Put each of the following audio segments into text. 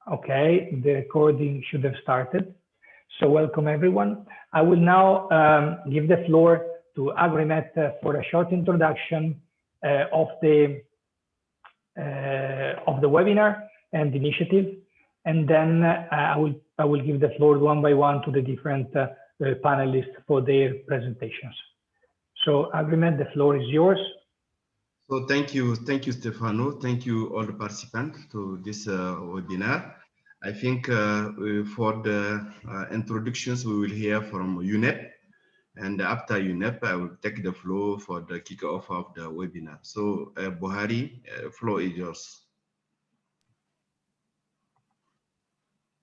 Okay, the recording should have started. So welcome everyone. I will now give the floor to Agrimet for a short introduction of the webinar and the initiative, and then I will give the floor one by one to the different panelists for their presentations. So Agrimet, the floor is yours. So thank you, Stefano. Thank you all the participants to this webinar. I think for the introductions, we will hear from UNEP, and after UNEP, I will take the floor for the kickoff of the webinar. So Buhari, floor is yours.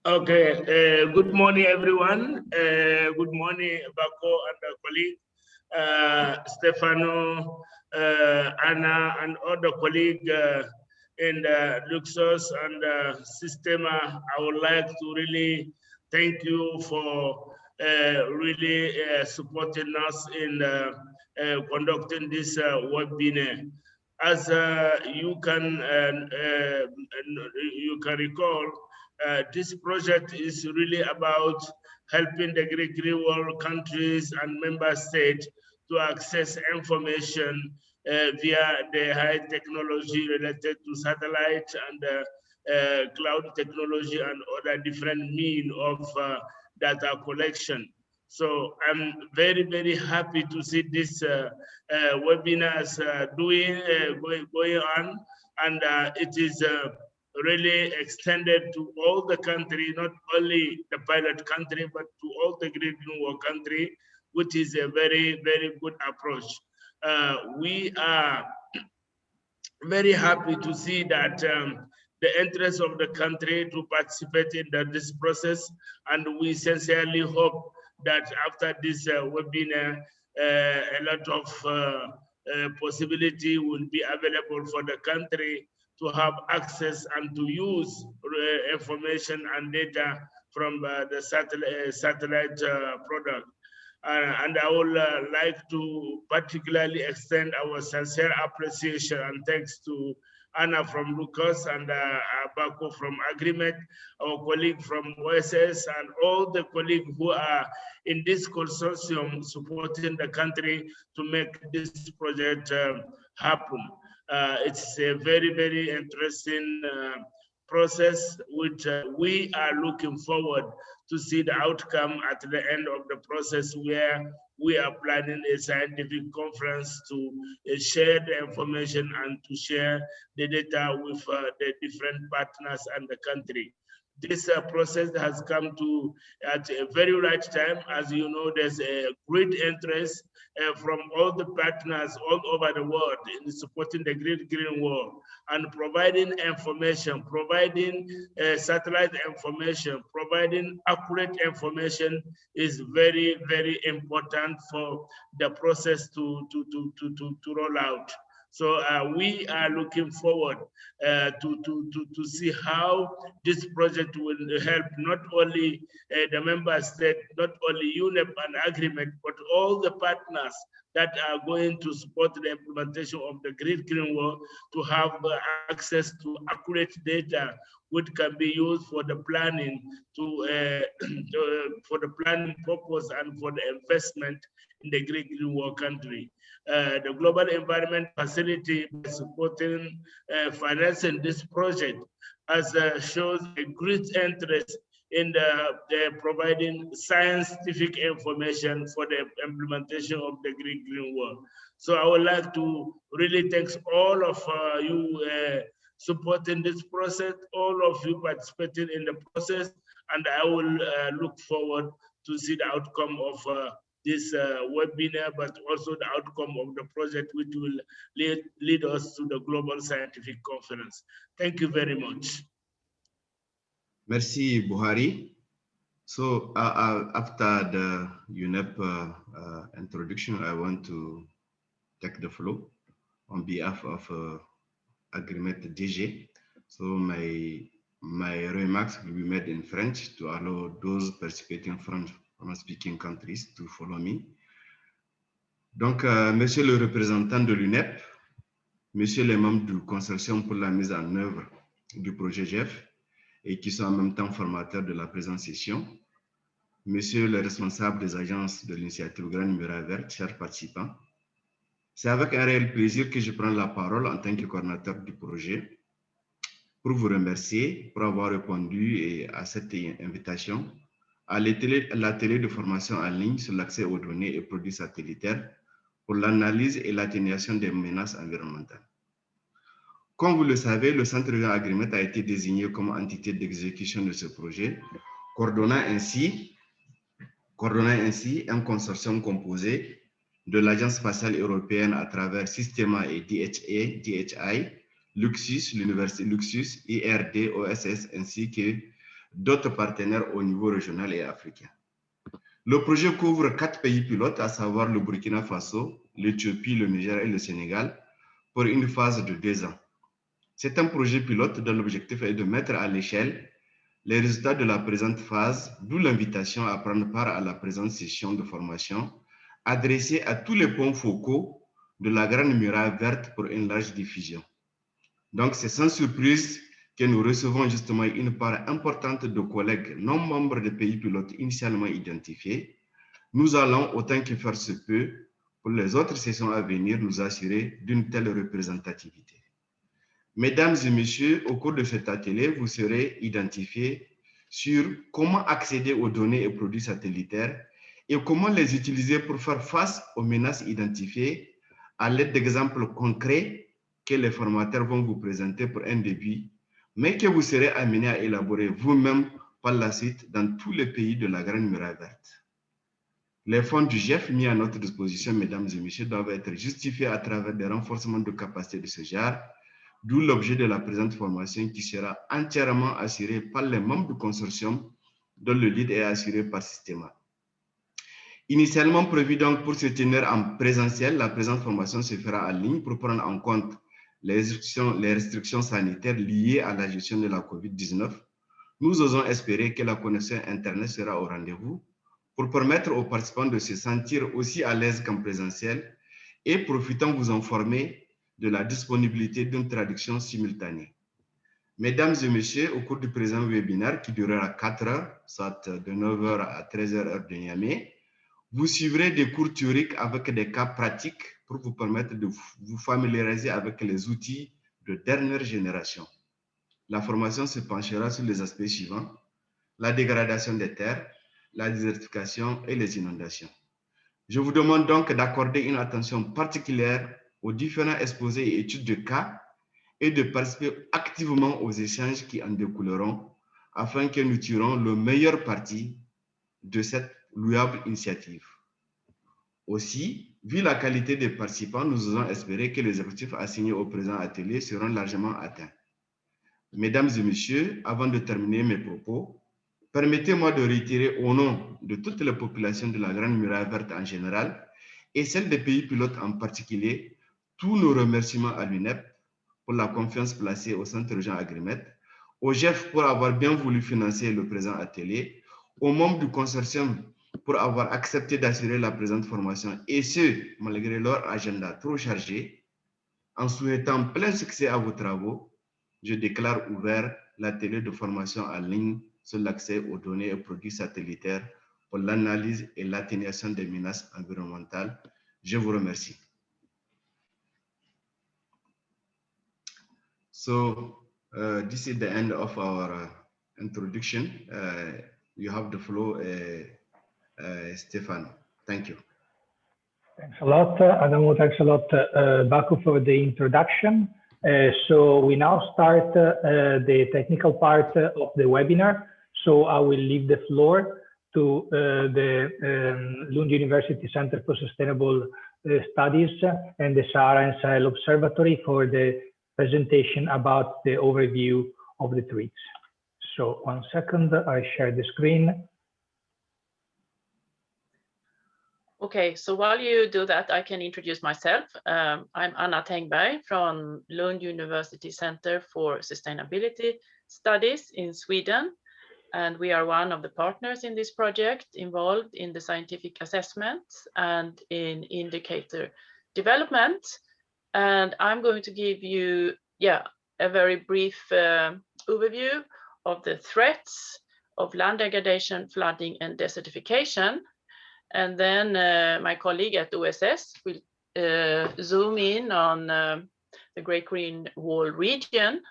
Okay, good morning, everyone. Good morning, Bako and the colleague, Stefano, Anna, and other colleagues in the Luxus and Systema. I would like to really thank you for really supporting us in conducting this webinar. As you can recall, this project is really about helping the green world countries and member states to access information via the high technology related to satellite and cloud technology and other different means of data collection. So I'm very, very happy to see this webinars going on, and it is really extended to all the country, not only the pilot country, but to all the green world country, which is a very, very good approach. We are very happy to see that the interest of the country to participate in this process, and we sincerely hope that after this webinar, a lot of possibility will be available for the country to have access and to use information and data from the satellite product. And I would like to particularly extend our sincere appreciation and thanks to Anna from Lucas and Bako from Agrimet, our colleague from OSS, and all the colleagues who are in this consortium supporting the country to make this project happen. It's a very, very interesting process, which we are looking forward to see the outcome at the end of the process, where we are planning a scientific conference to share the information and to share the data with the different partners and the country. This process has come to at a very right time. As you know, there's a great interest from all the partners all over the world in supporting the green world and providing information, providing satellite information, providing accurate information is very, very important for the process to roll out. So we are looking forward to see how this project will help not only the member state, not only UNEP and Agrimet, but all the partners that are going to support the implementation of the green world to have access to accurate data which can be used for the planning for the planning purpose and for the investment in the green world country. The Global Environment Facility, by supporting financing this project, as shows a great interest in the providing scientific information for the implementation of the green world. So I would like to really thank all of you supporting this process, all of you participating in the process, and I will look forward to see the outcome of this webinar, but also the outcome of the project, which will lead us to the Global Scientific Conference. Thank you very much. Merci, Buhari. So after the UNEP introduction, I want to take the floor on behalf of Agrimet DG. So my remarks will be made in French to allow those participating from speaking countries to follow me. Donc, monsieur le représentant de l'UNEP, monsieur les membres du consortium pour la mise en œuvre du projet GEF, et qui sont en même temps formateurs de la présente session, Monsieur le responsable des agences de l'initiative Grande Muraille Verte, chers participants, c'est avec un réel plaisir que je prends la parole en tant que coordinateur du projet pour vous remercier pour avoir répondu à cette invitation à l'atelier de formation en ligne sur l'accès aux données et produits satellitaires pour l'analyse et l'atténuation des menaces environnementales. Comme vous le savez, le Centre régional Agrimet a été désigné comme entité d'exécution de ce projet, coordonnant ainsi un consortium composé de l'Agence spatiale européenne à travers Systema et DHI, Luxus, l'Université Luxus, IRD, OSS, ainsi que d'autres partenaires au niveau régional et africain. Le projet couvre 4 pays pilotes, à savoir le Burkina Faso, l'Éthiopie, le Niger et le Sénégal, pour une phase de 2 ans. C'est un projet pilote dont l'objectif est de mettre à l'échelle les résultats de la présente phase, d'où l'invitation à prendre part à la présente session de formation adressée à tous les points focaux de la Grande Muraille Verte pour une large diffusion. Donc, c'est sans surprise que nous recevons justement une part importante de collègues non membres des pays pilotes initialement identifiés. Nous allons, autant que faire se peut, pour les autres sessions à venir, nous assurer d'une telle représentativité. Mesdames et messieurs, au cours de cet atelier, vous serez identifiés sur comment accéder aux données et produits satellitaires et comment les utiliser pour faire face aux menaces identifiées à l'aide d'exemples concrets que les formateurs vont vous présenter pour un début, mais que vous serez amenés à élaborer vous-même par la suite dans tous les pays de la Grande Muraille Verte. Les fonds du GEF mis à notre disposition, mesdames et messieurs, doivent être justifiés à travers des renforcements de capacité de ce genre, d'où l'objet de la présente formation qui sera entièrement assurée par les membres du consortium dont le lead est assuré par Systema. Initialement prévu donc pour se tenir en présentiel, la présente formation se fera en ligne pour prendre en compte les restrictions sanitaires liées à la gestion de la COVID-19. Nous osons espérer que la connexion Internet sera au rendez-vous pour permettre aux participants de se sentir aussi à l'aise qu'en présentiel et profitant vous informer de la disponibilité d'une traduction simultanée. Mesdames et messieurs, au cours du présent webinaire qui durera 4 heures, soit de 9 h à 13 h heure de Niamey, vous suivrez des cours théoriques avec des cas pratiques pour vous permettre de vous familiariser avec les outils de dernière génération. La formation se penchera sur les aspects suivants: la dégradation des terres, la désertification et les inondations. Je vous demande donc d'accorder une attention particulière aux différents exposés et études de cas et de participer activement aux échanges qui en découleront afin que nous tirons le meilleur parti de cette louable initiative. Aussi, vu la qualité des participants, nous osons espérer que les objectifs assignés au présent atelier seront largement atteints. Mesdames et messieurs, avant de terminer mes propos, permettez-moi de réitérer au nom de toutes les populations de la Grande Muraille Verte en général et celles des pays pilotes en particulier, tous nos remerciements à l'UNEP pour la confiance placée au Centre régional Agrimet, au GEF pour avoir bien voulu financer le présent atelier, aux membres du consortium pour avoir accepté d'assurer la présente formation et ce, malgré leur agenda trop chargé. En souhaitant plein succès à vos travaux, je déclare ouvert l'atelier de formation en ligne sur l'accès aux données et produits satellitaires pour l'analyse et l'atténuation des menaces environnementales. Je vous remercie. So, this is the end of our introduction. You have the floor, Stefano. Thank you. Thanks a lot, Adamo. Thanks a lot, Baku, for the introduction. So we now start the technical part of the webinar. So I will leave the floor to the Lund University Center for Sustainable Studies and the Sahara and Sahel Observatory for the presentation about the overview of the trees. So 1 second, I share the screen. Okay, so while you do that, I can introduce myself. I'm Anna Tengberg from Lund University Center for Sustainability Studies in Sweden. And we are one of the partners in this project involved in the scientific assessments and in indicator development. And I'm going to give you, a very brief overview of the threats of land degradation, flooding, and desertification. And then my colleague at OSS will zoom in on the Great Green Wall region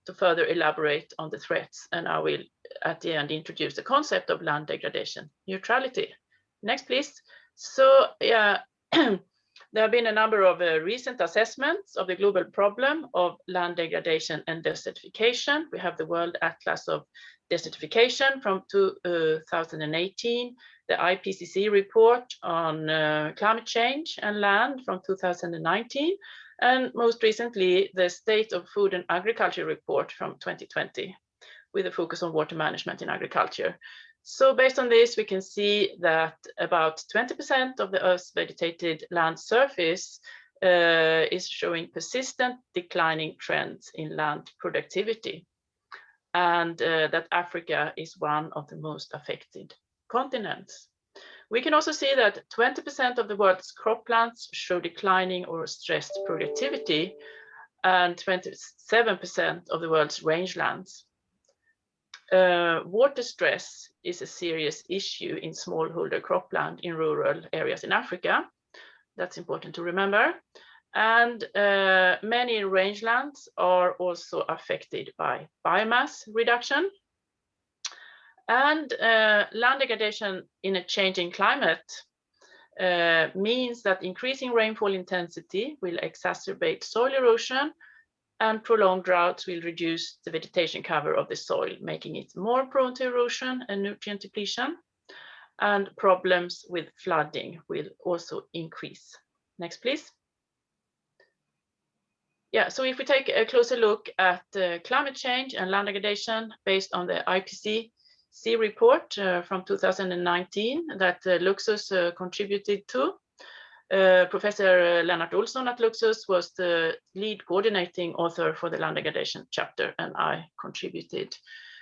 to further elaborate on the threats. And I will, at the end, introduce the concept of land degradation neutrality. Next, please. So, yeah, there have been a number of recent assessments of the global problem of land degradation and desertification. We have the World Atlas of Desertification from 2018, the IPCC report on climate change and land from 2019, and most recently, the State of Food and Agriculture report from 2020, with a focus on water management in agriculture. So based on this, we can see that about 20% of the Earth's vegetated land surface is showing persistent declining trends in land productivity, and that Africa is one of the most affected continents. We can also see that 20% of the world's croplands show declining or stressed productivity, and 27% of the world's rangelands. Water stress is a serious issue in smallholder cropland in rural areas in Africa. That's important to remember. And many rangelands are also affected by biomass reduction. And land degradation in a changing climate means that increasing rainfall intensity will exacerbate soil erosion, and prolonged droughts will reduce the vegetation cover of the soil, making it more prone to erosion and nutrient depletion. And problems with flooding will also increase. Next, please. Yeah, so if we take a closer look at climate change and land degradation based on the IPCC report from 2019 that Luxus contributed to, Professor Lennart Olsson at Luxus was the lead coordinating author for the land degradation chapter, and I contributed.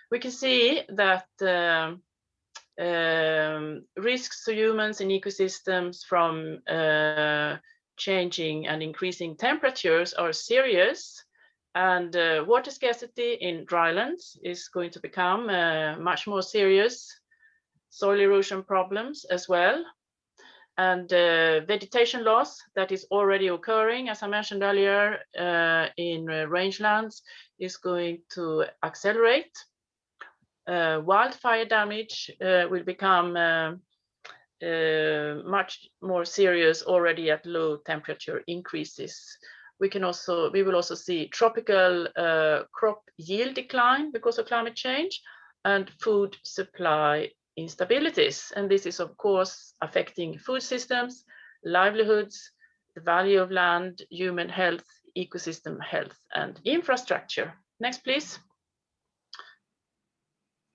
We can see that risks to humans and ecosystems from changing and increasing temperatures are serious, and water scarcity in drylands is going to become much more serious. Soil erosion problems as well, and vegetation loss that is already occurring, as I mentioned earlier, in rangelands is going to accelerate. Wildfire damage will become much more serious already at low temperature increases. We will also see tropical crop yield decline because of climate change and food supply instabilities. And this is, of course, affecting food systems, livelihoods, the value of land, human health, ecosystem health, and infrastructure. Next, please.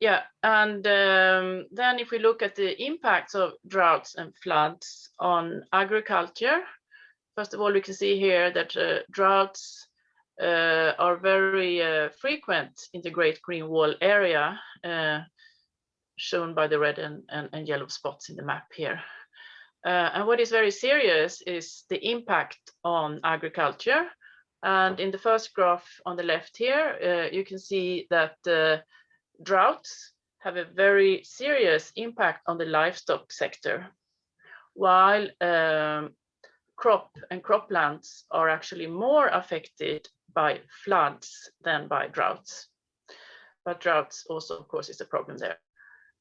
Yeah, and then if we look at the impacts of droughts and floods on agriculture, first of all, we can see here that droughts are very frequent in the Great Green Wall area, shown by the red and yellow spots in the map here. And what is very serious is the impact on agriculture. And in the first graph on the left here, you can see that droughts have a very serious impact on the livestock sector, while crop and croplands are actually more affected by floods than by droughts. But droughts also, of course, is a problem there.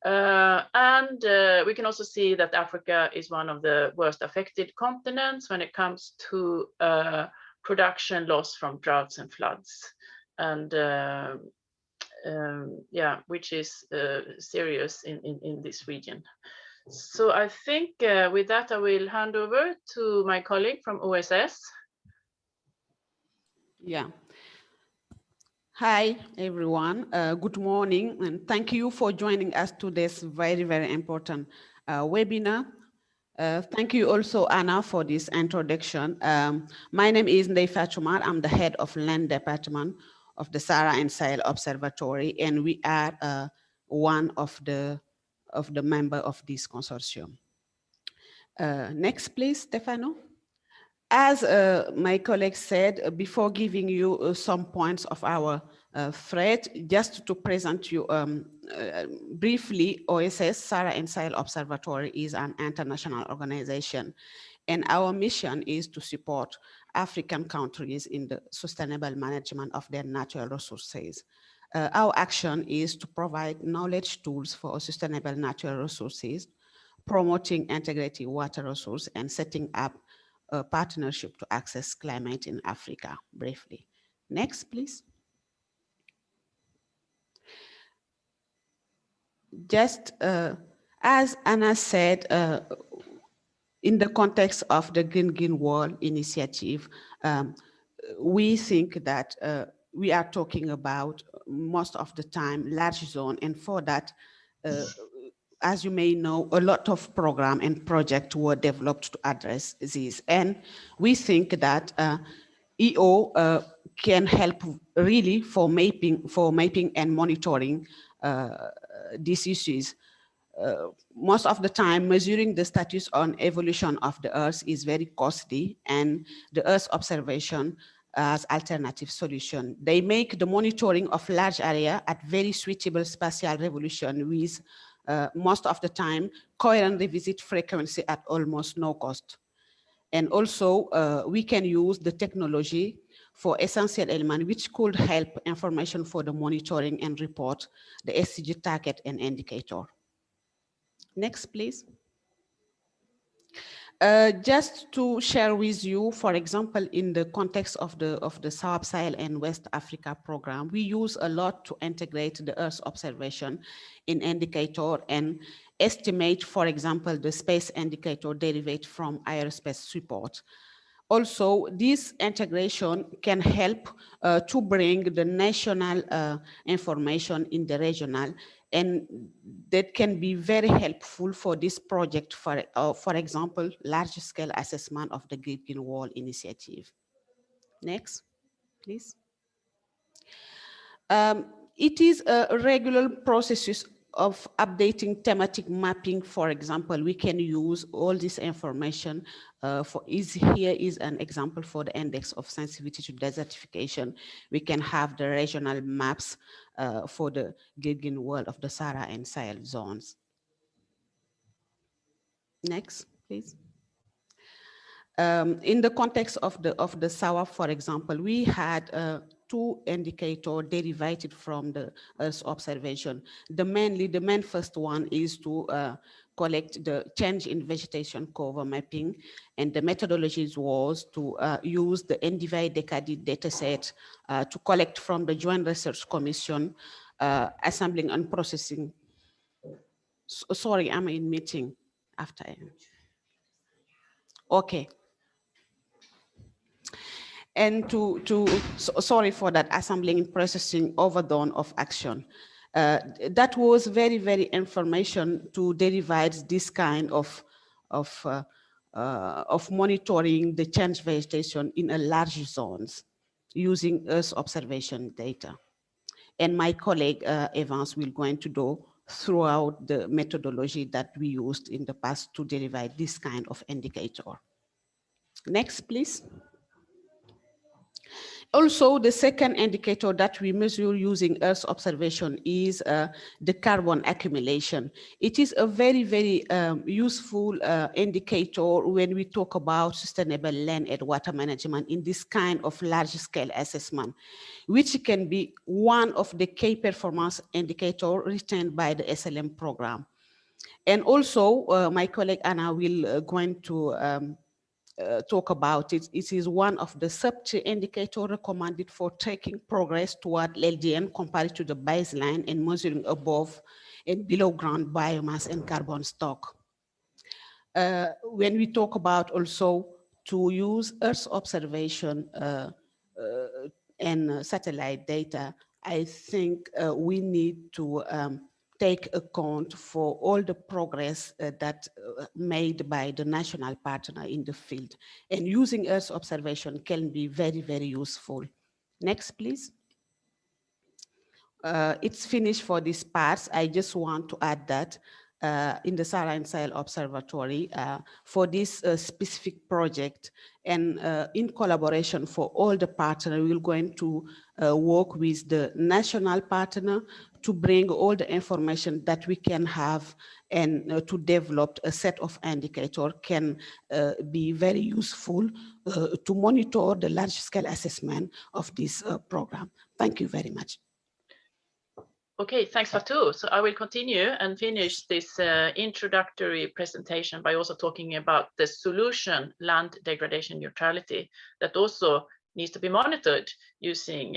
And we can also see that Africa is one of the worst affected continents when it comes to production loss from droughts and floods, and yeah, which is serious in this region. So I think with that, I will hand over to my colleague from OSS. Yeah. Hi, everyone. Good morning, and thank you for joining us to this very, very important webinar. Thank you also, Anna, for this introduction. My name is Ndeye Fatou. I'm the head of land department of the Sahara and Sahel Observatory, and we are one of the member of this consortium. Next, please, Stefano. As my colleague said, before giving you some points of our Fred, just to present you briefly, OSS, Sahara and Sahel Observatory, is an international organization, and our mission is to support African countries in the sustainable management of their natural resources. Our action is to provide knowledge tools for sustainable natural resources, promoting integrated water resource, and setting up a partnership to access climate in Africa, briefly. Next, please. Just as Anna said, in the context of the Green Wall initiative, we think that we are talking about most of the time large zone, and for that, as you may know, a lot of program and projects were developed to address this. And we think that EO can help really for mapping and monitoring these issues. Most of the time, measuring the status on evolution of the Earth is very costly, and the Earth observation as alternative solution. They make the monitoring of large area at very suitable spatial resolution with most of the time coherent revisit frequency at almost no cost. And also we can use the technology for essential element which could help information for the monitoring and report the SCG target and indicator. Next, please. Just to share with you, for example, in the context of the Sahel and West Africa program, we use a lot to integrate the Earth observation in indicator and estimate, for example, the space indicator derived from aerospace support. Also, this integration can help to bring the national information in the regional, and that can be very helpful for this project, for example, large-scale assessment of the Green Wall initiative. Next, please. It is a regular process of updating thematic mapping. For example, we can use all this information here is an example for the index of sensitivity to desertification. We can have the regional maps for the Green Wall of the Sahara and Sahel zones. Next, please. In the context of the SAWA, for example, we had two indicators derived from the Earth observation. The main first one is to collect the change in vegetation cover mapping, and the methodology was to use the NDVI-decaded dataset to collect from the Joint Research Commission, assembling and processing. Sorry, I'm in meeting after. Okay. And sorry for that, assembling and processing overdone of action. That was very, very information to derive this kind of monitoring the change vegetation in a large zones using Earth observation data. And my colleague Evans will go into do throughout the methodology that we used in the past to derive this kind of indicator. Next, please. Also, the second indicator that we measure using Earth observation is the carbon accumulation. It is a very, very useful indicator when we talk about sustainable land and water management in this kind of large-scale assessment, which can be one of the key performance indicators retained by the SLM program. And also, my colleague Anna will going to talk about it. It is one of the sub-tier indicators recommended for tracking progress toward LDN compared to the baseline and measuring above and below ground biomass and carbon stock. When we talk about also to use Earth observation and satellite data, I think we need to take account for all the progress that made by the national partner in the field. And using Earth observation can be very, very useful. Next, please. It's finished for this part. I just want to add that in the Sahara and Sahel Observatory for this specific project. And in collaboration for all the partners, we're going to work with the national partner to bring all the information that we can have and to develop a set of indicators can be very useful to monitor the large-scale assessment of this program. Thank you very much. Okay, thanks, Fatou. So I will continue and finish this introductory presentation by also talking about the solution, land degradation neutrality, that also needs to be monitored using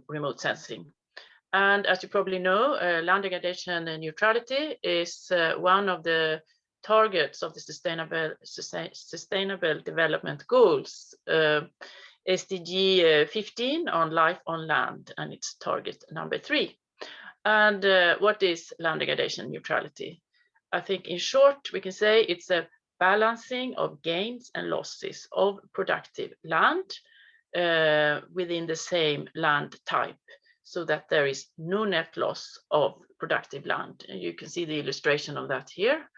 remote sensing. And as you probably know, land degradation neutrality is one of the targets of the Sustainable Development Goals, SDG 15 on life on land, and it's target number 3. And what is land degradation neutrality? I think in short, we can say it's a balancing of gains and losses of productive land within the same land type, so that there is no net loss of productive land. And you can see the illustration of that here.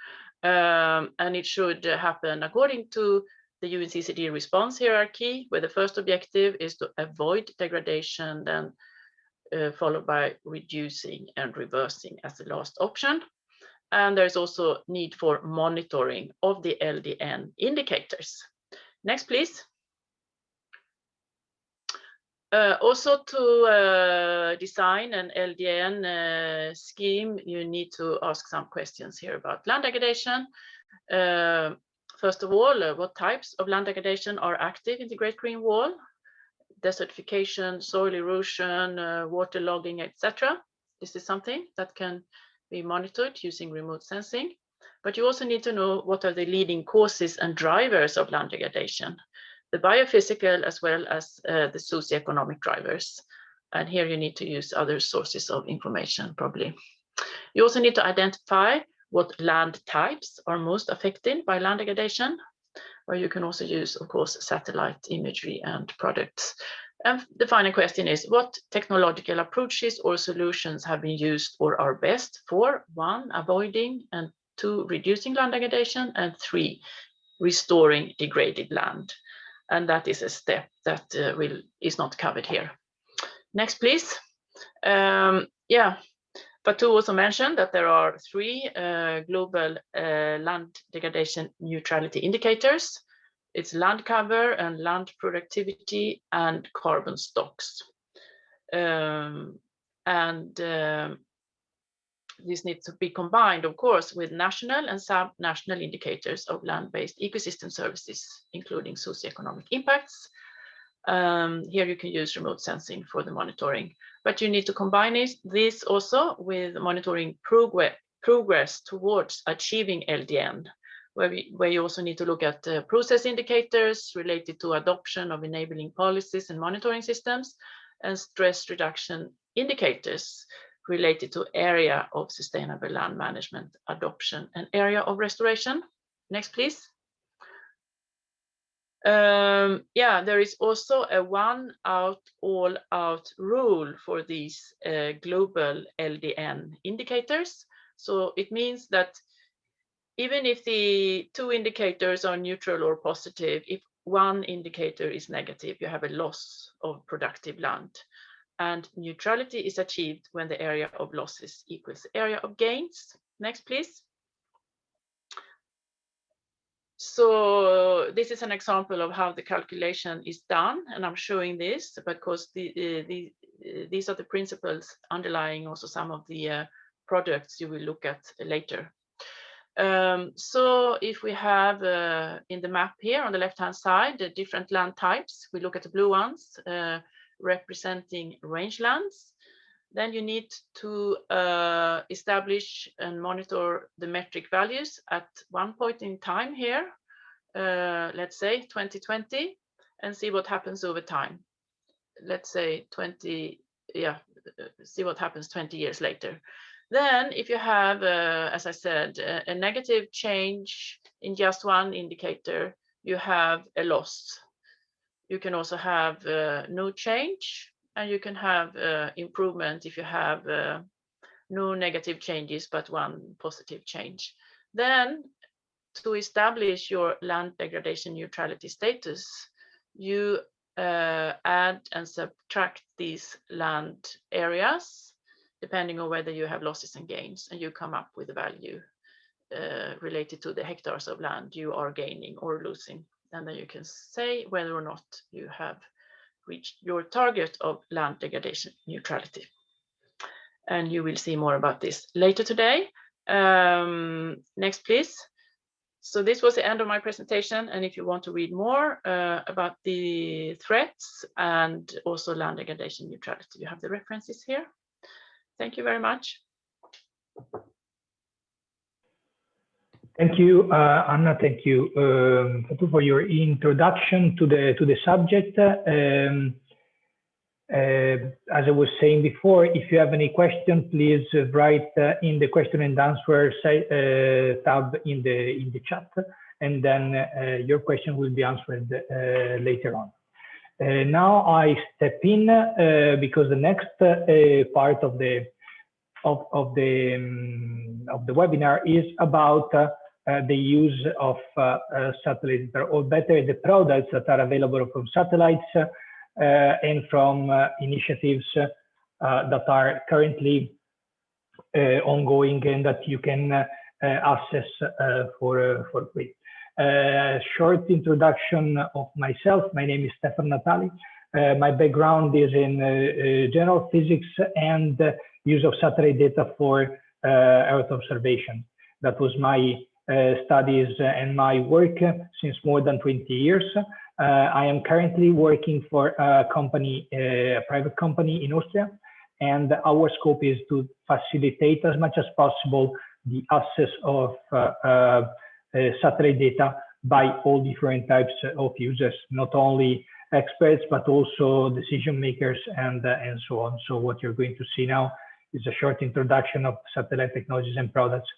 And it should happen according to the UNCCD response hierarchy, where the first objective is to avoid degradation, then followed by reducing and reversing as the last option. And there's also need for monitoring of the LDN indicators. Next, please. Also to design an LDN scheme, you need to ask some questions here about land degradation. First of all, what types of land degradation are active in the Great Green Wall? Desertification, soil erosion, water logging, etc. This is something that can be monitored using remote sensing. But you also need to know what are the leading causes and drivers of land degradation, the biophysical as well as the socioeconomic drivers. And here you need to use other sources of information probably. You also need to identify what land types are most affected by land degradation, where you can also use, of course, satellite imagery and products. And the final question is, what technological approaches or solutions have been used or are best for 1, avoiding, and 2, reducing land degradation, and 3, restoring degraded land? And that is a step that is not covered here. Next, please. Fatou also mentioned that there are 3 global land degradation neutrality indicators. It's land cover and land productivity and carbon stocks. This needs to be combined, of course, with national and sub-national indicators of land-based ecosystem services, including socioeconomic impacts. Here you can use remote sensing for the monitoring, but you need to combine this also with monitoring progress towards achieving LDN, where you also need to look at process indicators related to adoption of enabling policies and monitoring systems, and stress reduction indicators related to area of sustainable land management adoption and area of restoration. Next, please. There is also a one out, all out rule for these global LDN indicators. So it means that even if the 2 indicators are neutral or positive, if 1 indicator is negative, you have a loss of productive land. And neutrality is achieved when the area of losses equals the area of gains. Next, please. So this is an example of how the calculation is done, and I'm showing this because these are the principles underlying also some of the products you will look at later. So if we have in the map here on the left-hand side, the different land types, we look at the blue ones representing rangelands. Then you need to establish and monitor the metric values at one point in time here, let's say 2020, and see what happens over time. Let's say 20, see what happens 20 years later. Then if you have, as I said, a negative change in just 1 indicator, you have a loss. You can also have no change, and you can have improvement if you have no negative changes, but one positive change. Then to establish your land degradation neutrality status, you add and subtract these land areas depending on whether you have losses and gains, and you come up with a value related to the hectares of land you are gaining or losing. And then you can say whether or not you have reached your target of land degradation neutrality. And you will see more about this later today. Next, please. So this was the end of my presentation. And if you want to read more about the threats and also land degradation neutrality, you have the references here. Thank you very much. Thank you, Anna. Thank you for your introduction to the subject. As I was saying before, if you have any question, please write in the question and answer tab in the chat, and then your question will be answered later on. Now I step in because the next part of the webinar is about the use of satellites, or better, the products that are available from satellites and from initiatives that are currently ongoing and that you can access for free. Short introduction of myself. My name is Stefan Natali. My background is in general physics and use of satellite data for Earth observation. That was my studies and my work since more than 20 years. I am currently working for a company, a private company in Austria, and our scope is to facilitate as much as possible the access of satellite data by all different types of users, not only experts, but also decision makers and so on. So what you're going to see now is a short introduction of satellite technologies and products.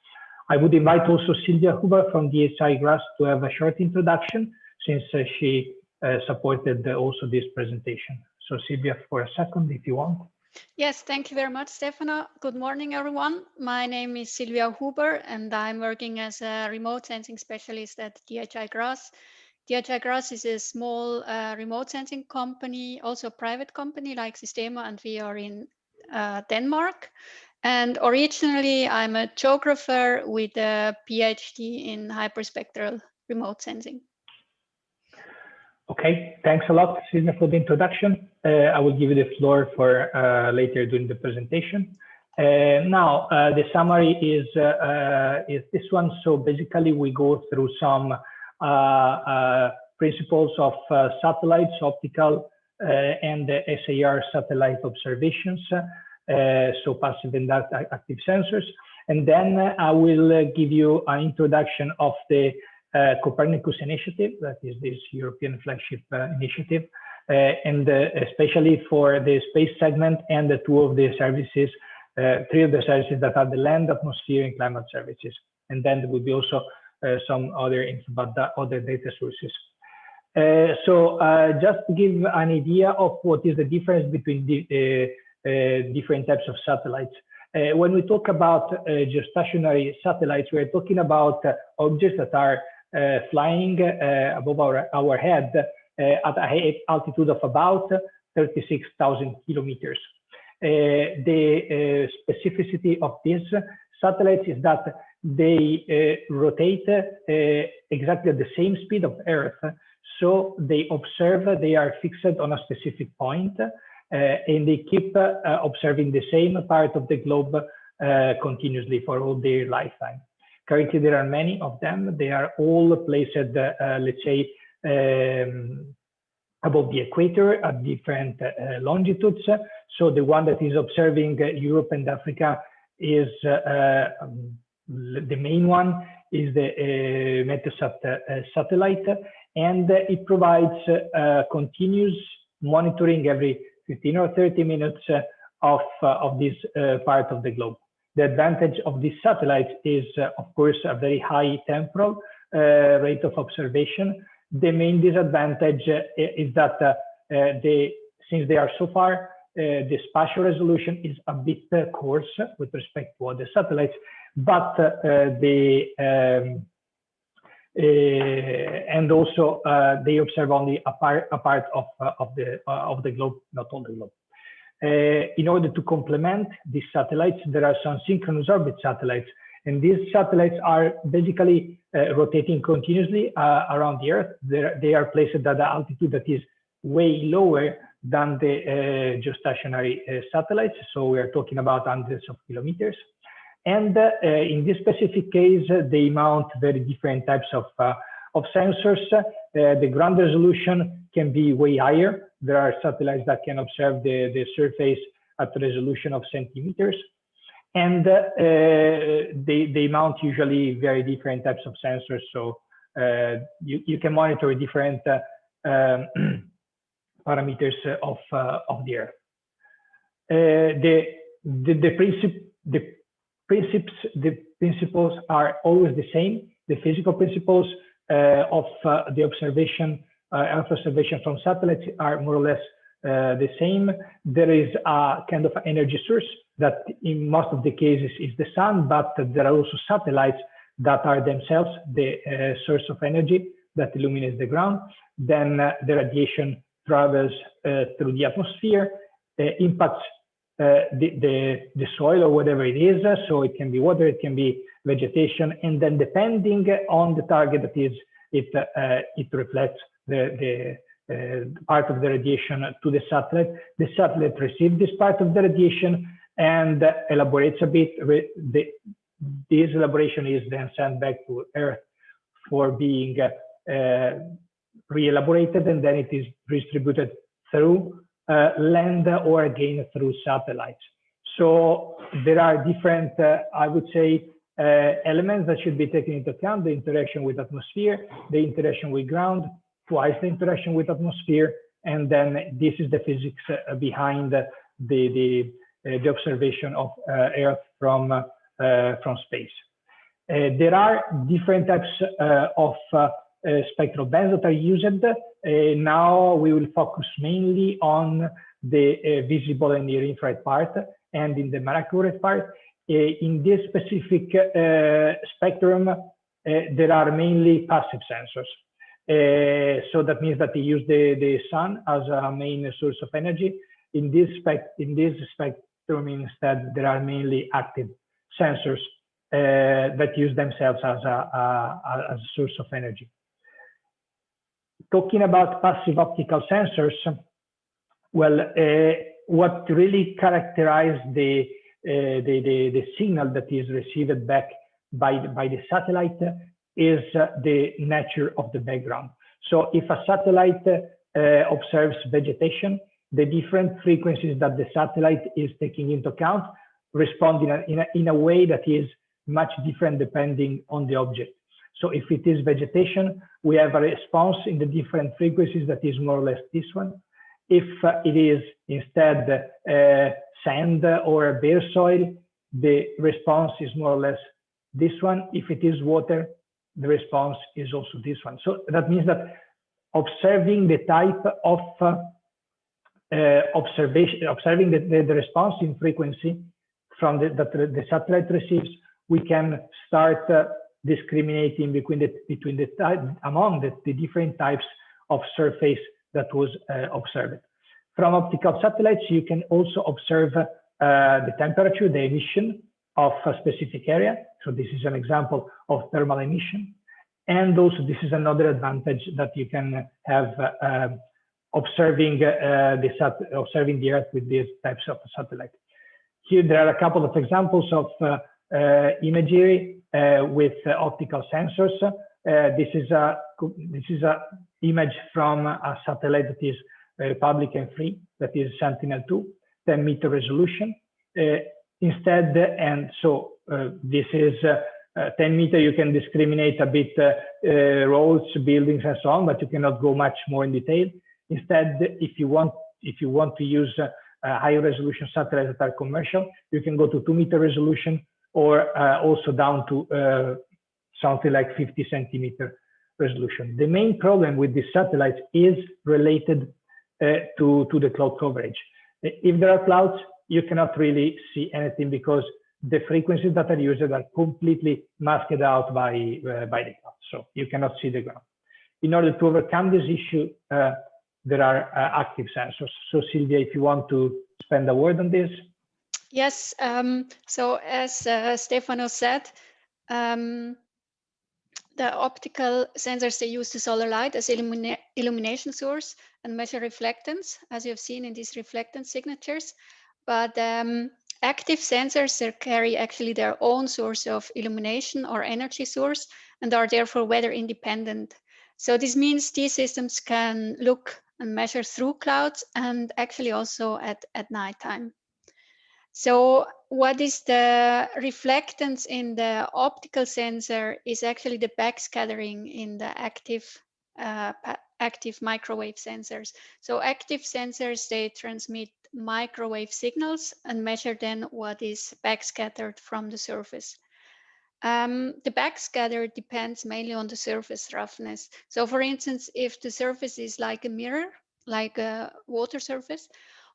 I would invite also Sylvia Huber from DHI GRAS to have a short introduction, since she supported also this presentation. So Sylvia, for a second, if you want. Yes, thank you very much, Stefano. Good morning, everyone. My name is Sylvia Huber, and I'm working as a remote sensing specialist at DHI GRAS. DHI GRAS is a small remote sensing company, also a private company like Systema, and we are in Denmark. And originally, I'm a geographer with a PhD in hyperspectral remote sensing. Okay, thanks a lot, Sylvia, for the introduction. I will give you the floor for later during the presentation. Now, the summary is this one. So basically, we go through some principles of satellites, optical and SAR satellite observations, so passive and active sensors. And then I will give you an introduction of the Copernicus initiative, that is this European flagship initiative, and especially for the space segment, and the two of the services, three of the services that are the land, atmosphere, and climate services. And then there will be also some other info about the other data sources. So just to give an idea of what is the difference between the different types of satellites. When we talk about geostationary satellites, we're talking about objects that are flying above our head at an altitude of about 36,000 kilometers. The specificity of these satellites is that they rotate exactly at the same speed of Earth. So they observe, they are fixed on a specific point, and they keep observing the same part of the globe continuously for all their lifetime. Currently, there are many of them. They are all placed, let's say, above the equator at different longitudes. So the one that is observing Europe and Africa is the main one, is the Meteosat satellite, and it provides continuous monitoring every 15 or 30 minutes of this part of the globe. The advantage of these satellites is, of course, a very high temporal rate of observation. The main disadvantage is that since they are so far the spatial resolution is a bit coarse with respect to other satellites, but and also they observe only a part of the globe, not all the globe. In order to complement these satellites, there are some synchronous orbit satellites, and these satellites are basically rotating continuously around the Earth. They are placed at an altitude that is way lower than the geostationary satellites, so we are talking about hundreds of kilometers. And in this specific case, they mount very different types of sensors. The ground resolution can be way higher. There are satellites that can observe the surface at a resolution of centimeters. And they mount usually very different types of sensors. So you can monitor different parameters of the Earth. The principles are always the same. The physical principles of the observation, Earth observation from satellites are more or less the same. There is a kind of energy source that in most of the cases is the sun, but there are also satellites that are themselves the source of energy that illuminates the ground. Then the radiation travels through the atmosphere, impacts the soil or whatever it is. So it can be water, it can be vegetation, and then depending on the target that is, it reflects the part of the radiation to the satellite. The satellite receives this part of the radiation and elaborates a bit. This elaboration is then sent back to Earth for being re-elaborated, and then it is distributed through land or again through satellites. So there are different, I would say, elements that should be taken into account: the interaction with atmosphere, the interaction with ground, twice the interaction with atmosphere, and then this is the physics behind the observation of Earth from space. There are different types of spectral bands that are used. Now we will focus mainly on the visible and near infrared part and in the macro part. In this specific spectrum, there are mainly passive sensors. So that means that they use the sun as a main source of energy. In this spectrum, instead, there are mainly active sensors that use themselves as a source of energy. Talking about passive optical sensors, well, what really characterizes the signal that is received back by the satellite is the nature of the background. So if a satellite observes vegetation, the different frequencies that the satellite is taking into account respond in a way that is much different depending on the object. So if it is vegetation, we have a response in the different frequencies that is more or less this one. If it is instead sand or bare soil, the response is more or less this one. If it is water, the response is also this one. So that means that observing the type of observing the response in frequency from that the satellite receives, we can start discriminating among the different types of surface that was observed. From optical satellites, you can also observe the temperature, the emission of a specific area. So this is an example of thermal emission. And also this is another advantage that you can have observing the Earth with these types of satellite. Here there are a couple of examples of imagery with optical sensors. This is a image from a satellite that is public and free, that is Sentinel-2, 10-meter resolution. Instead, and so this is 10 meter, you can discriminate a bit roads, buildings, and so on, but you cannot go much more in detail. Instead, if you want to use higher resolution satellites that are commercial, you can go to 2-meter resolution, or also down to something like 50 centimeter resolution. The main problem with these satellites is related to the cloud coverage. If there are clouds, you cannot really see anything because the frequencies that are used are completely masked out by the cloud, so you cannot see the ground. In order to overcome this issue, there are active sensors. So Silvia, if you want to spend a word on this. Yes, so as Stefano said, the optical sensors, they use the solar light as illumination source and measure reflectance, as you have seen in these reflectance signatures. But active sensors, they carry actually their own source of illumination or energy source and are therefore weather independent. So this means these systems can look and measure through clouds and actually also at nighttime. So what is the reflectance in the optical sensor is actually the backscattering in the active microwave sensors. So active sensors, they transmit microwave signals and measure then what is backscattered from the surface. The backscatter depends mainly on the surface roughness. So for instance, if the surface is like a mirror, like a water surface,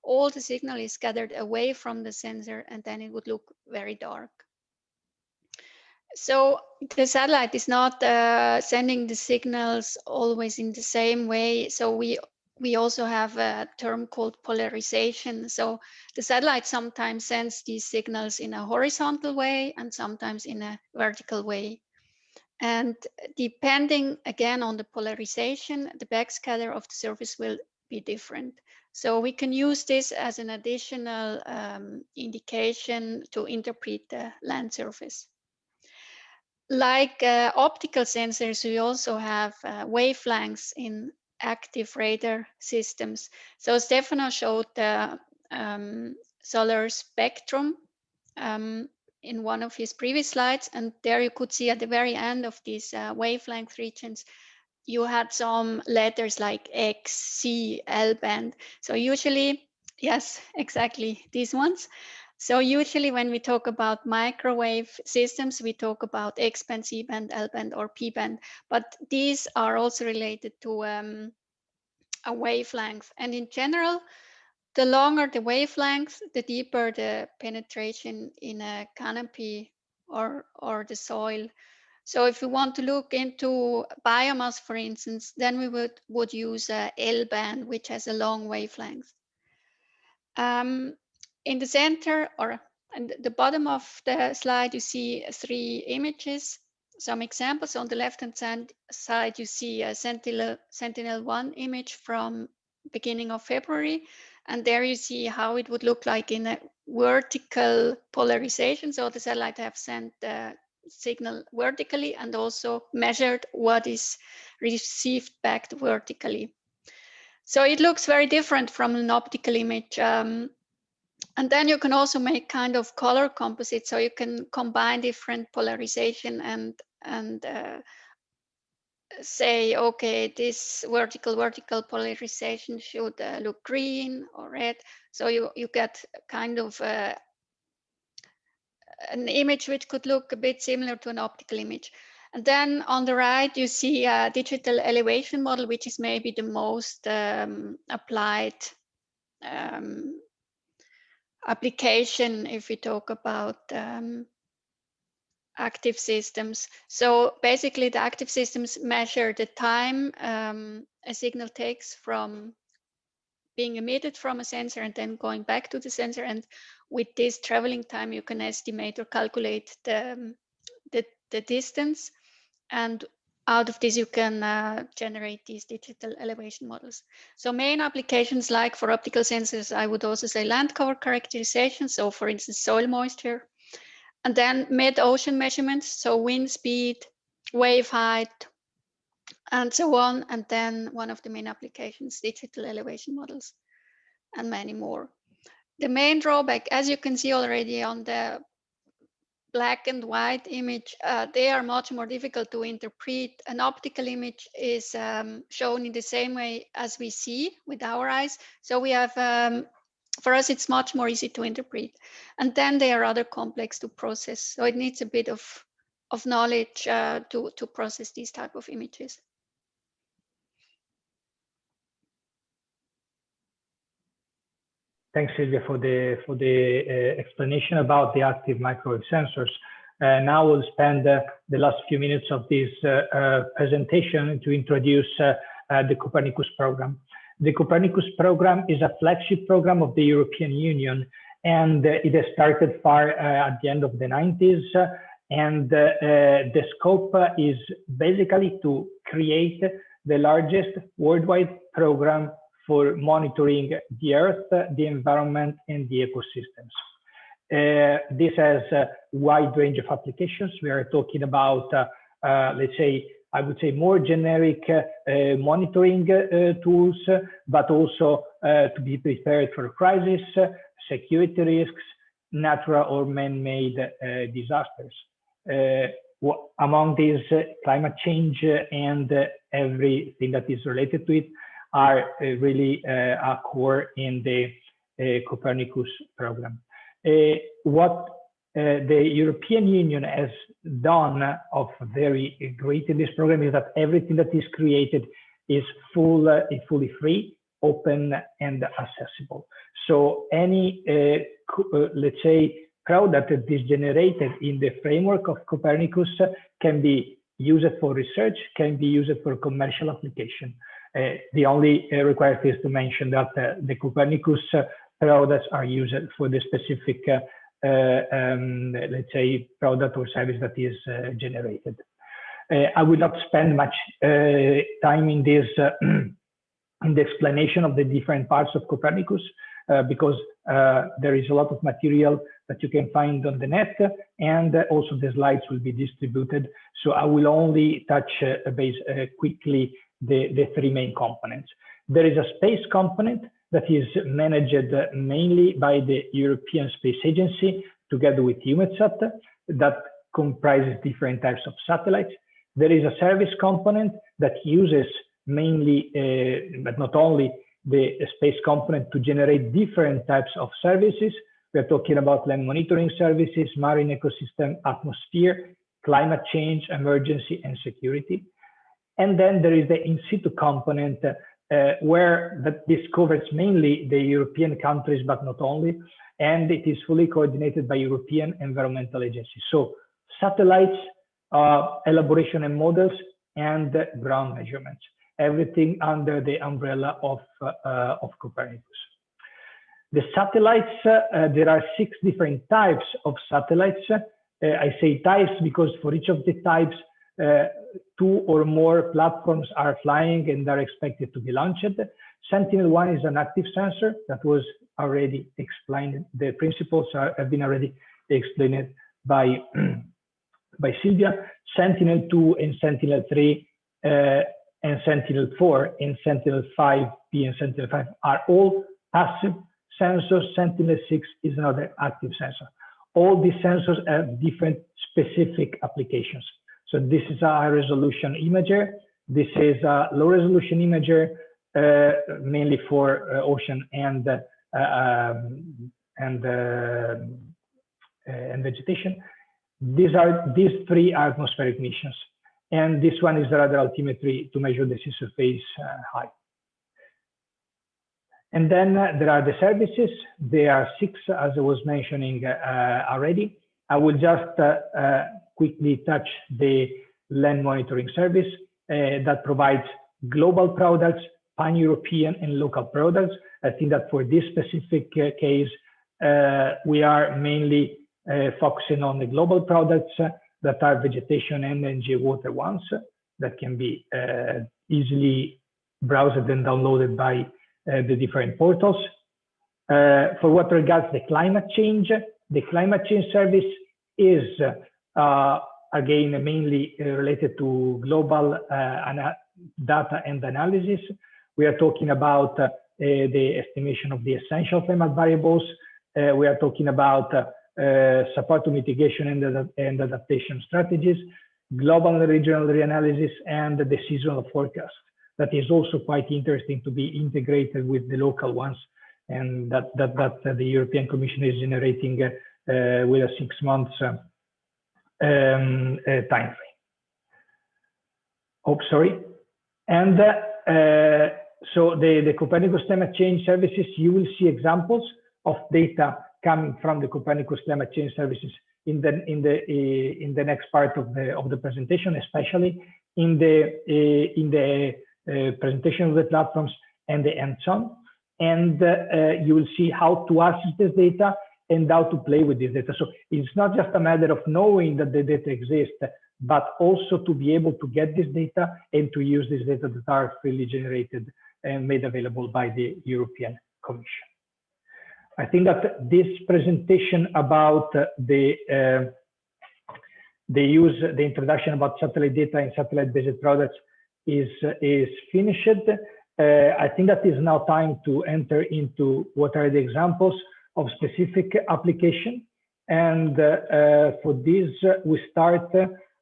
all the signal is scattered away from the sensor and then it would look very dark. So the satellite is not sending the signals always in the same way. So we also have a term called polarization. So the satellite sometimes sends these signals in a horizontal way and sometimes in a vertical way. And depending again on the polarization, the backscatter of the surface will be different. So we can use this as an additional indication to interpret the land surface. Like optical sensors, we also have wavelengths in active radar systems. So Stefano showed the solar spectrum in one of his previous slides, and there you could see at the very end of these wavelength regions, you had some letters like X, C, L band. So usually, yes, exactly these ones. So usually when we talk about microwave systems, we talk about X band, C band, L band, or P band, but these are also related to a wavelength. And in general, the longer the wavelength, the deeper the penetration in a canopy or the soil. So if we want to look into biomass, for instance, then we would use a L band, which has a long wavelength. In the center or at the bottom of the slide, you see 3 images. Some examples. On the left-hand side, you see a Sentinel-1 image from beginning of February. And there you see how it would look like in a vertical polarization. So the satellite have sent the signal vertically and also measured what is received back vertically. So it looks very different from an optical image. And then you can also make kind of color composite. So you can combine different polarization and say, okay, this vertical polarization should look green or red. So you get kind of an image which could look a bit similar to an optical image. And then on the right, you see a digital elevation model, which is maybe the most applied application if we talk about active systems. So basically the active systems measure the time a signal takes from being emitted from a sensor and then going back to the sensor. And with this traveling time, you can estimate or calculate the distance. And out of this, you can generate these digital elevation models. So main applications like for optical sensors, I would also say land cover characterization. So for instance, soil moisture. And then mid-ocean measurements, so wind speed, wave height, and so on. And then one of the main applications, digital elevation models, and many more. The main drawback, as you can see already on the black and white image, they are much more difficult to interpret. An optical image is shown in the same way as we see with our eyes. So we have, for us, it's much more easy to interpret. And then they are rather complex to process. So it needs a bit of knowledge to process these type of images. Thanks, Silvia, for the explanation about the active microwave sensors. Now we'll spend the last few minutes of this presentation to introduce the Copernicus program. The Copernicus program is a flagship program of the European Union, and it has started far at the end of the 90s. And the scope is basically to create the largest worldwide program for monitoring the Earth, the environment, and the ecosystems. This has a wide range of applications. We are talking about, let's say, I would say more generic monitoring tools, but also to be prepared for crisis, security risks, natural or man-made disasters. Among these, climate change and everything that is related to it are really a core in the Copernicus program. What the European Union has done of very great in this program is that everything that is created is fully free, open, and accessible. So any, let's say, product that is generated in the framework of Copernicus can be used for research, can be used for commercial application. The only required is to mention that the Copernicus products are used for the specific, let's say, product or service that is generated. I will not spend much time in this, in the explanation of the different parts of Copernicus, because there is a lot of material that you can find on the net, and also the slides will be distributed. So I will only touch quickly the three main components. There is a space component that is managed mainly by the European Space Agency together with EUMETSAT, that comprises different types of satellites. There is a service component that uses mainly, but not only, the space component to generate different types of services. We're talking about land monitoring services, marine ecosystem, atmosphere, climate change, emergency, and security. And then there is the in situ component, where this covers mainly the European countries, but not only, and it is fully coordinated by European environmental agencies. So satellites, elaboration and models, and ground measurements, everything under the umbrella of Copernicus. The satellites, there are 6 different types of satellites. I say types because for each of the types, 2 or more platforms are flying and are expected to be launched. Sentinel-1 is an active sensor that was already explained. The principles have been already explained by Silvia. Sentinel-2 and Sentinel-3 and Sentinel-4 and Sentinel-5B and Sentinel-5 are all passive sensors. Sentinel-6 is another active sensor. All these sensors have different specific applications. So this is a high resolution imager. This is a low resolution imager, mainly for ocean and vegetation. These 3 are atmospheric missions, and this one is the radar altimetry to measure the sea surface height. And then there are the services. There are 6, as I was mentioning already. I will just quickly touch the land monitoring service that provides global products, pan-European and local products. I think that for this specific case, we are mainly focusing on the global products that are vegetation and NG water ones that can be easily browsed and downloaded by the different portals. For what regards the climate change service is again mainly related to global data and analysis. We are talking about the estimation of the essential climate variables. We are talking about support to mitigation and adaptation strategies, global and regional reanalysis, and the seasonal forecast. That is also quite interesting to be integrated with the local ones, and that the European Commission is generating with a 6 months time frame. Oh, sorry. And so the Copernicus climate change services, you will see examples of data coming from the Copernicus Climate Change Services in the next part of the presentation, especially in the presentation of the platforms and the hands-on. And you will see how to access this data and how to play with this data. So it's not just a matter of knowing that the data exists, but also to be able to get this data and to use this data that are freely generated and made available by the European Commission. I think that this presentation about the introduction about satellite data and satellite-based products is finished. I think that is now time to enter into what are the examples of specific application. And for this, we start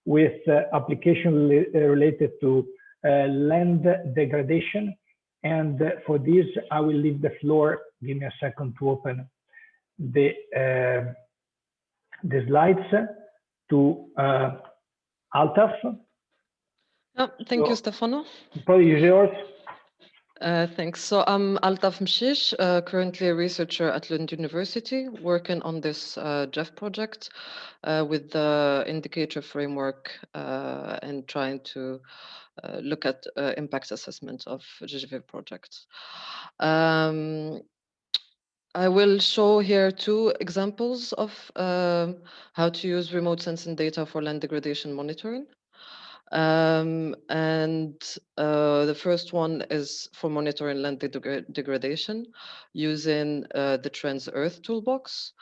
with application related to land degradation. And for this, I will leave the floor. Give me a second to open the slides to Altaf. Oh, thank you, Stefano. Probably yours. Thanks. So I'm Altaf Mshish, currently a researcher at Lund University, working on this GEF project with the indicator framework and trying to look at impact assessment of GEF projects. I will show here two examples of how to use remote sensing data for land degradation monitoring. The first one is for monitoring land degradation using the Trends Earth toolbox.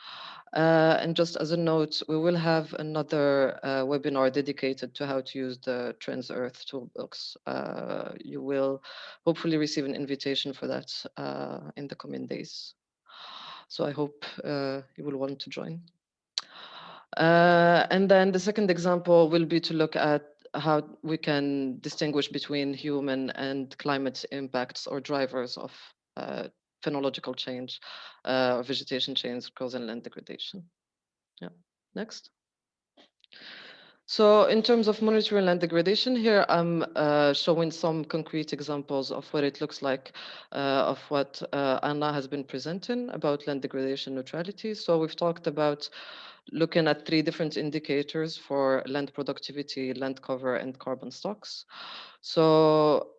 And just as a note, we will have another webinar dedicated to how to use the Trends Earth toolbox. You will hopefully receive an invitation for that in the coming days. So I hope you will want to join. And then the second example will be to look at how we can distinguish between human and climate impacts or drivers of phenological change or vegetation change causing land degradation. Yeah, next. So in terms of monitoring land degradation, here I'm showing some concrete examples of what it looks like of what Anna has been presenting about land degradation neutrality. So we've talked about looking at 3 different indicators for land productivity, land cover, and carbon stocks. So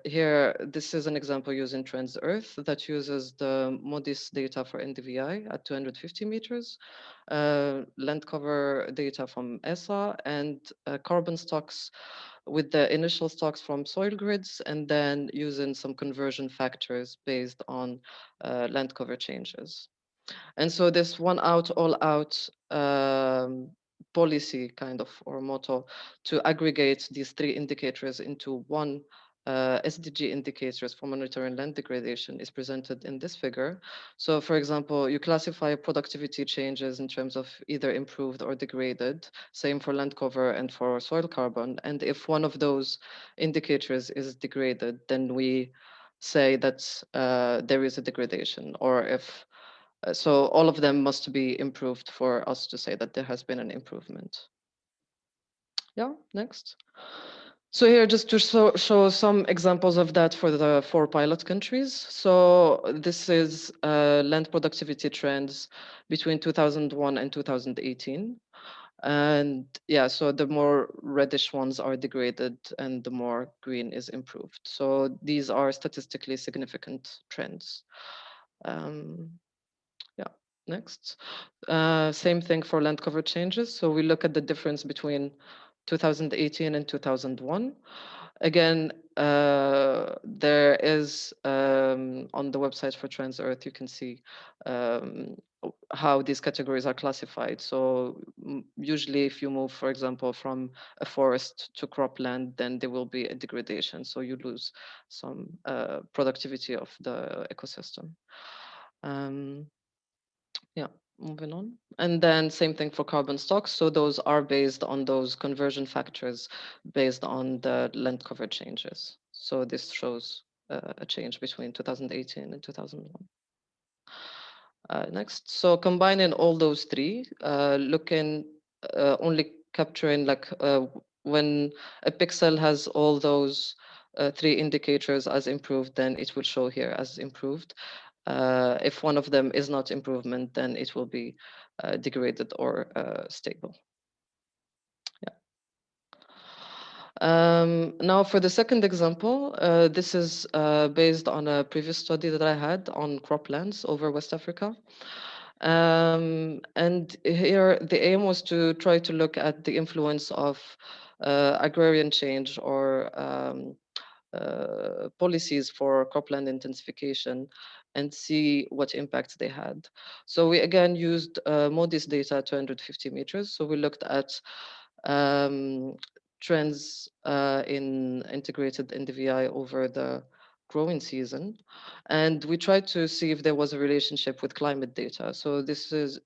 here, this is an example using Trends Earth that uses the MODIS data for NDVI at 250 meters, land cover data from ESA, and carbon stocks with the initial stocks from soil grids, and then using some conversion factors based on land cover changes. And so this one out, all out policy kind of or motto to aggregate these 3 indicators into one SDG indicators for monitoring land degradation is presented in this figure. So for example, you classify productivity changes in terms of either improved or degraded, same for land cover and for soil carbon. And if one of those indicators is degraded, then we say that there is a degradation, or if so all of them must be improved for us to say that there has been an improvement. Yeah, next. So here, just to show some examples of that for the 4 pilot countries. So this is land productivity trends between 2001 and 2018. And yeah, so the more reddish ones are degraded and the more green is improved. So these are statistically significant trends. Yeah, next. Same thing for land cover changes. So we look at the difference between 2018 and 2001. Again, there is on the website for Trends Earth, you can see how these categories are classified. So usually if you move, for example, from a forest to cropland, then there will be a degradation. So you lose some productivity of the ecosystem. Yeah, moving on. And then same thing for carbon stocks. So those are based on those conversion factors based on the land cover changes. So this shows a change between 2018 and 2001. Next, so combining all those 3, looking only capturing like when a pixel has all those 3 indicators as improved, then it will show here as improved. if one of them is not improvement, then it will be degraded or stable. Now for the second example, this is based on a previous study that I had on croplands over West Africa. And here the aim was to try to look at the influence of agrarian change or policies for cropland intensification and see what impacts they had. So we again used MODIS data 250 meters. So we looked at trends in integrated NDVI over the growing season. And we tried to see if there was a relationship with climate data. So this is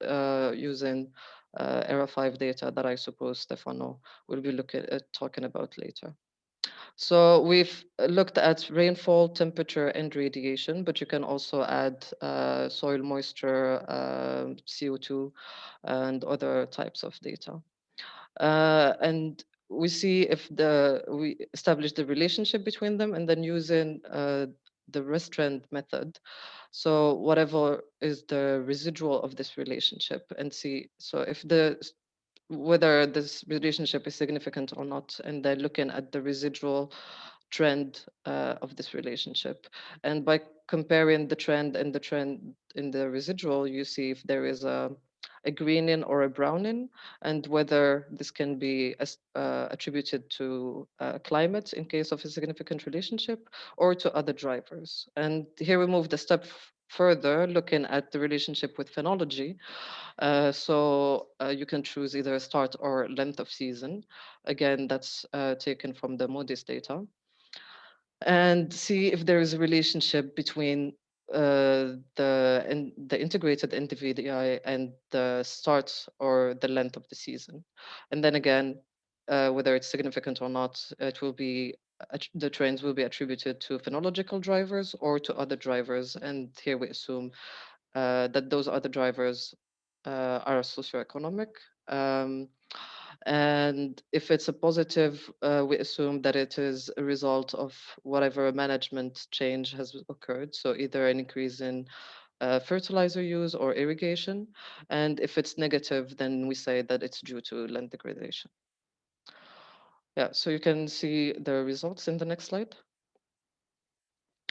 using ERA 5 data that I suppose Stefano will be talking about later. So we've looked at rainfall, temperature, and radiation, but you can also add soil moisture, CO2, and other types of data. And we see if we establish the relationship between them, and then using the rest trend method. So whatever is the residual of this relationship, and see, so if whether this relationship is significant or not, and then looking at the residual trend of this relationship. And by comparing the trend and the trend in the residual, you see if there is a greening or a browning, and whether this can be attributed to climate in case of a significant relationship, or to other drivers. And here we moved a step further, looking at the relationship with phenology. So you can choose either start or length of season. Again, that's taken from the MODIS data. And see if there is a relationship between the integrated NDVI and the start or the length of the season. And then again, whether it's significant or not, it will be the trends will be attributed to phenological drivers or to other drivers. And here we assume that those other drivers are socioeconomic. And if it's a positive, we assume that it is a result of whatever management change has occurred. So either an increase in fertilizer use or irrigation. And if it's negative, then we say that it's due to land degradation. Yeah, so you can see the results in the next slide.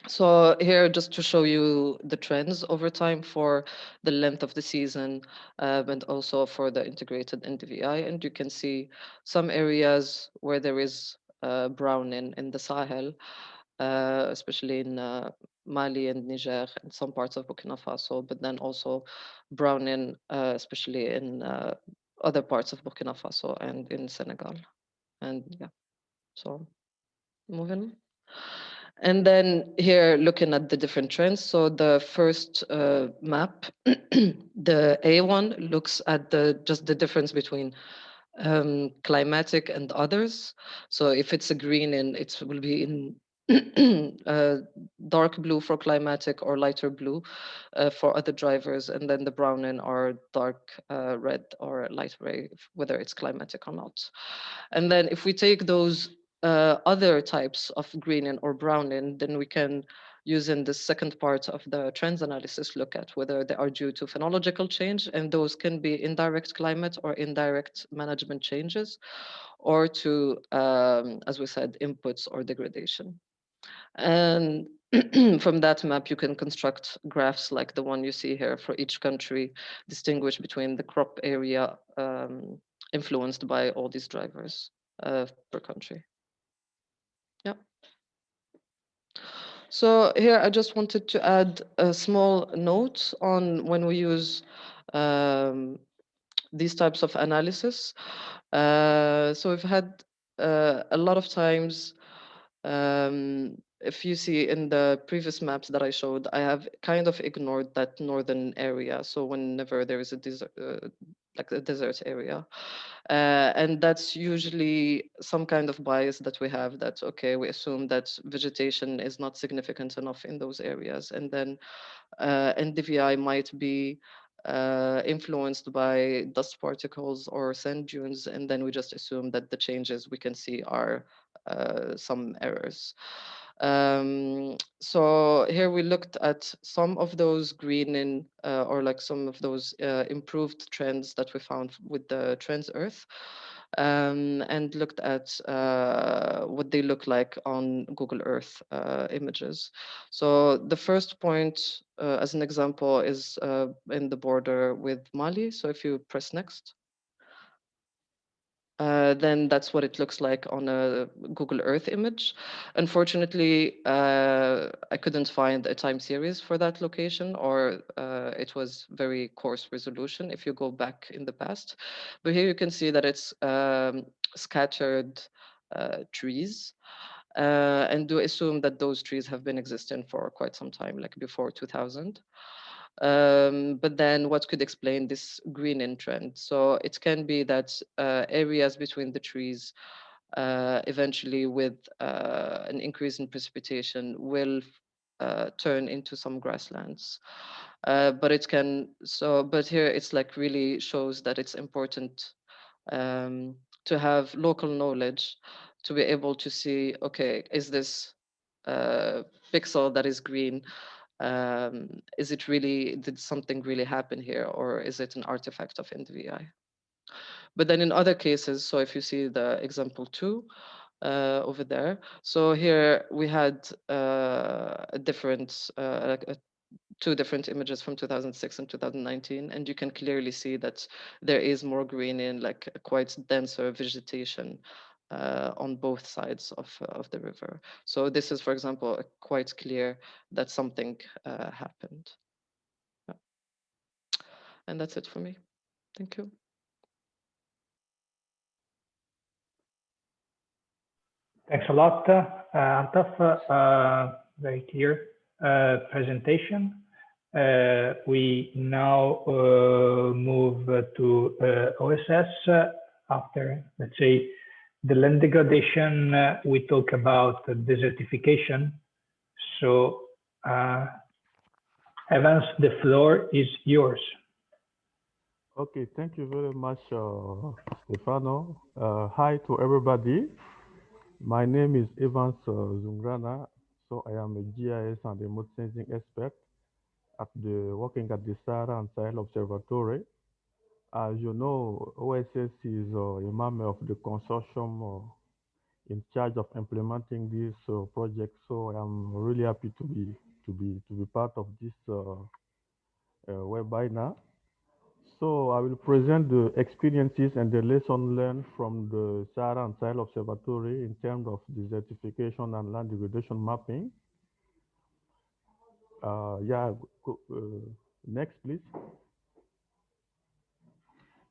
So here, just to show you the trends over time for the length of the season, and also for the integrated NDVI. And you can see some areas where there is browning in the Sahel, especially in Mali and Niger and some parts of Burkina Faso, but then also browning, especially in other parts of Burkina Faso and in Senegal. And yeah, so moving. And then here, looking at the different trends. So the first map, the A1 looks at just the difference between climatic and others. So if it's a green, and it will be in dark blue for climatic or lighter blue for other drivers, and then the brown and are dark red or light gray, whether it's climatic or not. And then if we take those other types of greening or browning, then we can, using the second part of the trends analysis, look at whether they are due to phenological change, and those can be indirect climate or indirect management changes, or to, as we said, inputs or degradation. And from that map, you can construct graphs like the one you see here for each country, distinguish between the crop area influenced by all these drivers per country. Yeah. So here I just wanted to add a small note on when we use these types of analysis. So we've had a lot of times, if you see in the previous maps that I showed, I have kind of ignored that northern area. So whenever there is a desert, like a desert area, and that's usually some kind of bias that we have, that, okay, we assume that vegetation is not significant enough in those areas. And then NDVI might be influenced by dust particles or sand dunes. And then we just assume that the changes we can see are some errors. So here we looked at some of those greening or like some of those improved trends that we found with the Trends Earth, and looked at what they look like on Google Earth images. So the first point, as an example, is in the border with Mali. So if you press next. Then that's what it looks like on a Google Earth image. Unfortunately, I couldn't find a time series for that location, or it was very coarse resolution if you go back in the past. But here you can see that it's scattered trees. And do assume that those trees have been existing for quite some time, like before 2000. But then what could explain this greening trend? So it can be that areas between the trees eventually with an increase in precipitation will turn into some grasslands. But it can, but here it's like really shows that it's important to have local knowledge to be able to see, okay, is this pixel that is green, is it really, did something really happen here, or is it an artifact of NDVI? But then in other cases, so if you see the example 2 over there, so here we had a different, two different images from 2006 and 2019, and you can clearly see that there is more green in like quite denser vegetation on both sides of the river. So this is, for example, quite clear that something happened. Yeah. And that's it for me. Thank you. Thanks a lot, Altaf. Very clear presentation. We now move to OSS. After, let's say, the land degradation, we talk about desertification. So, Evans, the floor is yours. Okay, thank you very much, Stefano. Hi to everybody. My name is Evans Zungrana. So I am a GIS and remote sensing expert working at the Sahara and Sahel Observatory. As you know, OSS is a member of the consortium in charge of implementing this project. So I'm really happy to be part of this webinar. So I will present the experiences and the lesson learned from the Sahara and Sahel Observatory in terms of desertification and land degradation mapping. Next, please.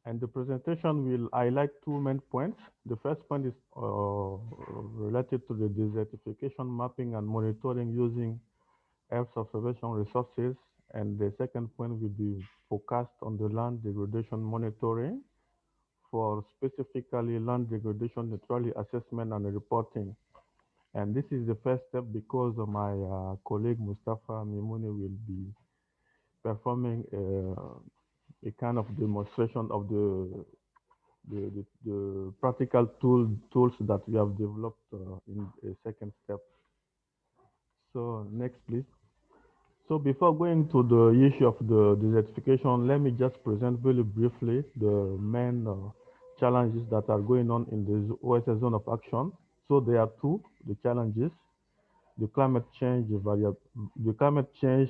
And the presentation will highlight two main points. The first point is related to the desertification mapping and monitoring using Earth observation resources. And the second point will be focused on the land degradation monitoring for specifically land degradation neutrality assessment and reporting. And this is the first step because my colleague Mustafa Mimouni will be performing a kind of demonstration of the practical tools that we have developed in a second step. So next, please. So before going to the issue of the desertification, let me just present very briefly the main challenges that are going on in the OSS zone of action. So there are two, the challenges, the climate change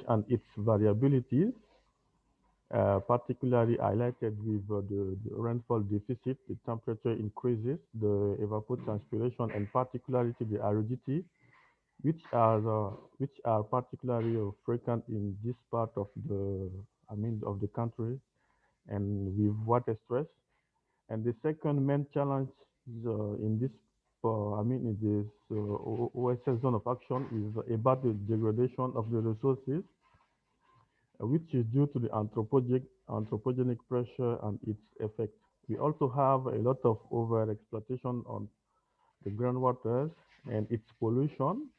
and its variabilities, particularly highlighted with the rainfall deficit, the temperature increases, the evapotranspiration, and particularly the aridity, which are particularly frequent in this part of the country, and with water stress. And the second main challenge in this OSS zone of action is about the degradation of the resources, which is due to the anthropogenic pressure and its effect. We also have a lot of over-exploitation on the groundwaters and its pollution.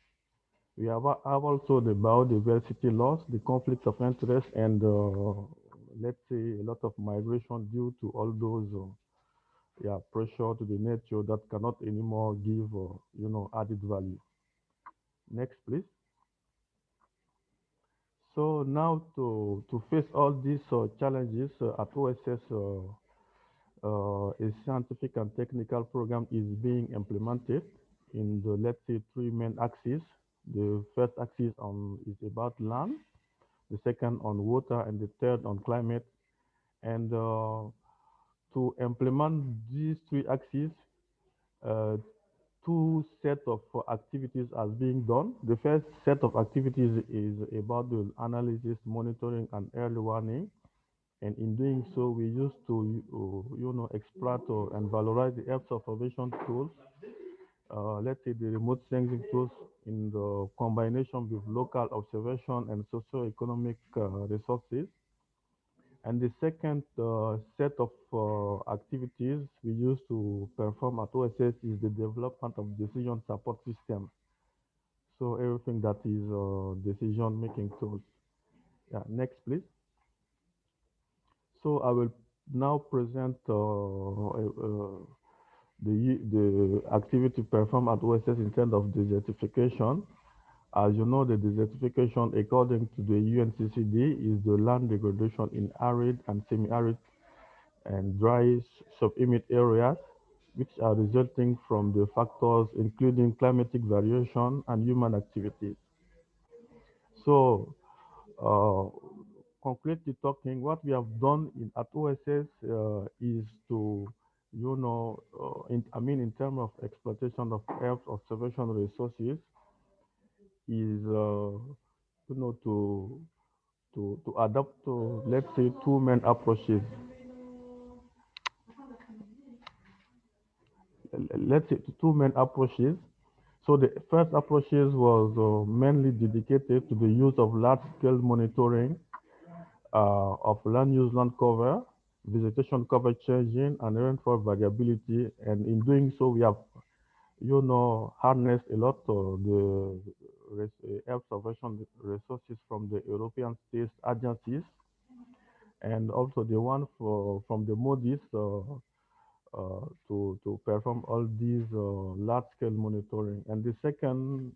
We have also the biodiversity loss, the conflict of interest, and let's say a lot of migration due to all those yeah, pressure to the nature that cannot anymore give, added value. Next, please. So now to face all these challenges at OSS, a scientific and technical program is being implemented in the, let's say, three main axes. The first axis is about land, the second on water, and the third on climate. And to implement these three axes, uh, two set of activities are being done. The first set of activities is about the analysis, monitoring, and early warning. And in doing so, we used to, exploit and valorize the Earth observation tools, let's say the remote sensing tools in the combination with local observation and socio-economic resources. And the second set of activities we use to perform at OSS is the development of decision support systems. So everything that is decision-making tools. Yeah, next, please. So I will now present the activity performed at OSS in terms of desertification. As you know, the desertification, according to the UNCCD, is the land degradation in arid and semi-arid and dry subhumid areas, which are resulting from the factors including climatic variation and human activities. So, uh, concretely talking, what we have done at OSS is to, in terms of exploitation of Earth observation resources, is, to adopt, let's say, two main approaches. Let's say two main approaches. So the first approaches was mainly dedicated to the use of large-scale monitoring of land use, land cover, vegetation cover changing, and rainfall variability. And in doing so, we have, harnessed a lot of the Earth observation resources from the European states agencies, and also the one from the MODIS to perform all these large-scale monitoring. And the second,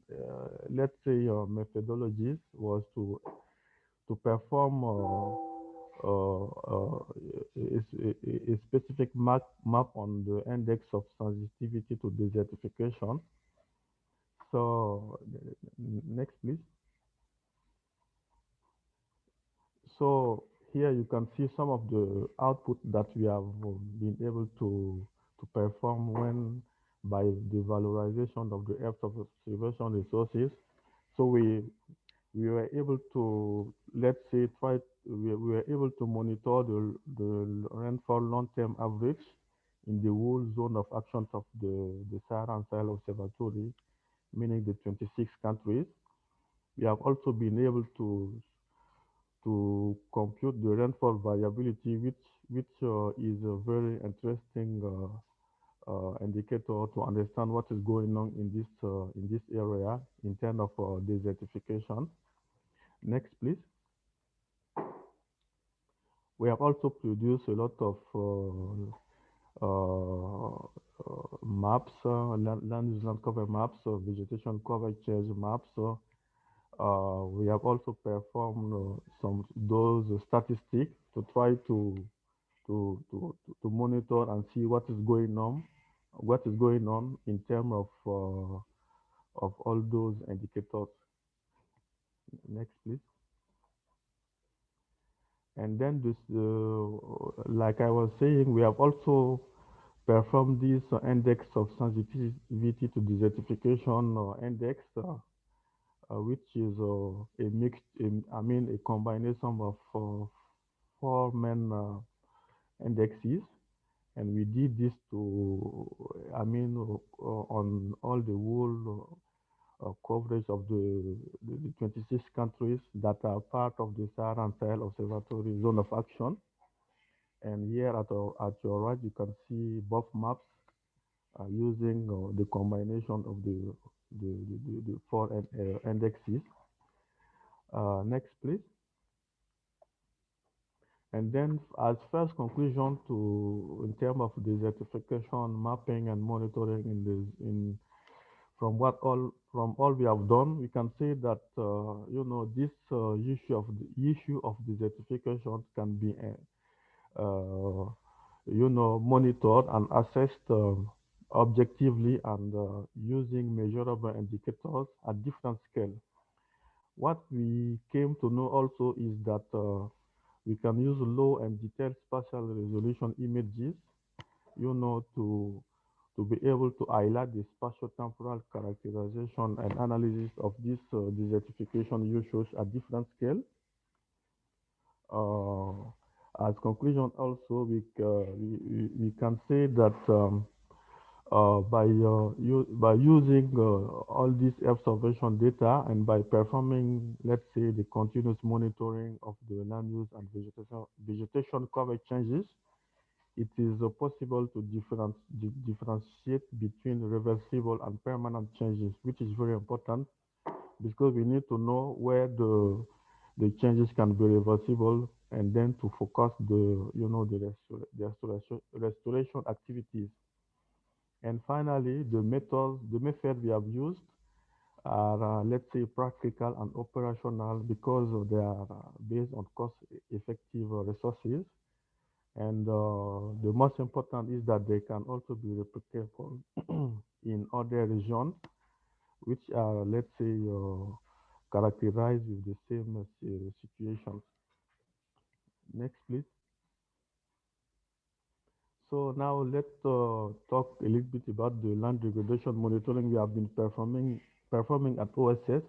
let's say, methodologies was to perform a specific map on the index of sensitivity to desertification. So next, please. So here you can see some of the output that we have been able to perform when by the valorization of the Earth observation resources. So we were able to, let's say, we were able to monitor the rainfall long-term average in the whole zone of action of the Saharan Sahel Observatory, meaning the 26 countries. We have also been able to compute the rainfall variability, which is a very interesting indicator to understand what is going on in this area in terms of desertification. Next, please. We have also produced a lot of maps, land use, land cover maps, vegetation cover change maps. We have also performed some those statistics to try to monitor and see what is going on in terms of all those indicators. Next, please. And then this, like I was saying, we have also performed this index of sensitivity to desertification index, which is a mixed, a combination of four main indexes. And we did this on all the whole coverage of the 26 countries that are part of the Saharan Sahel Observatory Zone of Action. And here at your right, you can see both maps using the combination of the four indexes. Next, please. And then as first conclusion to in terms of desertification mapping and monitoring in from all we have done, we can say that this issue of desertification can be monitored and assessed objectively and using measurable indicators at different scale. What we came to know also is that we can use low and detailed spatial resolution images, to be able to highlight the spatio-temporal characterization and analysis of this desertification issues at different scale. As conclusion, also we can say that by using all these observation data and by performing, let's say, the continuous monitoring of the land use and vegetation cover changes, it is possible to differentiate between reversible and permanent changes, which is very important because we need to know where the changes can be reversible and then to focus the restoration activities. And finally, the method we have used are, let's say, practical and operational because they are based on cost-effective resources. And the most important is that they can also be replicable in other regions, which are, let's say, characterized with the same situations. Next, please. So now let's talk a little bit about the land degradation monitoring we have been performing at OSS,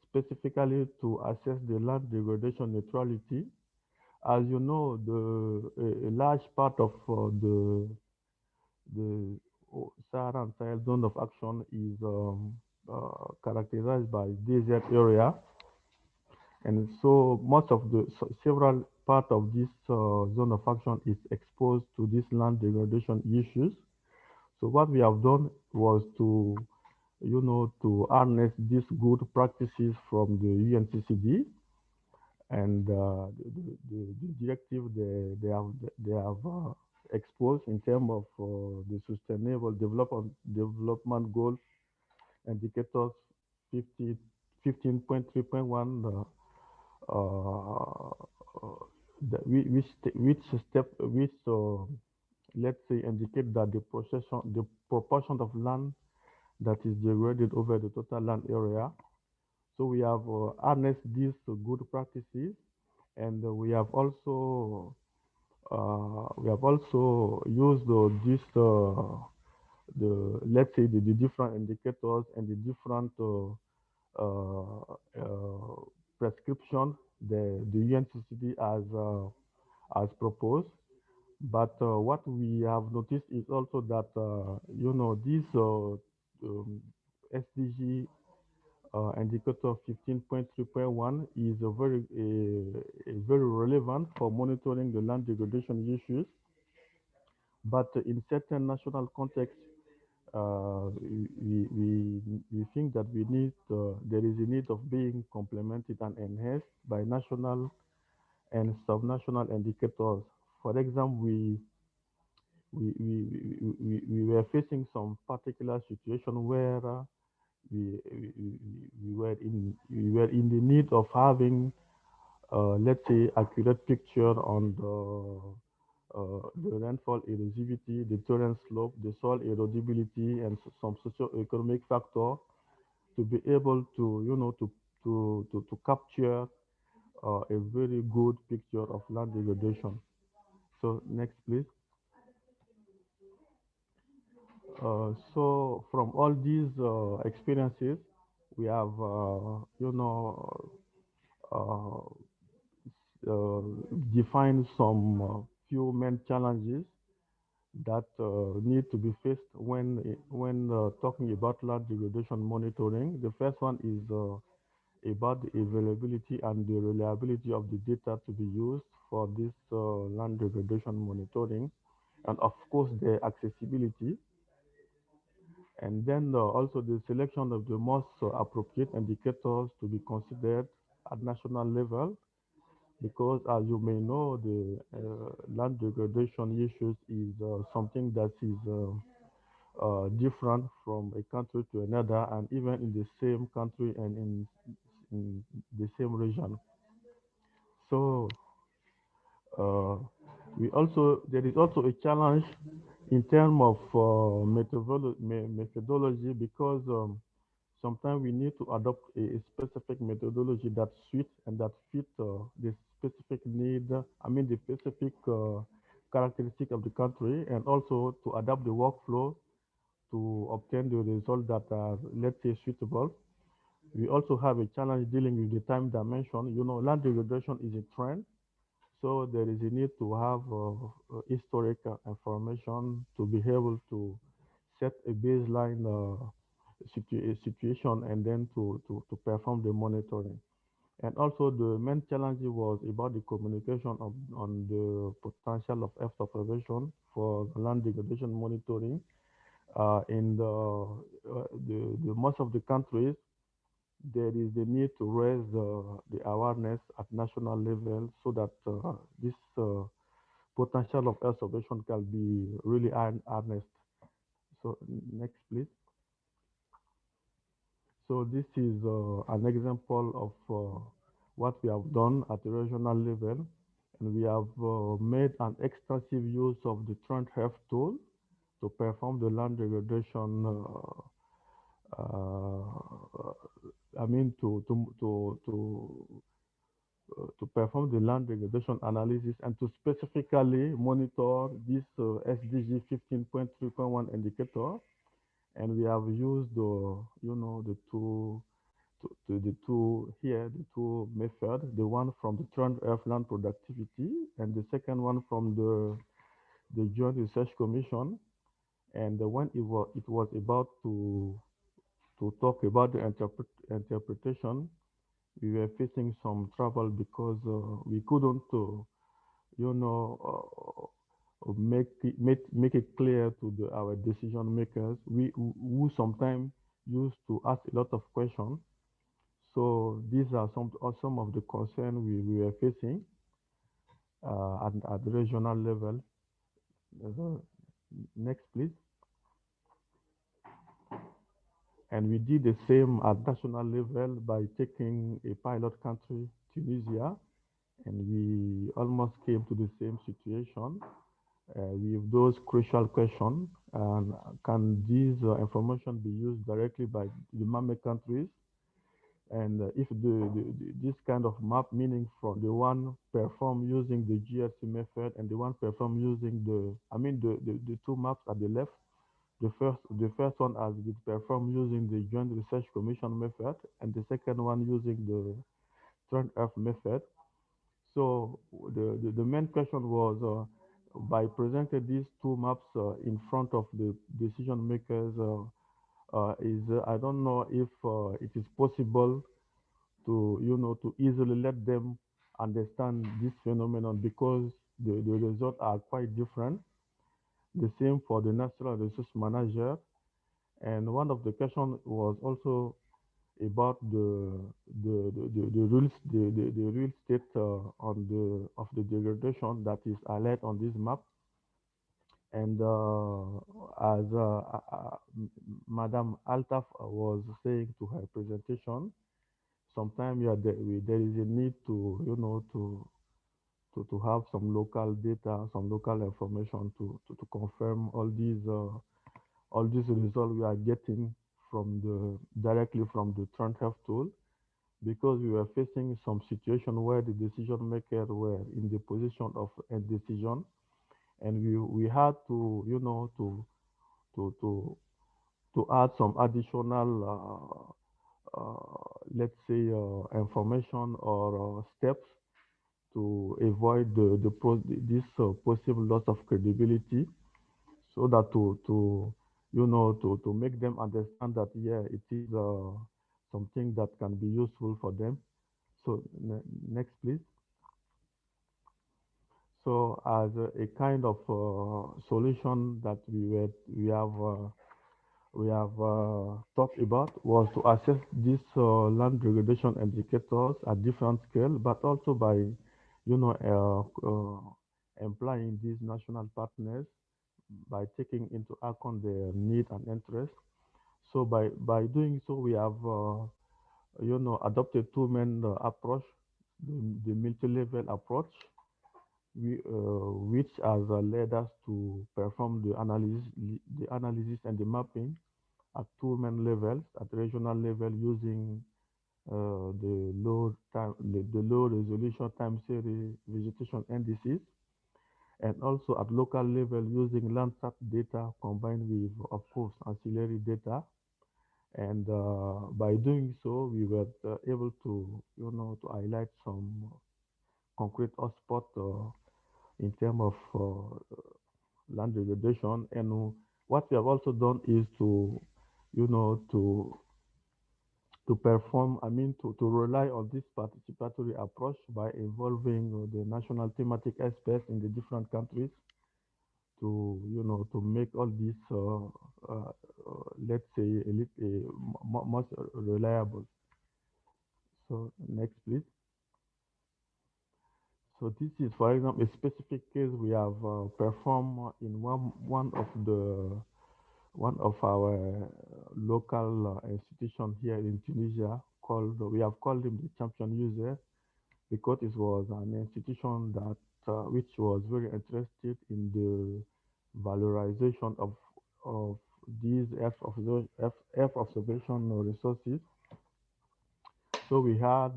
specifically to assess the land degradation neutrality. As you know, a large part of the Saharan Sahel zone of action is characterized by desert area, and so most of the several part of this zone of action is exposed to these land degradation issues. So what we have done was to harness these good practices from the UNCCD and the directive they have exposed in terms of the sustainable development goals indicators 50, 15.3.1 which let's say indicate that the proportion of land that is degraded over the total land area. So we have harnessed these good practices, and we have also used this the let's say the different indicators and the different prescription the UNCCD has proposed. But what we have noticed is also that this SDG indicator 15.3.1 is very relevant for monitoring the land degradation issues. But in certain national contexts, we think that there is a need of being complemented and enhanced by national and subnational indicators. For example, we were facing some particular situation where we were in the need of having let's say accurate picture on the rainfall erosivity, the terrain slope, the soil erodibility, and some socio-economic factor to be able to to capture a very good picture of land degradation. So next, please. So from all these experiences, we have, uh, defined some few main challenges that need to be faced when talking about land degradation monitoring. The first one is about the availability and the reliability of the data to be used for this land degradation monitoring, and of course the accessibility. And then also the selection of the most appropriate indicators to be considered at national level because as you may know, the land degradation issues is something that is different from a country to another, and even in the same country and in the same region. So uh, there is also a challenge in terms of methodology, because sometimes we need to adopt a specific methodology that suits and that fit the specific need, the specific characteristic of the country, and also to adapt the workflow to obtain the results that are, let's say, suitable. We also have a challenge dealing with the time dimension. You know, land degradation is a trend, so there is a need to have historic information to be able to set a baseline situation, and then to perform the monitoring. And also the main challenge was about the communication on the potential of Earth observation for land degradation monitoring. In the most of the countries, there is the need to raise the awareness at national level, so that this potential of Earth observation can be really harnessed. So next, please. So this is an example of what we have done at the regional level, and we have made an extensive use of the Trend Health tool to perform the land degradation. I mean, to perform the land degradation analysis, and to specifically monitor this SDG 15.3.1 indicator. And we have used the two methods, the one from the Trend Earth land productivity, and the second one from the Joint Research Commission. And when it was about to talk about the interpretation, we were facing some trouble, because we couldn't, make it clear to our decision makers. We who sometimes used to ask a lot of questions. So these are some of the concerns we were facing at the regional level. Next, please. And we did the same at national level by taking a pilot country, Tunisia, and we almost came to the same situation with those crucial questions. And can this information be used directly by the member countries? And if this kind of map, meaning from the one performed using the GRC method and the one performed using the two maps at the left, the first one has been performed using the Joint Research Commission method, and the second one using the Trend Earth method. So the main question was, by presenting these two maps in front of the decision makers, I don't know if it is possible to easily let them understand this phenomenon, because the results are quite different. The same for the Natural Resource Manager. And one of the questions was also about the rules, the real state of the degradation that is highlighted on this map. And as Madam Altaf was saying to her presentation, sometimes there is a need to have some local data, some local information to confirm all these results we are getting directly from the Trend Health tool, because we were facing some situation where the decision makers were in the position of a decision, and we had to to add some additional let's say information or steps to avoid this possible loss of credibility, so that to make them understand that, yeah, it is something that can be useful for them. So next, please. So as a kind of solution that we have talked about was to assess these land degradation indicators at different scale, but also by you know, employing these national partners by taking into account their need and interest. So by doing so, we have you know, adopted two main approach, the multi-level approach, which has led us to perform the analysis and the mapping at two main levels, at regional level using the low resolution time series vegetation indices, and also at local level using Landsat data combined with, of course, ancillary data. And by doing so, we were able to, you know, to highlight some concrete hotspot in terms of land degradation. And what we have also done is to, you know, to perform, I mean, to rely on this participatory approach by involving the national thematic experts in the different countries to, you know, to make all this, let's say, much reliable. So next, please. So this is, for example, a specific case we have performed in one of our local institution here in Tunisia called, we have called him the champion user, because it was an institution that which was very interested in the valorization of these Earth observation resources. So we had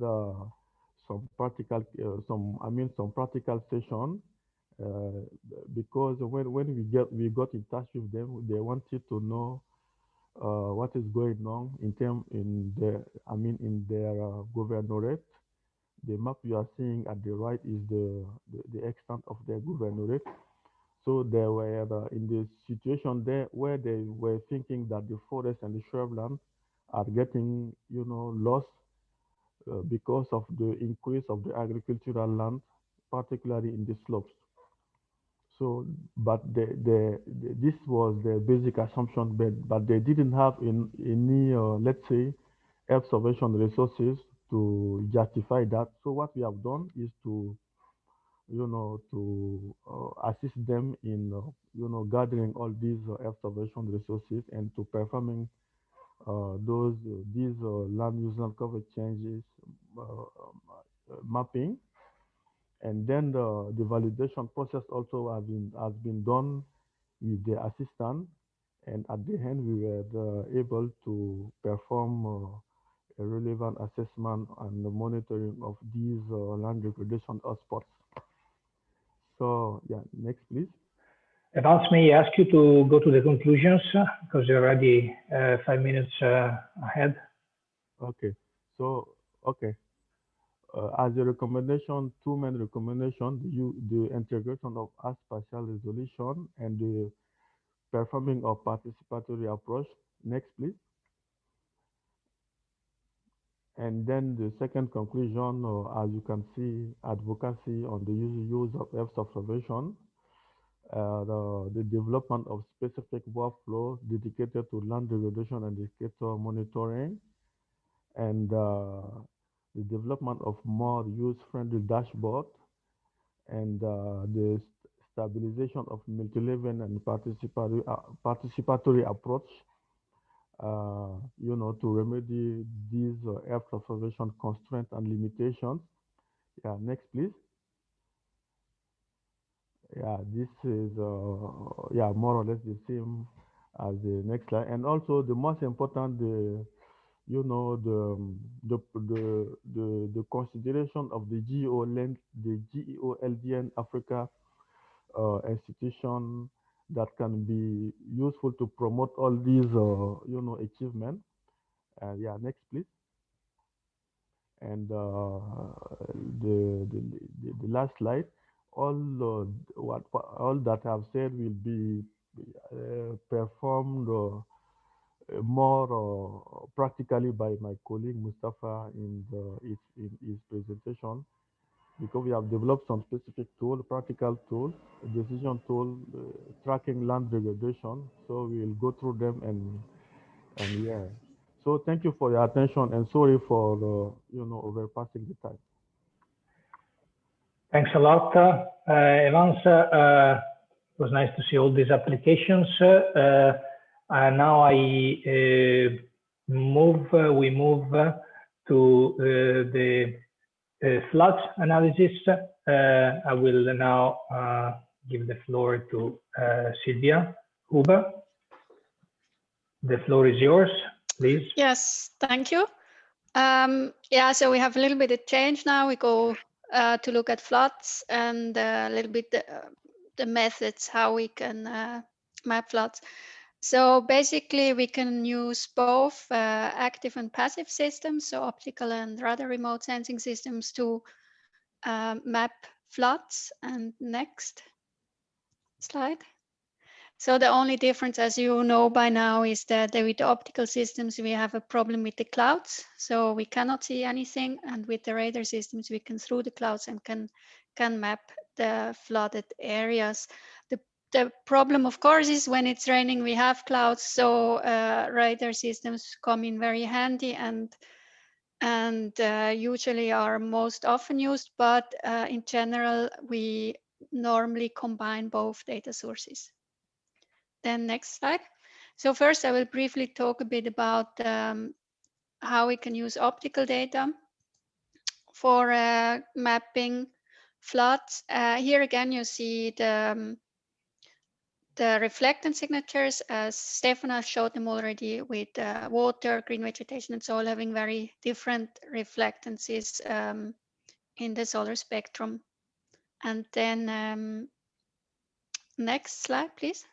some practical, some practical session because when we got in touch with them, they wanted to know what is going on in their, in their governorate. The map you are seeing at the right is the extent of their governorate. So they were in the situation there where they were thinking that the forest and the shrubland are getting, you know, lost because of the increase of the agricultural land, particularly in the slopes. So, but this was the basic assumption, but they didn't have any, let's say, observation resources to justify that. So what we have done is to, you know, to assist them in, you know, gathering all these observation resources and to performing these land use and coverage changes mapping. And then the validation process also has been done with the assistant. And at the end, we were able to perform a relevant assessment and the monitoring of these land degradation hotspots. So yeah, next please. Evans, may I ask you to go to the conclusions because you're already 5 minutes ahead. Okay, so okay. As a recommendation, two main recommendations, the integration of spatial resolution and the performing of participatory approach. Next, please. And then the second conclusion, as you can see, advocacy on the use of Earth observation, the development of specific workflow dedicated to land degradation and indicator monitoring, and the development of more use-friendly dashboard, and the stabilization of multi-level and participatory approach, you know, to remedy these Earth observation constraints and limitations. Yeah, next, please. Yeah, this is yeah, more or less the same as the next slide. And also the most important, you know, the consideration of the GEOLDN Africa institution that can be useful to promote all these, you know, achievements. Yeah, next, please. And the last slide, all that I've said will be performed more practically by my colleague Mustafa in his presentation, because we have developed some specific tool, practical tool, decision tool, tracking land degradation. So we'll go through them and yeah. So thank you for your attention and sorry for you know, overpassing the time. Thanks a lot, Evans. It was nice to see all these applications. Now we move to the flood analysis. I will now give the floor to Sylvia Huber. The floor is yours, please. Yes, thank you. Yeah, so we have a little bit of change now. We go to look at floods and a little bit the methods how we can map floods. So basically we can use both active and passive systems, so optical and radar remote sensing systems to map floods. And next slide. So the only difference, as you know by now, is that with the optical systems, we have a problem with the clouds. So we cannot see anything. And with the radar systems, we can through the clouds and can map the flooded areas. The problem, of course, is when it's raining, we have clouds. So radar systems come in very handy and usually are most often used. But in general, we normally combine both data sources. Then next slide. So first, I will briefly talk a bit about how we can use optical data for mapping floods. Here again, you see the reflectance signatures, as Stefano showed them already, with water, green vegetation, and soil having very different reflectances in the solar spectrum. And then next slide, please.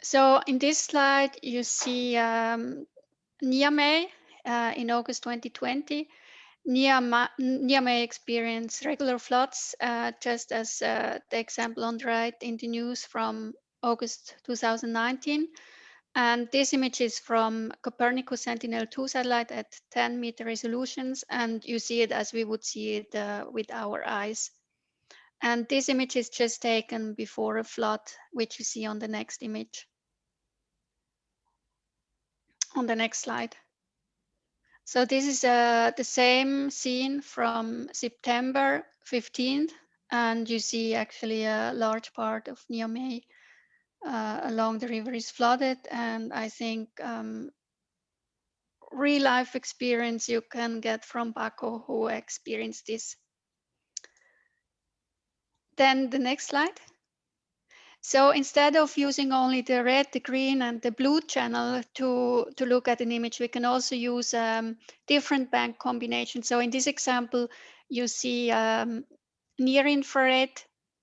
So in this slide, you see Niamey in August 2020. Niamey experienced regular floods, just as the example on the right in the news from August 2019. And this image is from Copernicus Sentinel-2 satellite at 10-meter resolutions, and you see it as we would see it with our eyes. And this image is just taken before a flood, which you see on the next image. On the next slide. So this is the same scene from September 15th, and you see actually a large part of Niamey along the river is flooded. And I think real life experience you can get from Baco who experienced this. Then the next slide. So instead of using only the red, the green, and the blue channel to look at an image, we can also use different band combinations. So in this example, you see near infrared,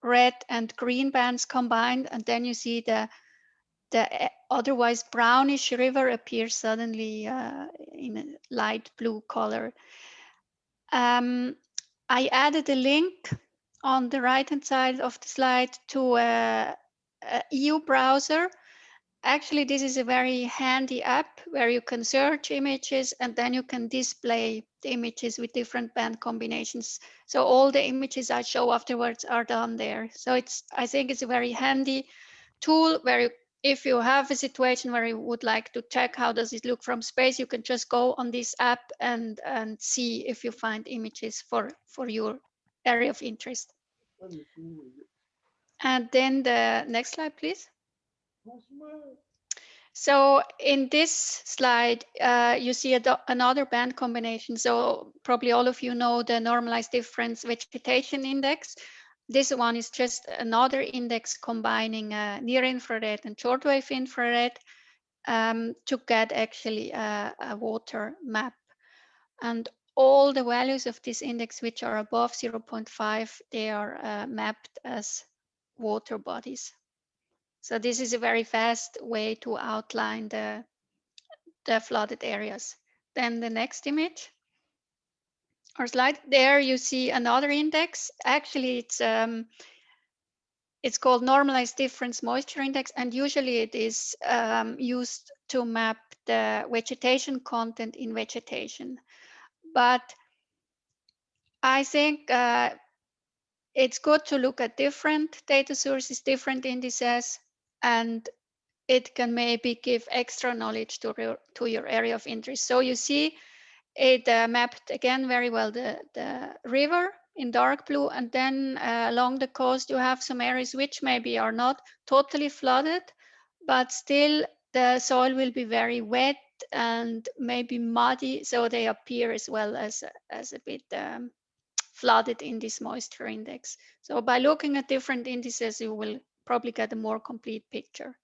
red and green bands combined, and then you see the otherwise brownish river appear suddenly in a light blue color. I added a link on the right-hand side of the slide to a EU browser. Actually, this is a very handy app where you can search images and then you can display the images with different band combinations. So all the images I show afterwards are done there. So I think it's a very handy tool where if you have a situation where you would like to check how does it look from space, you can just go on this app and see if you find images for your area of interest. And then the next slide, please. So in this slide, you see another band combination. So probably all of you know the normalized difference vegetation index. This one is just another index combining near infrared and shortwave infrared to get actually a water map. And all the values of this index, which are above 0.5, they are mapped as water bodies. So this is a very fast way to outline the flooded areas. Then the next image or slide, there you see another index. Actually, it's called normalized difference moisture index, and usually it is used to map the vegetation content in vegetation. But I think it's good to look at different data sources, different indices, and it can maybe give extra knowledge to your area of interest. So you see it mapped again very well the river in dark blue, and then along the coast you have some areas which maybe are not totally flooded, but still the soil will be very wet and maybe muddy, so they appear as well as a bit flooded in this moisture index. So by looking at different indices, you will probably get a more complete picture.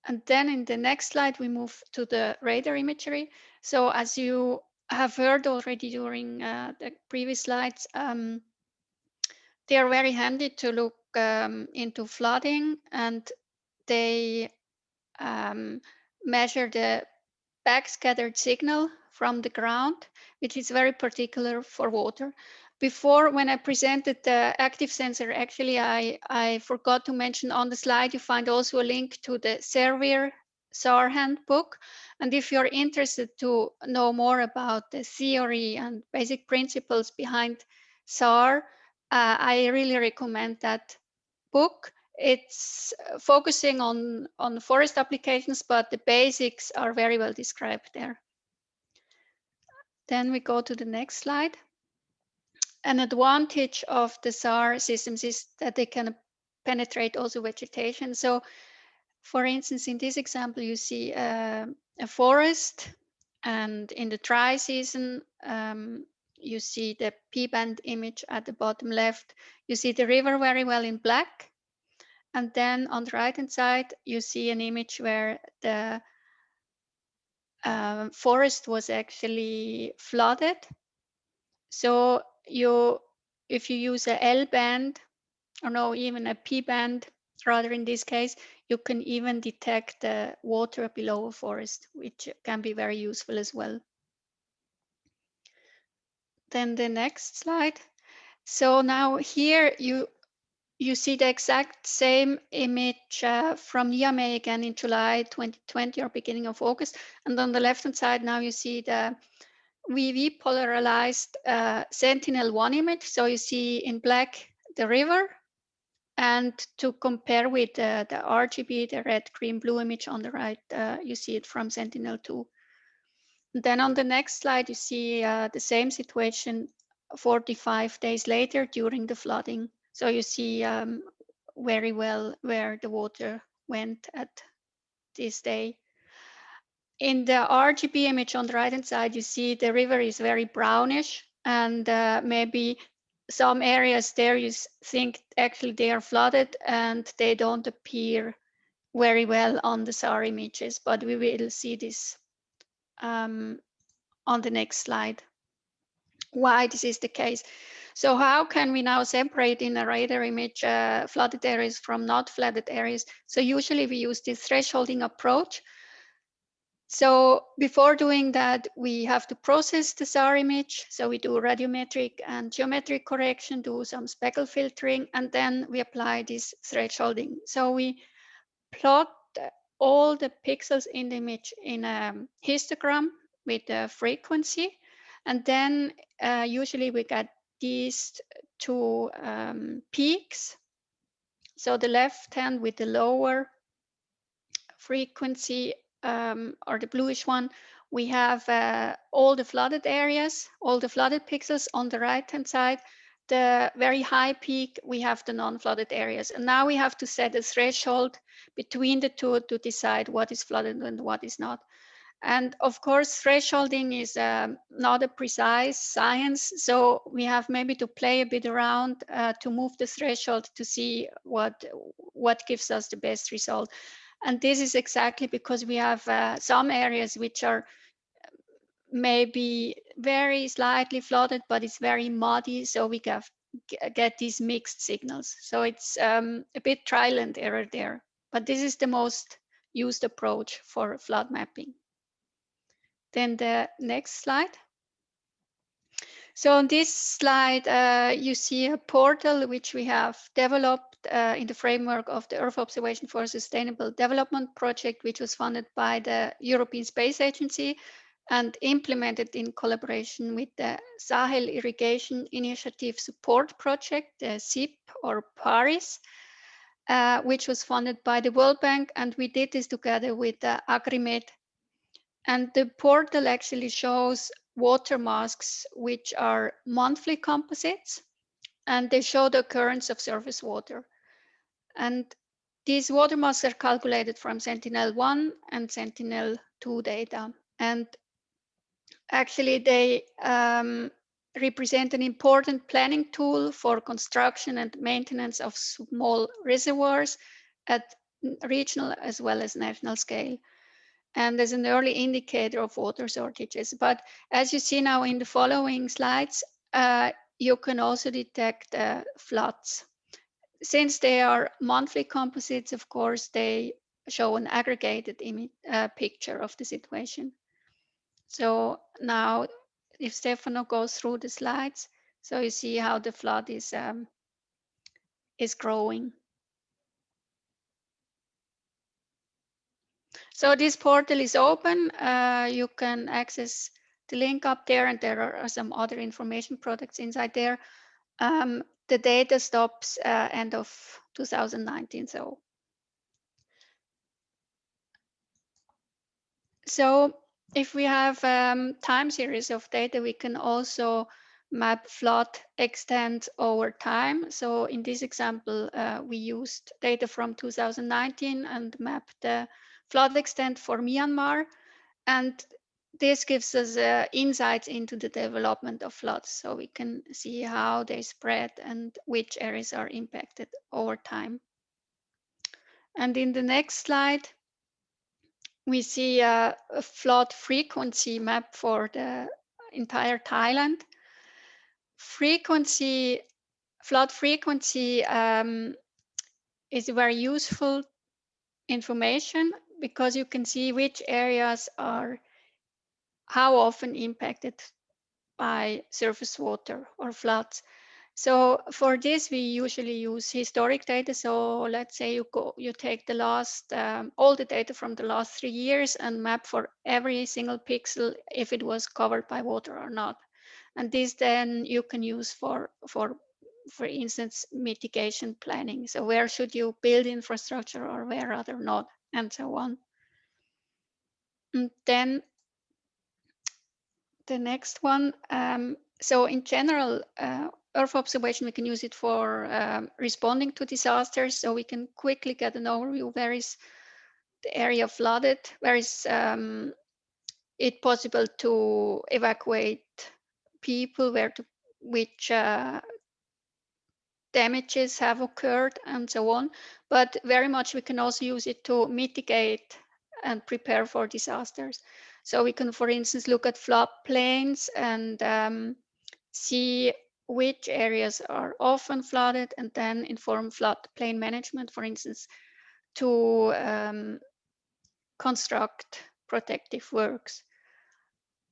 And then in the next slide, we move to the radar imagery. So as you have heard already during the previous slides, they are very handy to look into flooding, and they measure the backscattered signal from the ground, which is very particular for water. Before, when I presented the active sensor, actually I forgot to mention on the slide, you find also a link to the Servier SAR handbook. And if you're interested to know more about the theory and basic principles behind SAR, I really recommend that book. It's focusing on forest applications, but the basics are very well described there. Then we go to the next slide. An advantage of the SAR systems is that they can penetrate also vegetation. So for instance, in this example, you see a forest, and in the dry season, you see the P-band image at the bottom left. You see the river very well in black. And then on the right-hand side, you see an image where the forest was actually flooded. So if you use a L band, or no, even a P band, rather in this case, you can even detect the water below a forest, which can be very useful as well. Then the next slide. So now here you see the exact same image from EMA again in July 2020 or beginning of August. And on the left-hand side, now you see the VV polarized Sentinel-1 image. So you see in black the river, and to compare with the RGB, the red, green, blue image on the right, you see it from Sentinel-2. Then on the next slide, you see the same situation 45 days later during the flooding. So you see very well where the water went at this day. In the RGB image on the right-hand side, you see the river is very brownish, and maybe some areas there you think actually they are flooded and they don't appear very well on the SAR images, but we will see this on the next slide, why this is the case. So how can we now separate in a radar image flooded areas from not flooded areas? So usually we use this thresholding approach. So before doing that, we have to process the SAR image. So we do radiometric and geometric correction, do some speckle filtering, and then we apply this thresholding. So we plot all the pixels in the image in a histogram with the frequency. And then usually we get these two peaks. So the left hand with the lower frequency, or the bluish one, we have all the flooded areas, all the flooded pixels. On the right hand side, the very high peak, we have the non-flooded areas. And now we have to set a threshold between the two to decide what is flooded and what is not. And of course, thresholding is not a precise science. So we have maybe to play a bit around to move the threshold to see what gives us the best result. And this is exactly because we have some areas which are maybe very slightly flooded, but it's very muddy. So we get these mixed signals. So it's a bit trial and error there. But this is the most used approach for flood mapping. Then the next slide. So on this slide, you see a portal which we have developed in the framework of the Earth Observation for Sustainable Development project, which was funded by the European Space Agency and implemented in collaboration with the Sahel Irrigation Initiative Support Project, the SIP or PARIS, which was funded by the World Bank. And we did this together with AgriMed And the portal actually shows water masks, which are monthly composites, and they show the occurrence of surface water. And these water masks are calculated from Sentinel-1 and Sentinel-2 data. And actually, they represent an important planning tool for construction and maintenance of small reservoirs at regional as well as national scale, and as an early indicator of water shortages. But as you see now in the following slides, you can also detect floods. Since they are monthly composites, of course, they show an aggregated picture of the situation. So now, if Stefano goes through the slides, so you see how the flood is growing. So this portal is open. You can access the link up there, and there are some other information products inside there. The data stops end of 2019. So if we have time series of data, we can also map flood extent over time. So in this example, we used data from 2019 and mapped the flood extent for Myanmar. And this gives us insights into the development of floods. So we can see how they spread and which areas are impacted over time. And in the next slide, we see a flood frequency map for the entire Thailand. Flood frequency is very useful information because you can see which areas are how often impacted by surface water or floods. So for this, we usually use historic data. So let's say you take the last, all the data from the last 3 years and map for every single pixel if it was covered by water or not. And this then you can use for instance, mitigation planning. So where should you build infrastructure or where rather not, and so on. And then the next one, so in general, Earth observation, we can use it for responding to disasters. So we can quickly get an overview where is the area flooded, where is it possible to evacuate people, which damages have occurred, and so on. But very much we can also use it to mitigate and prepare for disasters. So we can, for instance, look at floodplains and see which areas are often flooded, and then inform floodplain management, for instance, to construct protective works.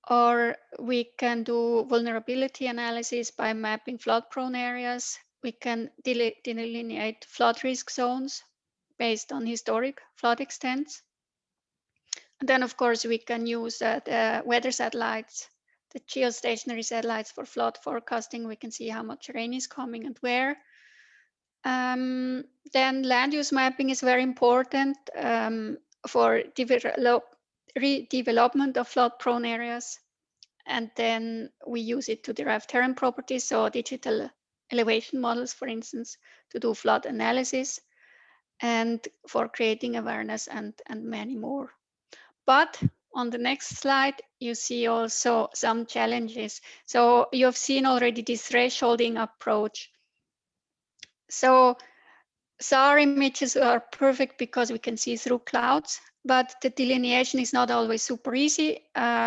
Or we can do vulnerability analysis by mapping flood-prone areas. We can delineate flood risk zones based on historic flood extents. And then, of course, we can use the weather satellites, the geostationary satellites for flood forecasting. We can see how much rain is coming and where. Then land use mapping is very important for redevelopment of flood-prone areas. And then we use it to derive terrain properties, so digital elevation models, for instance, to do flood analysis and for creating awareness and many more. But on the next slide, you see also some challenges. So you have seen already this thresholding approach. So SAR images are perfect because we can see through clouds, but the delineation is not always super easy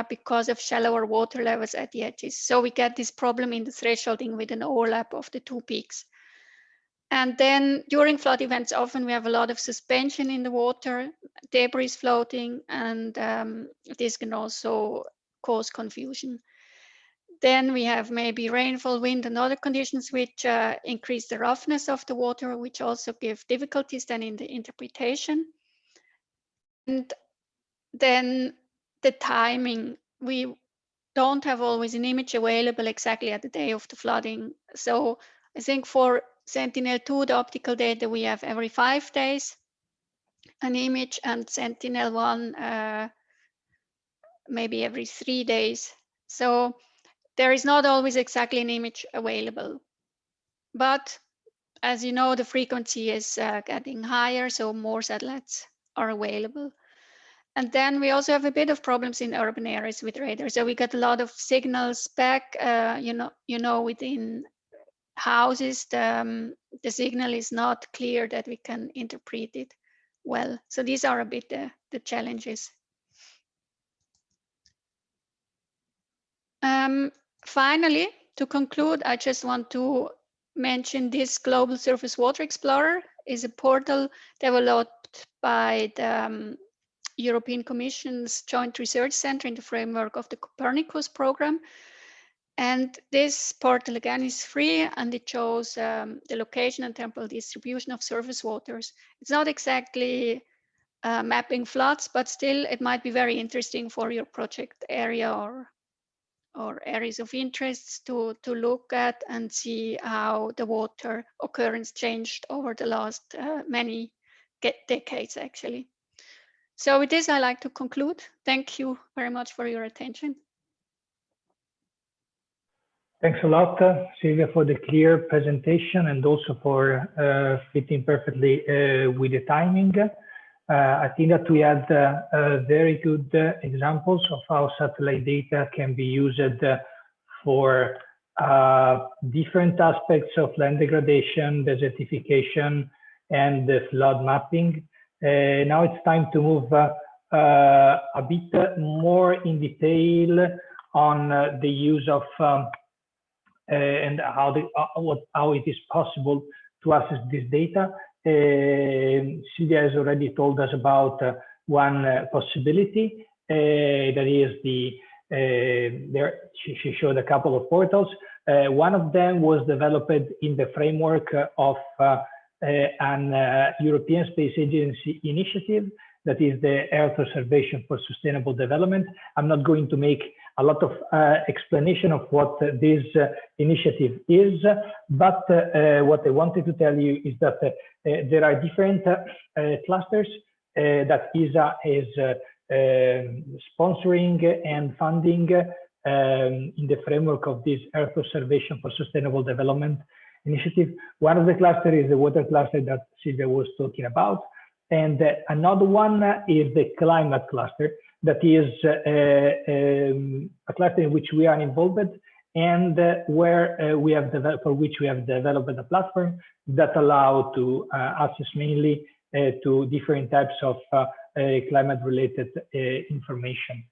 because of shallower water levels at the edges. So we get this problem in the thresholding with an overlap of the two peaks. And then during flood events, often we have a lot of suspension in the water, debris floating, and this can also cause confusion. Then we have maybe rainfall, wind, and other conditions which increase the roughness of the water, which also give difficulties then in the interpretation. And then the timing. We don't have always an image available exactly at the day of the flooding. So I think for Sentinel-2, the optical data, we have every 5 days an image, and Sentinel-1 maybe every 3 days. So there is not always exactly an image available. But as you know, the frequency is getting higher, so more satellites are available. And then we also have a bit of problems in urban areas with radar. So we get a lot of signals back, you know, within houses, the signal is not clear that we can interpret it well. So these are a bit the challenges. Finally, to conclude, I just want to mention this Global Surface Water Explorer is a portal developed by the European Commission's Joint Research Center in the framework of the Copernicus program. And this portal again is free, and it shows the location and temporal distribution of surface waters. It's not exactly mapping floods, but still it might be very interesting for your project area or areas of interest to look at and see how the water occurrence changed over the last many decades, actually. So with this, I like to conclude. Thank you very much for your attention. Thanks a lot, Silvia, for the clear presentation and also for fitting perfectly with the timing. I think that we had very good examples of how satellite data can be used for different aspects of land degradation, desertification, and flood mapping. Now it's time to move a bit more in detail on the use of and how it is possible to access this data. Silvia has already told us about one possibility, that is she showed a couple of portals. One of them was developed in the framework of an European Space Agency initiative, that is the Earth Observation for Sustainable Development. I'm not going to make a lot of explanation of what this initiative is, but what I wanted to tell you is that there are different clusters that ESA is sponsoring and funding in the framework of this Earth Observation for Sustainable Development initiative. One of the clusters is the water cluster that Silvia was talking about, and another one is the climate cluster. That is a cluster in which we are involved, and where we have developed, for which we have developed a platform that allow to access mainly to different types of climate-related information.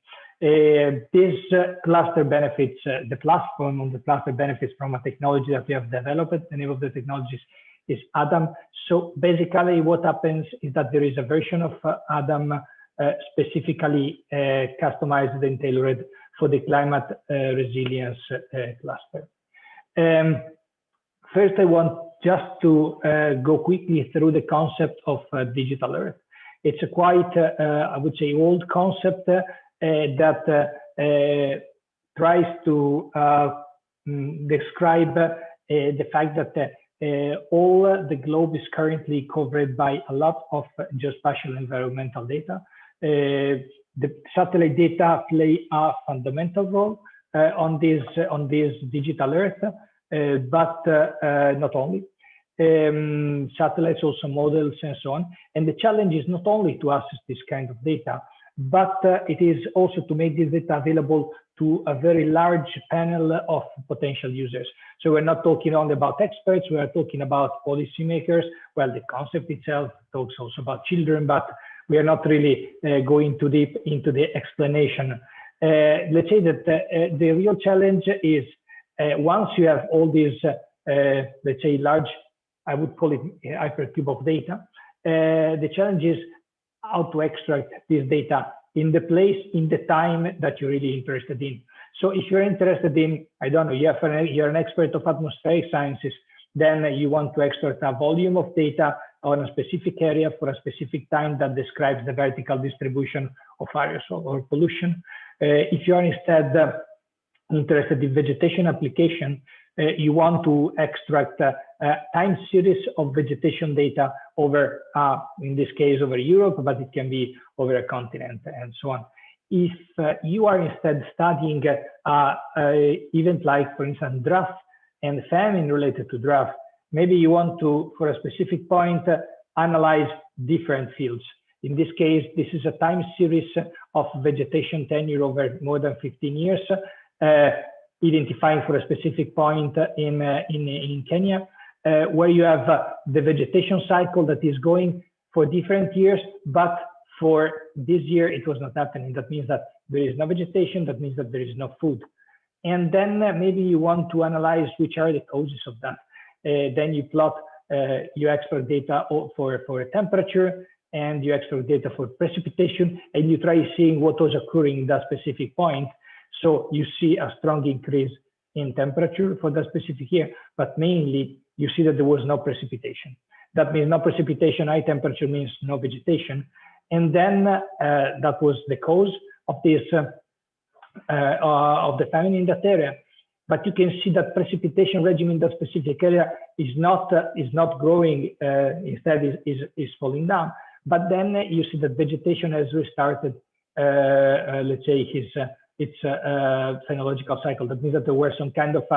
This cluster benefits, the platform on the cluster benefits from a technology that we have developed. The name of the technology is Adam. So basically what happens is that there is a version of Adam specifically customized and tailored for the climate resilience cluster. First, I want just to go quickly through the concept of digital Earth. It's a quite, I would say, old concept that tries to describe the fact that all the globe is currently covered by a lot of geospatial environmental data. The satellite data play a fundamental role on this digital Earth, but not only. Satellites also models and so on. And the challenge is not only to access this kind of data, but it is also to make this data available to a very large panel of potential users. So we're not talking only about experts, we are talking about policymakers. Well, the concept itself talks also about children, but we are not really going too deep into the explanation. Let's say that the real challenge is once you have all these, let's say, large, I would call it hypercube of data, the challenge is how to extract this data in the place, in the time that you're really interested in. So if you're interested in, I don't know, you're an expert of atmospheric sciences, then you want to extract a volume of data on a specific area for a specific time that describes the vertical distribution of aerosol or pollution. If you are instead interested in vegetation application, you want to extract a time series of vegetation data over, in this case, over Europe, but it can be over a continent and so on. if you are instead studying event like, for instance, drought and famine related to drought, maybe you want to, for a specific point, analyze different fields. In this case, this is a time series of vegetation tenure over more than 15 years, identifying for a specific point in Kenya, where you have the vegetation cycle that is going for different years, but for this year it was not happening. That means that there is no vegetation, that means that there is no food. And then maybe you want to analyze which are the causes of that. Then you plot, you extract data for temperature, and you extract data for precipitation, and you try seeing what was occurring in that specific point. So you see a strong increase in temperature for that specific year, but mainly you see that there was no precipitation. That means no precipitation, high temperature means no vegetation. And then that was the cause of this, of the famine in that area. But you can see that precipitation regime in that specific area is not growing, instead is falling down. But then you see that vegetation has restarted, let's say, its phenological cycle. That means that there were some kind of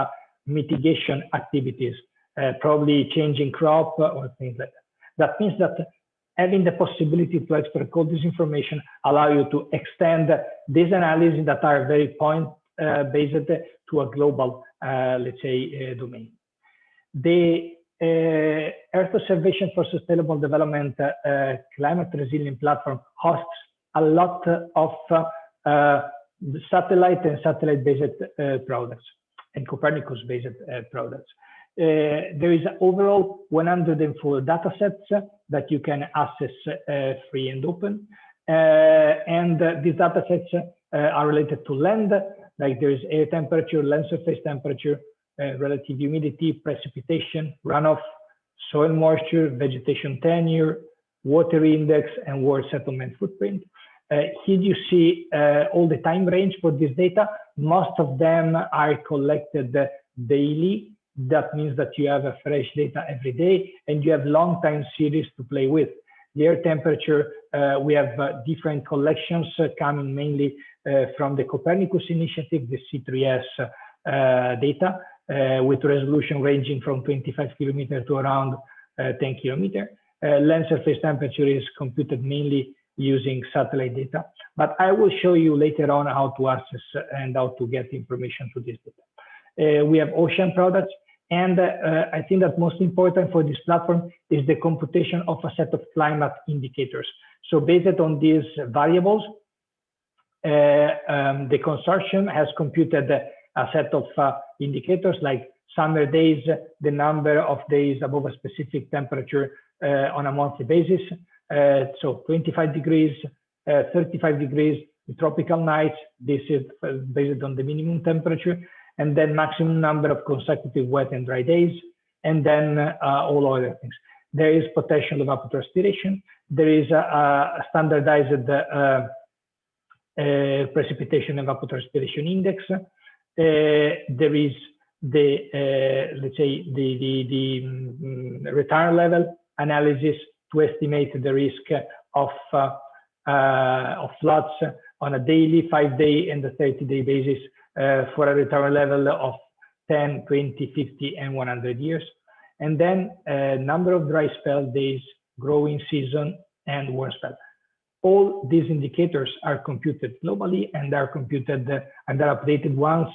mitigation activities, probably changing crop or things like that. That means that having the possibility to extract all this information allow you to extend these analyses that are very point-based to a global, let's say, domain. The Earth Observation for Sustainable Development Climate Resilient Platform hosts a lot of satellite and satellite-based products and Copernicus-based products. There is overall 104 data sets that you can access free and open. And these data sets are related to land, like there is air temperature, land surface temperature, relative humidity, precipitation, runoff, soil moisture, vegetation tenure, water index, and world settlement footprint. Here you see all the time range for this data. Most of them are collected daily. That means that you have a fresh data every day, and you have long time series to play with. The air temperature, we have different collections coming mainly from the Copernicus initiative, the C3S data, with resolution ranging from 25 kilometers to around 10 kilometers. Land surface temperature is computed mainly using satellite data, but I will show you later on how to access and how to get information to this data. We have ocean products, and I think that most important for this platform is the computation of a set of climate indicators. So based on these variables, the consortium has computed a set of indicators like summer days, the number of days above a specific temperature on a monthly basis. So 25 degrees, 35 degrees, the tropical nights, this is based on the minimum temperature, and then maximum number of consecutive wet and dry days, and then all other things. There is potential evapotranspiration. There is a standardized precipitation evapotranspiration index. There is the, let's say, the return level analysis to estimate the risk of floods on a daily, 5-day, and a 30-day basis for a return level of 10, 20, 50, and 100 years. And then number of dry spell days, growing season, and warm spell. All these indicators are computed globally and are computed and are updated once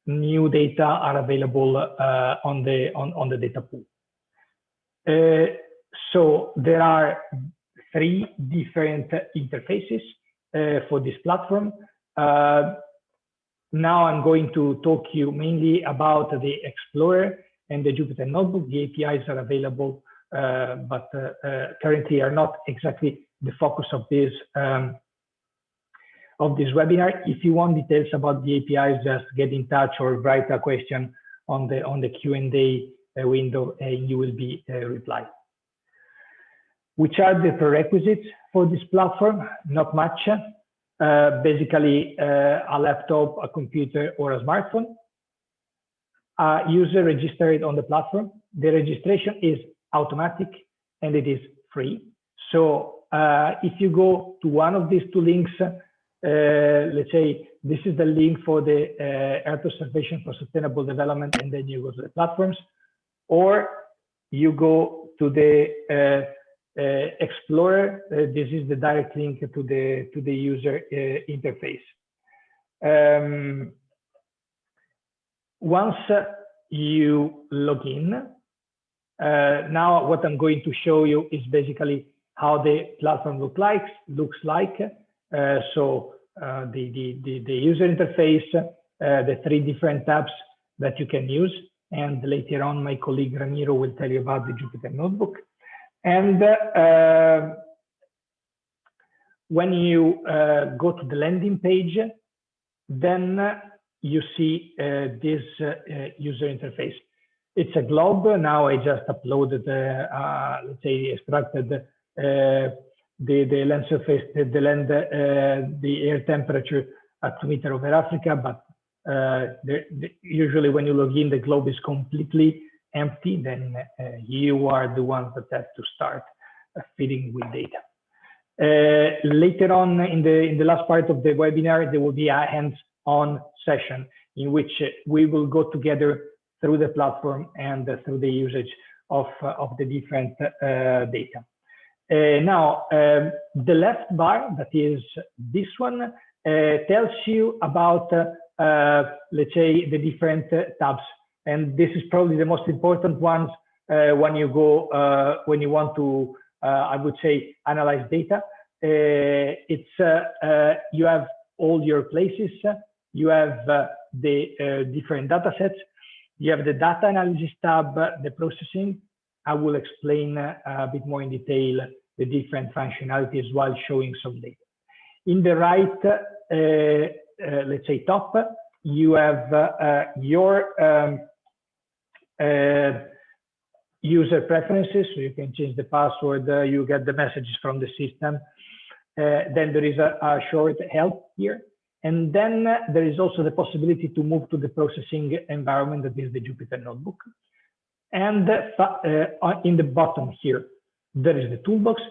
new data are available on the data pool. So there are 3 different interfaces for this platform. Now I'm going to talk to you mainly about the Explorer and the Jupyter Notebook. The APIs are available, but currently are not exactly the focus of this webinar. If you want details about the APIs, just get in touch or write a question on the Q&A window, and you will be replied. Which are the prerequisites for this platform? Not much. Basically, a laptop, a computer, or a smartphone. User registered on the platform. The registration is automatic and it is free. So if you go to one of these 2 links, let's say this is the link for the Earth Observation for Sustainable Development, and then you go to the platforms, or you go to the Explorer. This is the direct link to the user interface. Once you log in, now what I'm going to show you is basically how the platform looks like. So the user interface, the 3 different tabs that you can use, and later on my colleague Ramiro will tell you about the Jupyter Notebook. And when you go to the landing page, then you see this user interface. It's a globe. Now I just uploaded, let's say, extracted the land surface, the land, the air temperature at 2 meters over Africa. But usually when you log in, the globe is completely empty. Then you are the ones that have to start feeding with data. Later on in the last part of the webinar, there will be a hands-on session in which we will go together through the platform and through the usage of the different data. Now, the left bar, that is this one, tells you about, let's say, the different tabs. And this is probably the most important ones when you go, when you want to, I would say, analyze data. You have all your places. You have the different data sets. You have the data analysis tab, the processing. I will explain a bit more in detail the different functionalities while showing some data. In the right, let's say top, you have your user preferences, so you can change the password, you get the messages from the system. Then there is a short help here. And then there is also the possibility to move to the processing environment, that is the Jupyter Notebook. And in the bottom here, there is the toolbox.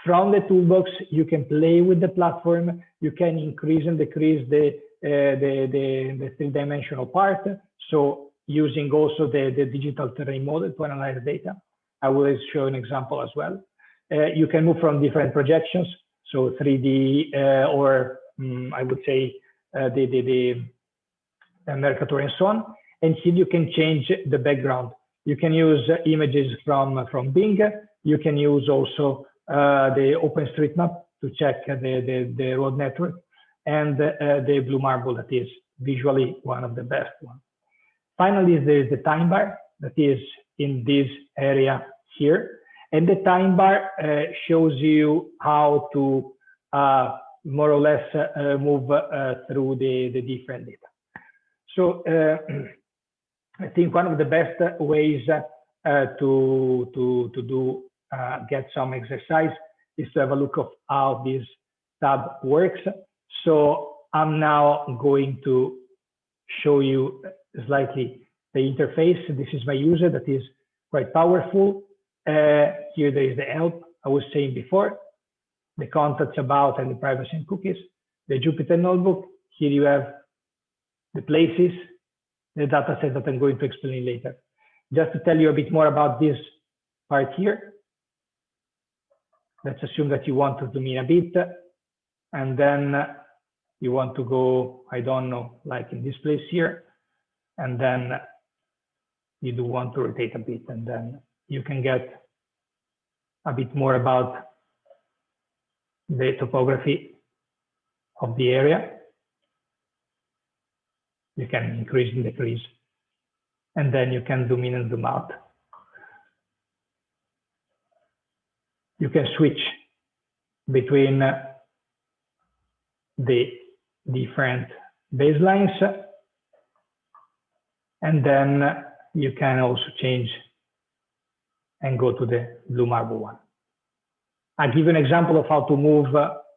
From the toolbox, you can play with the platform. You can increase and decrease the 3-dimensional part. So using also the digital terrain model to analyze data. I will show an example as well. You can move from different projections, so 3D or I would say the Mercator and so on. And here you can change the background. You can use images from Bing. You can use also the OpenStreetMap to check the road network, and the Blue Marble, that is visually one of the best ones. Finally, there is the time bar that is in this area here. And the time bar shows you how to more or less move through the different data. So I think one of the best ways to get some exercise is to have a look of how this tab works. So I'm now going to show you slightly the interface. This is my user that is quite powerful. Here there is the help I was saying before, the contacts about and the privacy and cookies, the Jupyter Notebook. Here you have the places, the data set that I'm going to explain later. Just to tell you a bit more about this part here, let's assume that you want to zoom in a bit, and then you want to go, I don't know, like in this place here, and then you do want to rotate a bit, and then you can get a bit more about the topography of the area. You can increase and decrease, and then you can zoom in and zoom out. You can switch between the different baselines, and then you can also change and go to the Blue Marble one. I'll give you an example of how to move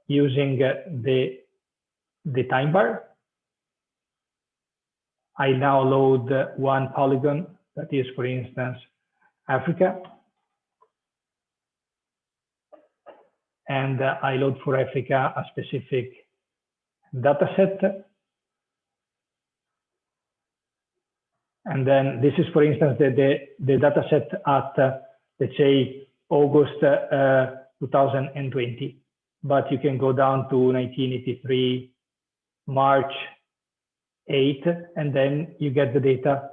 using the time bar. I now load one polygon that is, for instance, Africa. And I load for Africa a specific data set. And then this is, for instance, the data set at, let's say, August 2020. But you can go down to 1983, March 8, and then you get the data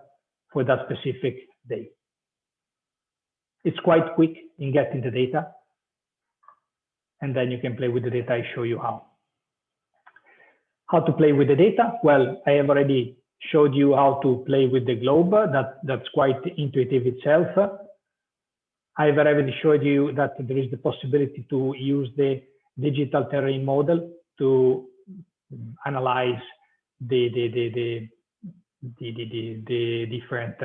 for that specific day. It's quite quick in getting the data. And then you can play with the data. I show you how. How to play with the data? Well, I have already showed you how to play with the globe. That's quite intuitive itself. I've already showed you that there is the possibility to use the digital terrain model to analyze the different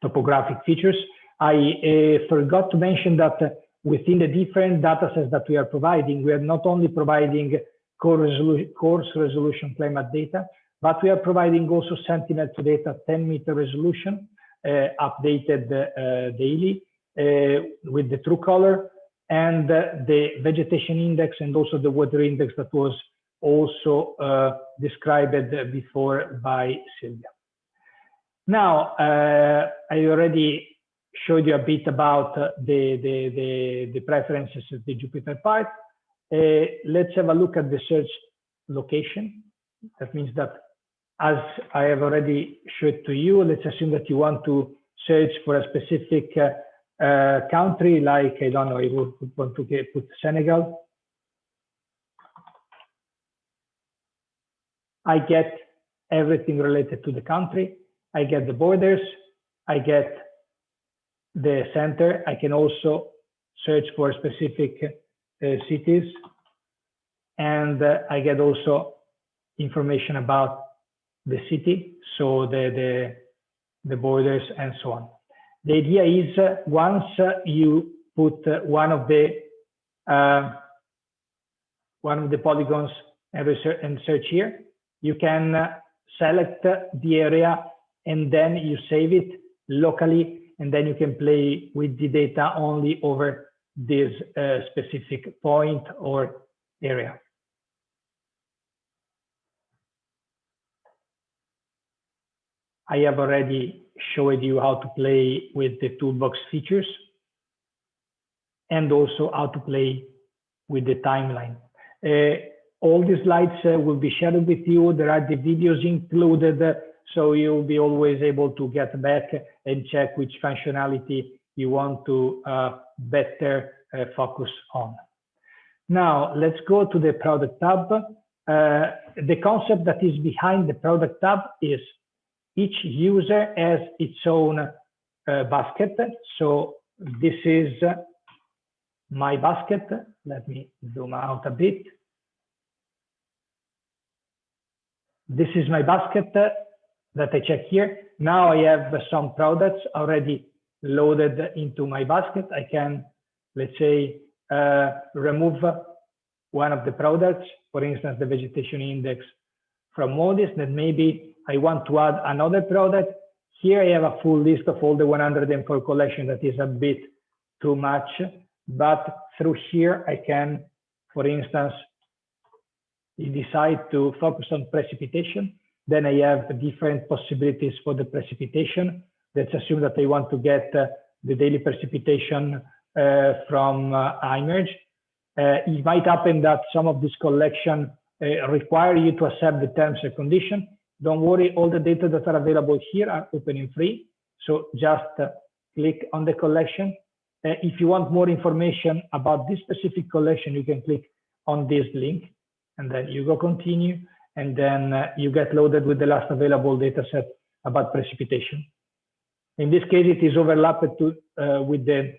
topographic features. I forgot to mention that within the different data sets that we are providing, we are not only providing coarse resolution climate data, but we are providing also Sentinel-2 data 10-meter resolution, updated daily with the true color, and the vegetation index, and also the water index that was also described before by Silvia. Now, I already showed you a bit about the preferences of the Jupyter part. Let's have a look at the search location. That means that, as I have already showed to you, let's assume that you want to search for a specific country, like, I don't know, I would want to put Senegal. I get everything related to the country. I get the borders. I get the center. I can also search for specific cities. And I get also information about the city, so the borders and so on. The idea is once you put one of the polygons and search here, you can select the area and then you save it locally, and then you can play with the data only over this specific point or area. I have already showed you how to play with the toolbox features and also how to play with the timeline. All these slides will be shared with you. There are the videos included, so you'll be always able to get back and check which functionality you want to better focus on. Now, let's go to the product tab. The concept that is behind the product tab is each user has its own basket. So this is my basket. Let me zoom out a bit. This is my basket that I check here. Now I have some products already loaded into my basket. I can, let's say, remove one of the products, for instance, the vegetation index from MODIS. Then maybe I want to add another product. Here I have a full list of all the 104 collections. That is a bit too much, but through here I can, for instance, decide to focus on precipitation. Then I have different possibilities for the precipitation. Let's assume that I want to get the daily precipitation from iMerge. It might happen that some of this collection require you to accept the terms and conditions. Don't worry, all the data that are available here are open and free. So just click on the collection. If you want more information about this specific collection, you can click on this link, and then you go continue, and then you get loaded with the last available data set about precipitation. In this case, it is overlapped with the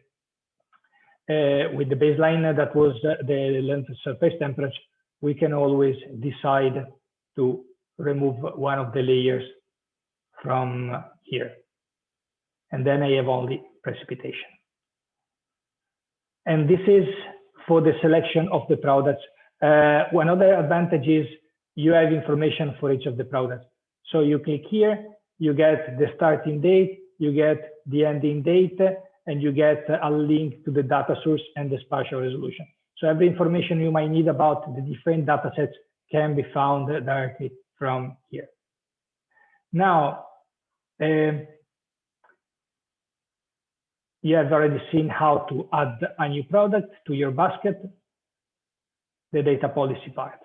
baseline that was the length of surface temperature. We can always decide to remove one of the layers from here. And then I have only precipitation. And this is for the selection of the products. One other advantage is you have information for each of the products. So you click here, you get the starting date, you get the ending date, and you get a link to the data source and the spatial resolution. So every information you might need about the different data sets can be found directly from here. Now, you have already seen how to add a new product to your basket, the data policy part.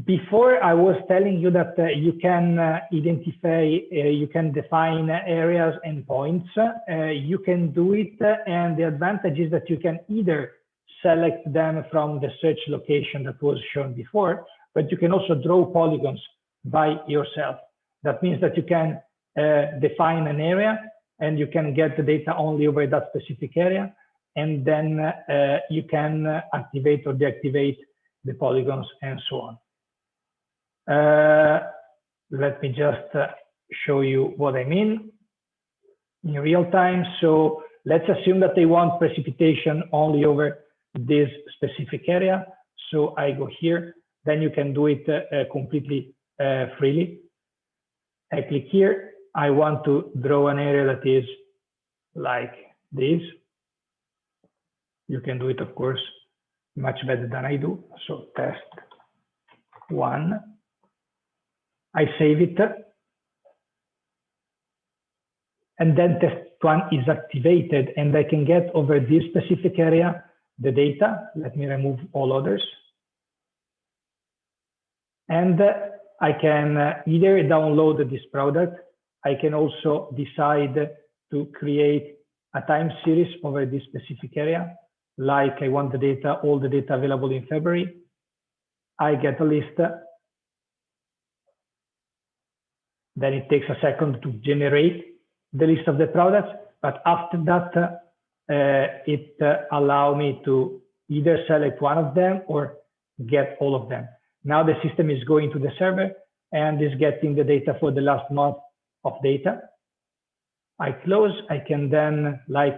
Before I was telling you that you can identify, you can define areas and points. You can do it, and the advantage is that you can either select them from the search location that was shown before, but you can also draw polygons by yourself. That means that you can define an area and you can get the data only over that specific area, and then you can activate or deactivate the polygons and so on. Let me just show you what I mean in real time. So let's assume that they want precipitation only over this specific area. So I go here, then you can do it completely freely. I click here. I want to draw an area that is like this. You can do it, of course, much better than I do. So test 1. I save it. And then test 1 is activated, and I can get over this specific area the data. Let me remove all others. And I can either download this product. I can also decide to create a time series over this specific area. Like I want the data, all the data available in February. I get a list. Then it takes a second to generate the list of the products. But after that, it allows me to either select one of them or get all of them. Now the system is going to the server and is getting the data for the last month of data. I close. I can then, like,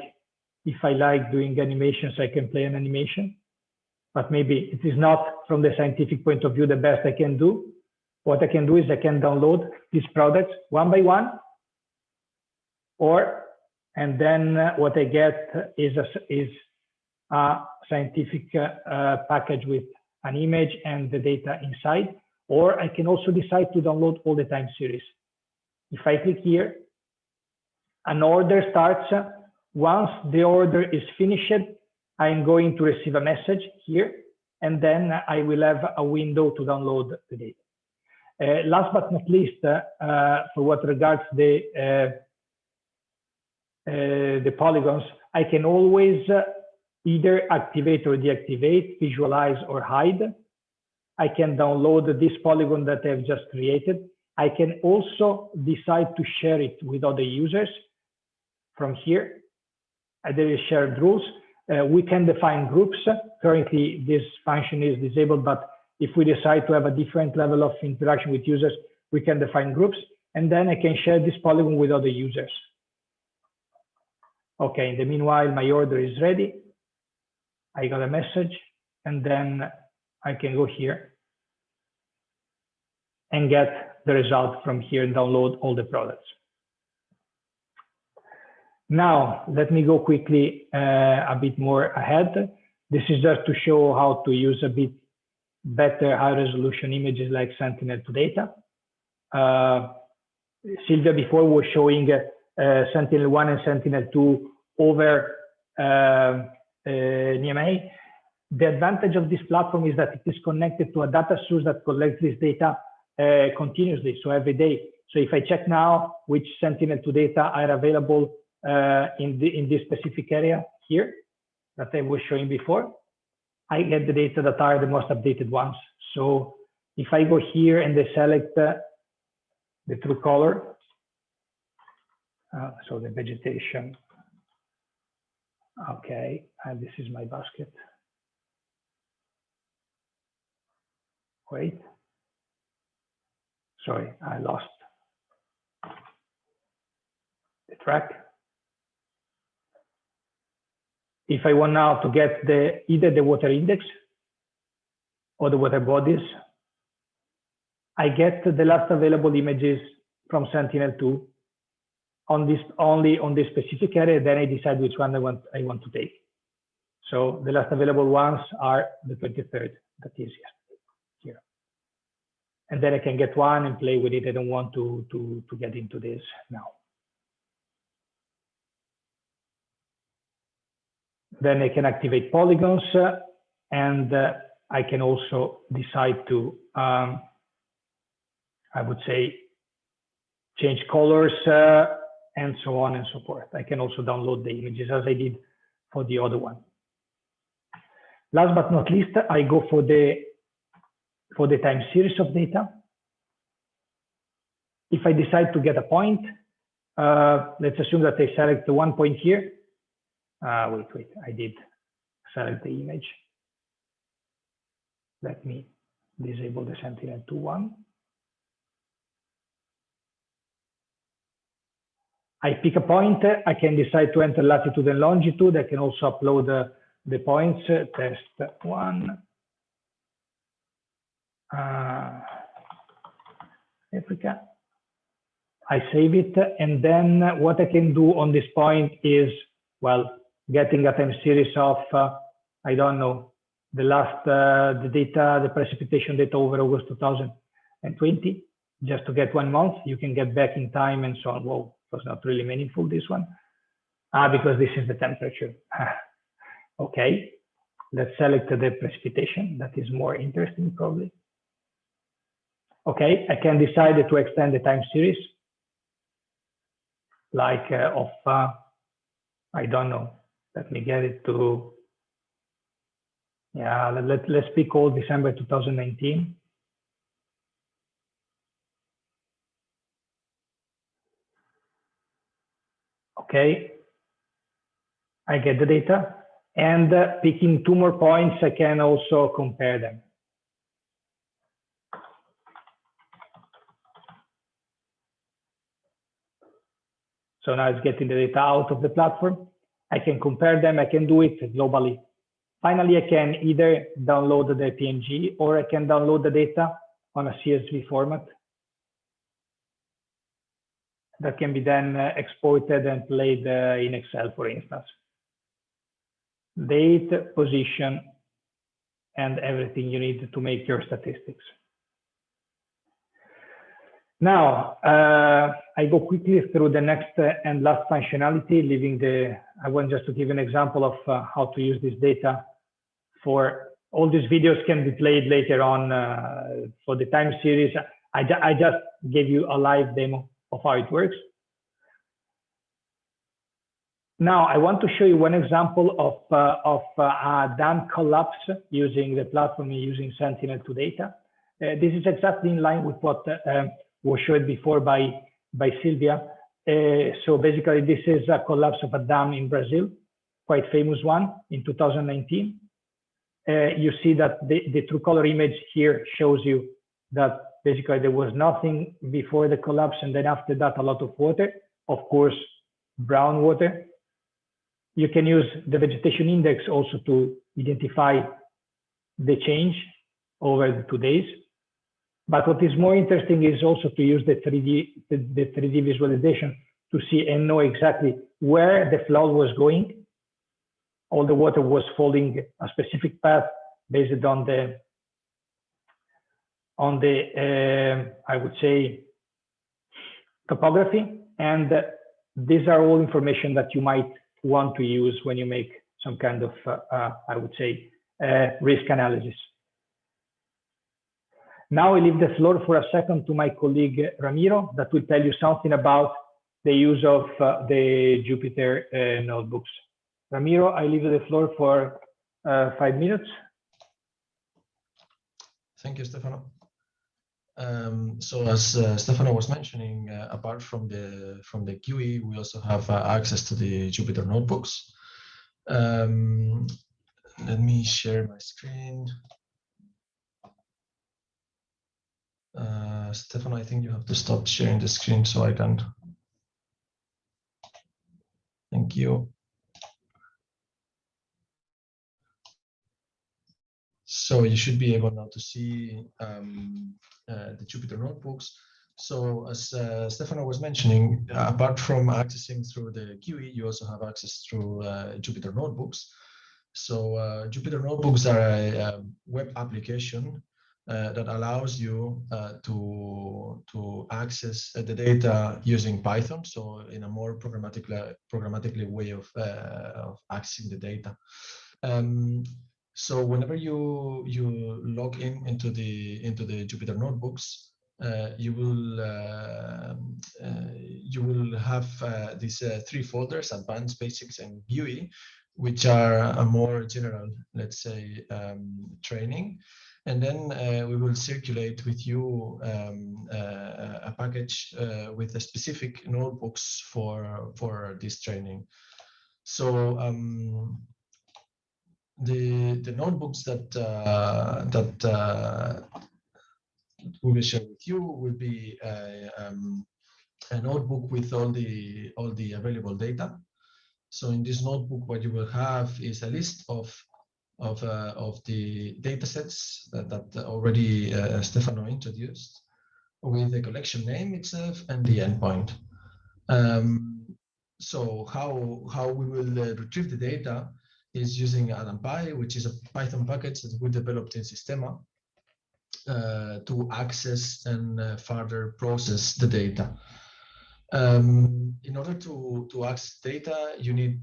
if I like doing animations, I can play an animation. But maybe it is not, from the scientific point of view, the best I can do. What I can do is I can download these products one by one, and then what I get is a scientific package with an image and the data inside. Or I can also decide to download all the time series. If I click here, an order starts. Once the order is finished, I'm going to receive a message here, and then I will have a window to download the data. Last but not least, for what regards the polygons, I can always either activate or deactivate, visualize or hide. I can download this polygon that I've just created. I can also decide to share it with other users from here. There is shared rules. We can define groups. Currently, this function is disabled, but if we decide to have a different level of interaction with users, we can define groups, and then I can share this polygon with other users. Okay, in the meanwhile, my order is ready. I got a message, and then I can go here and get the result from here and download all the products. Now, let me go quickly a bit more ahead. This is just to show how to use a bit better high-resolution images like Sentinel-2 data. Silvia before was showing Sentinel-1 and Sentinel-2 over NMA. The advantage of this platform is that it is connected to a data source that collects this data continuously, so every day. So if I check now which Sentinel-2 data are available in this specific area here that I was showing before, I get the data that are the most updated ones. So if I go here and I select the true color, so the vegetation, okay, and this is my basket. Wait, sorry, I lost the track. If I want now to get either the water index or the water bodies, I get the last available images from Sentinel-2 only on this specific area. Then I decide which one I want to take. So the last available ones are the 23rd, that is here. And then I can get one and play with it. I don't want to get into this now. Then I can activate polygons and I can also decide to, I would say, change colors and so on and so forth. I can also download the images as I did for the other one. Last but not least, I go for the time series of data. If I decide to get a point, let's assume that I select the 1 point here. Wait, I did select the image. Let me disable the Sentinel-2 I pick a point. I can decide to enter latitude and longitude. I can also upload the points. Test 1. Africa. I save it. And then what I can do on this point is, well, getting a time series of, I don't know, the last, the data, the precipitation data over August 2020, just to get 1 month. You can get back in time and so on. Whoa, it was not really meaningful, this one. Because this is the temperature. Okay, let's select the precipitation. That is more interesting, probably. Okay, I can decide to extend the time series, like I don't know. Let me get it to, yeah, let's pick all December 2019. Okay, I get the data, and picking 2 more points, I can also compare them. So now it's getting the data out of the platform. I can compare them. I can do it globally. Finally, I can either download the PNG or I can download the data on a CSV format that can be then exported and played in Excel, for instance. Date, position, and everything you need to make your statistics. Now, I go quickly through the next and last functionality, I want just to give an example of how to use this data. For all these videos can be played later on for the time series. I just gave you a live demo of how it works. Now, I want to show you one example of a dam collapse using the platform using Sentinel-2 data. This is exactly in line with what was showed before by Silvia. So basically, this is a collapse of a dam in Brazil, quite famous one in 2019. You see that the true color image here shows you that basically there was nothing before the collapse, and then after that, a lot of water, of course, brown water. You can use the vegetation index also to identify the change over the 2 days. But what is more interesting is also to use the 3D visualization to see and know exactly where the flow was going. All the water was following a specific path based on the I would say, topography. And these are all information that you might want to use when you make some kind of, I would say, risk analysis. Now I leave the floor for a second to my colleague Ramiro, that will tell you something about the use of the Jupyter notebooks. Ramiro, I leave the floor for 5 minutes. Thank you, Stefano. So as Stefano was mentioning, apart from the GUI, we also have access to the Jupyter notebooks. Let me share my screen. Stefano, I think you have to stop sharing the screen so I can. Thank you. So you should be able now to see the Jupyter notebooks. So as Stefano was mentioning, apart from accessing through the GUI, you also have access through Jupyter notebooks. So Jupyter Notebooks are a web application that allows you to access the data using Python, so in a more programmatically way of accessing the data. So whenever you log into the Jupyter Notebooks, you will have these 3 folders: Advanced, Basics, and GUI, which are a more general, let's say, training. And then we will circulate with you a package with the specific notebooks for this training. So the notebooks that we will share with you will be a notebook with all the available data. So in this notebook, what you will have is a list of the data sets that already Stefano introduced, with the collection name itself and the endpoint. So how we will retrieve the data is using NumPy, which is a Python package that we developed in Systema to access and further process the data. In order to access data, you need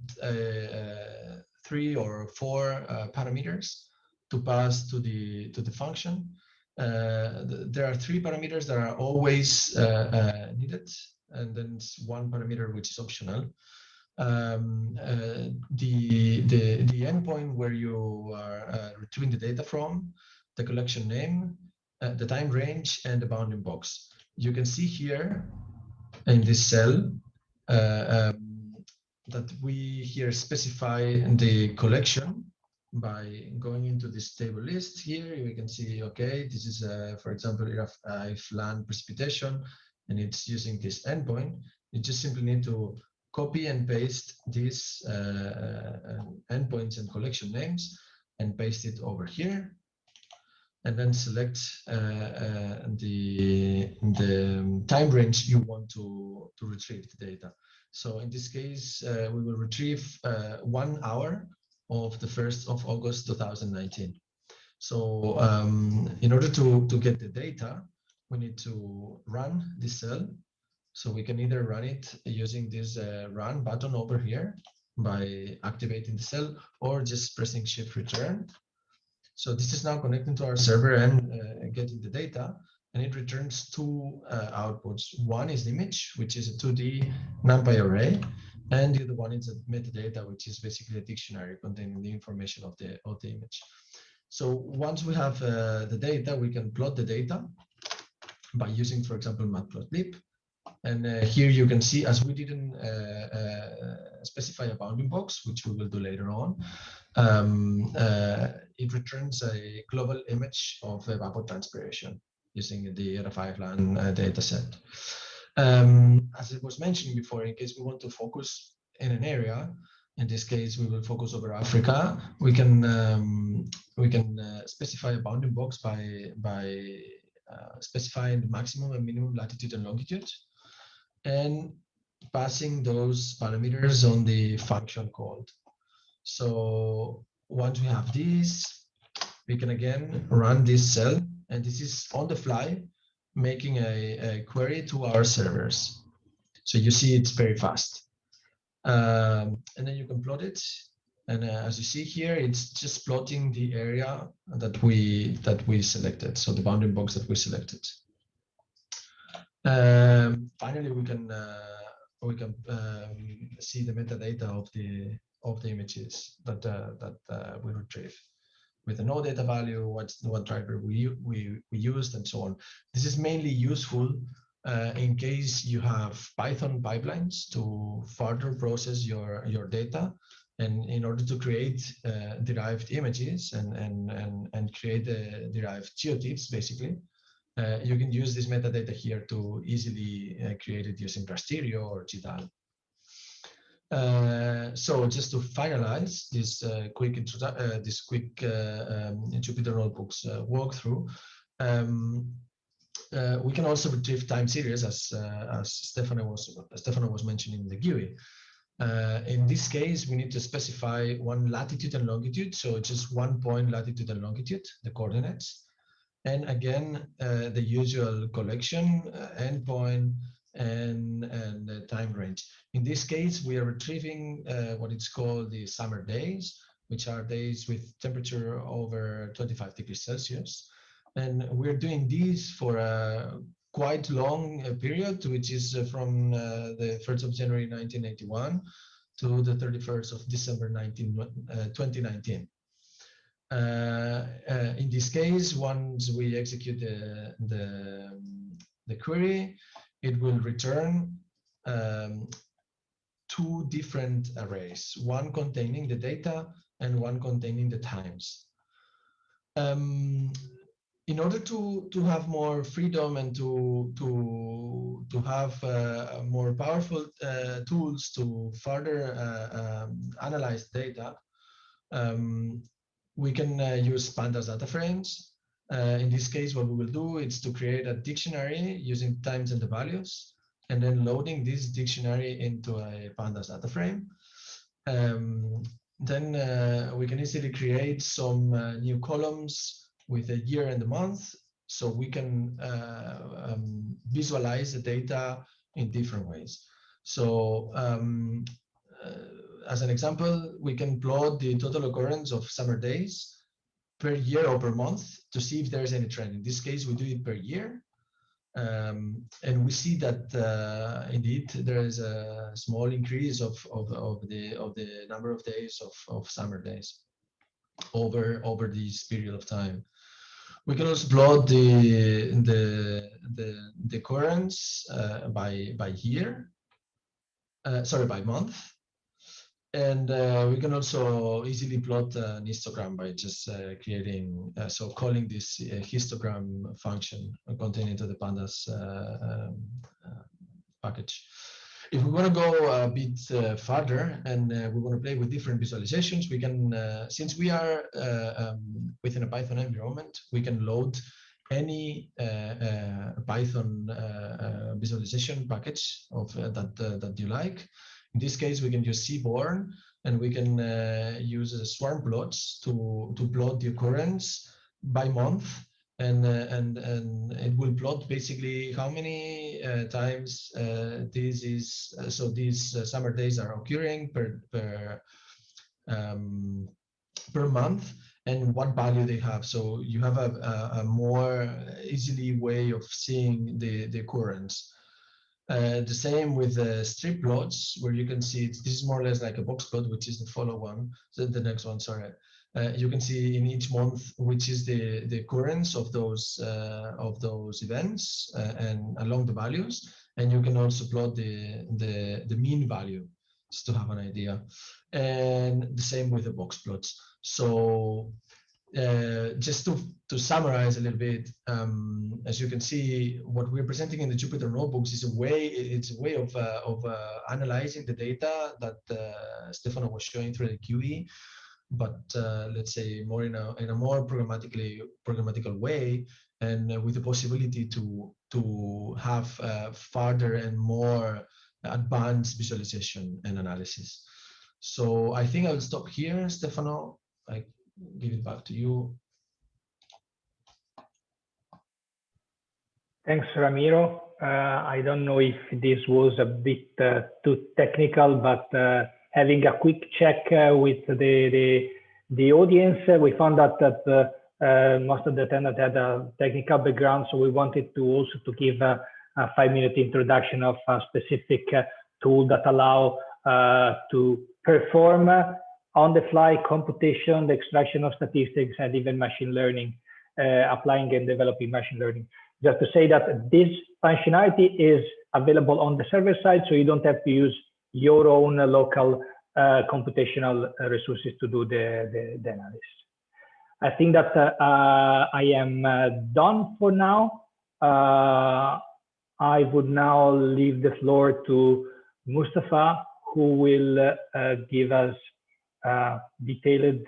3 or 4 parameters to pass to the function. There are 3 parameters that are always needed, and then 1 parameter which is optional. The endpoint where you are retrieving the data from, the collection name, the time range, and the bounding box. You can see here in this cell that we here specify the collection by going into this table list. Here you can see, okay, this is for example, if land precipitation, and it's using this endpoint. You just simply need to copy and paste these endpoints and collection names and paste it over here, and then select the time range you want to retrieve the data. So in this case, we will retrieve 1 hour of the 1st of August 2019. So in order to get the data, we need to run this cell. So we can either run it using this run button over here by activating the cell, or just pressing Shift Return. So this is now connecting to our server and getting the data, and it returns 2 outputs. One is the image, which is a 2D NumPy array, and the other one is a metadata, which is basically a dictionary containing the information of the image. So once we have the data, we can plot the data by using, for example, matplotlib. And here you can see, as we didn't specify a bounding box, which we will do later on, it returns a global image of evapotranspiration using the ERA5LAN dataset. As it was mentioned before, in case we want to focus in an area, in this case we will focus over Africa, we can specify a bounding box by specifying the maximum and minimum latitude and longitude, and passing those parameters on the function called. So once we have this, we can again run this cell, and this is on the fly, making a query to our servers. So you see it's very fast. And then you can plot it. And as you see here, it's just plotting the area that we selected. So the bounding box that we selected. Finally, we can see the metadata of the images that we retrieve, with the no data value, what driver we used, and so on. This is mainly useful in case you have Python pipelines to further process your data, and in order to create derived images and create derived geotips, basically. You can use this metadata here to easily create it using Rasterio or GDAL. So just to finalize this quick Jupyter Notebooks walkthrough, we can also retrieve time series, as Stefano was mentioning in the GUI. In this case, we need to specify one latitude and longitude, so just 1 point latitude and longitude, the coordinates. And again, the usual collection, endpoint, and the time range. In this case, we are retrieving what it's called the summer days, which are days with temperature over 25 degrees Celsius. And we're doing this for a quite long period, which is from the 1st of January 1981 to the 31st of December 2019. In this case, once we execute the query, it will return two different arrays, one containing the data and one containing the times. In order to have more freedom and to have more powerful tools to further analyze data, we can use pandas data frames. In this case, what we will do is to create a dictionary using times and the values, and then loading this dictionary into a pandas data frame. Then we can easily create some new columns with a year and a month, so we can visualize the data in different ways. So as an example, we can plot the total occurrence of summer days per year or per month to see if there's any trend. In this case, we do it per year. And we see that indeed there is a small increase of the number of days of summer days over this period of time. We can also plot the occurrence by year, sorry, by month. And we can also easily plot an histogram by just creating, so calling this histogram function contained into the pandas package. If we want to go a bit further and we want to play with different visualizations, we can, since we are within a Python environment, we can load any Python visualization package of that you like. In this case, we can use Seaborn, and we can use swarm plots to plot the occurrence by month, and it will plot basically how many times this is. So these summer days are occurring per month, and what value they have. So you have a more easily way of seeing the occurrence. The same with the strip plots, where you can see this is more or less like a box plot, which is the follow one. So the next one, sorry. You can see in each month which is the occurrence of those events and along the values, and you can also plot the mean value just to have an idea. And the same with the box plots. So just to summarize a little bit, as you can see, what we're presenting in the Jupyter notebooks is it's a way of analyzing the data that Stefano was showing through the QE, but let's say more in a more programmatical way, and with the possibility to have further and more advanced visualization and analysis. So I think I'll stop here, Stefano. I give it back to you. Thanks, Ramiro. I don't know if this was a bit too technical, but having a quick check with the audience, we found out that most of the attendees had a technical background, so we wanted to also to give a 5-minute introduction of a specific tool that allow to perform on-the-fly computation, the extraction of statistics, and even machine learning, applying and developing machine learning. Just to say that this functionality is available on the server side, so you don't have to use your own local computational resources to do the analysis. I think that I am done for now. I would now leave the floor to Mustafa, who will give us a detailed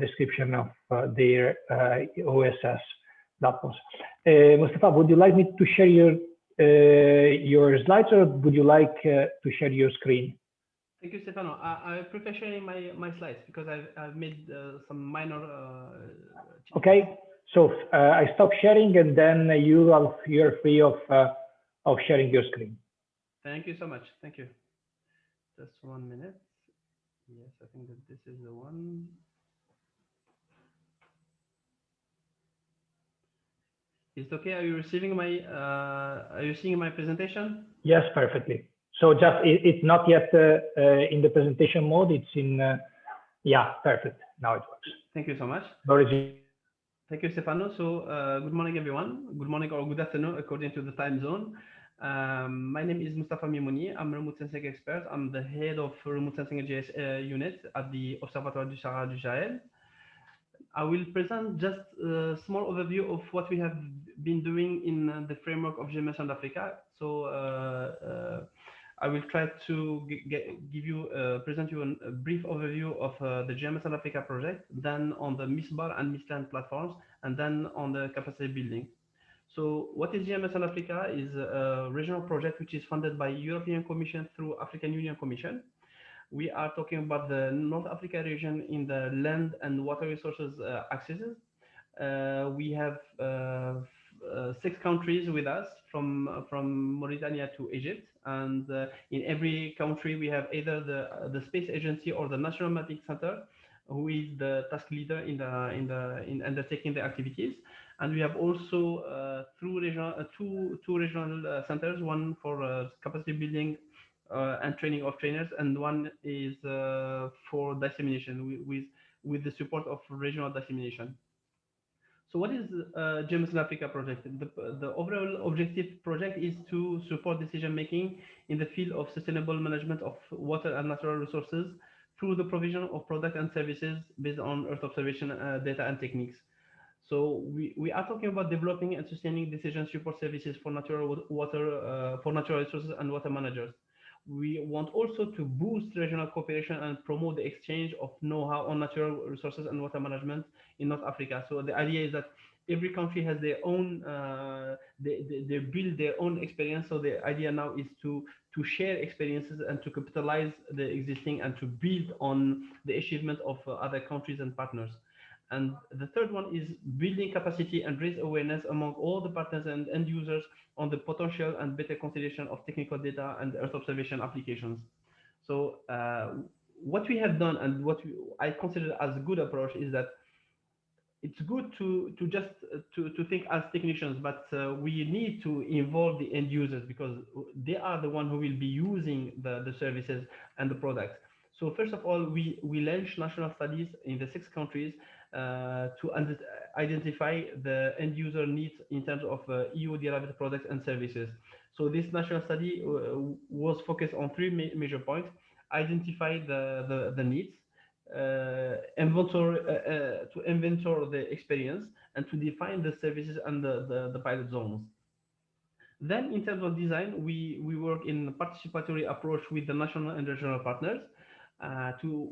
description of their OSS platforms. Mustafa, would you like me to share your slides, or would you like to share your screen? Thank you, Stefano. I prefer sharing my slides because I've made some minor changes. Okay, so I stop sharing, and then you're free of sharing your screen. Thank you so much. Thank you. Just 1 minute. Yes, I think that this is the one. Is it okay? Are you receiving my? Are you seeing my presentation? Yes, perfectly. So just it's not yet in the presentation mode. It's in yeah, perfect. Now it works. Thank you so much. Sorry. Thank you, Stefano. So good morning, everyone. Good morning or good afternoon, according to the time zone. My name is Mustafa Mimouni. I'm a remote sensing expert. I'm the head of remote sensing GS unit at the Observatoire du Sahara du Sahel. I will present just a small overview of what we have been doing in the framework of GMS and Africa. So I will try to give you, present you a brief overview of the GMS and Africa project, then on the MISBAR and MISLAND platforms, and then on the capacity building. So what is GMS and Africa is a regional project which is funded by European Commission through African Union Commission. We are talking about the North Africa region in the land and water resources axes. We have 6 countries with us, from Mauritania to Egypt, and in every country we have either the space agency or the national mapping center, who is the task leader in undertaking the activities. And we have also two regional centers, one for capacity building and training of trainers, and one is for dissemination with the support of regional dissemination. So what is GEMS in Africa project? The overall objective project is to support decision making in the field of sustainable management of water and natural resources through the provision of products and services based on Earth observation data and techniques. So we are talking about developing and sustaining decision support services for natural water, for natural resources and water managers. We want also to boost regional cooperation and promote the exchange of know-how on natural resources and water management in North Africa. So the idea is that every country has their own, they build their own experience. So the idea now is to share experiences and to capitalize the existing and to build on the achievement of other countries and partners. And the third one is building capacity and raise awareness among all the partners and end users on the potential and better consideration of technical data and Earth observation applications. So what we have done and what I consider as a good approach is that it's good to just to think as technicians, but we need to involve the end users because they are the one who will be using the services and the products. So first of all, we launched national studies in the 6 countries to identify the end user needs in terms of EU derived products and services. So this national study was focused on 3 major points: identify the needs, to inventory the experience, and to define the services and the pilot zones. Then in terms of design, we work in a participatory approach with the national and regional partners.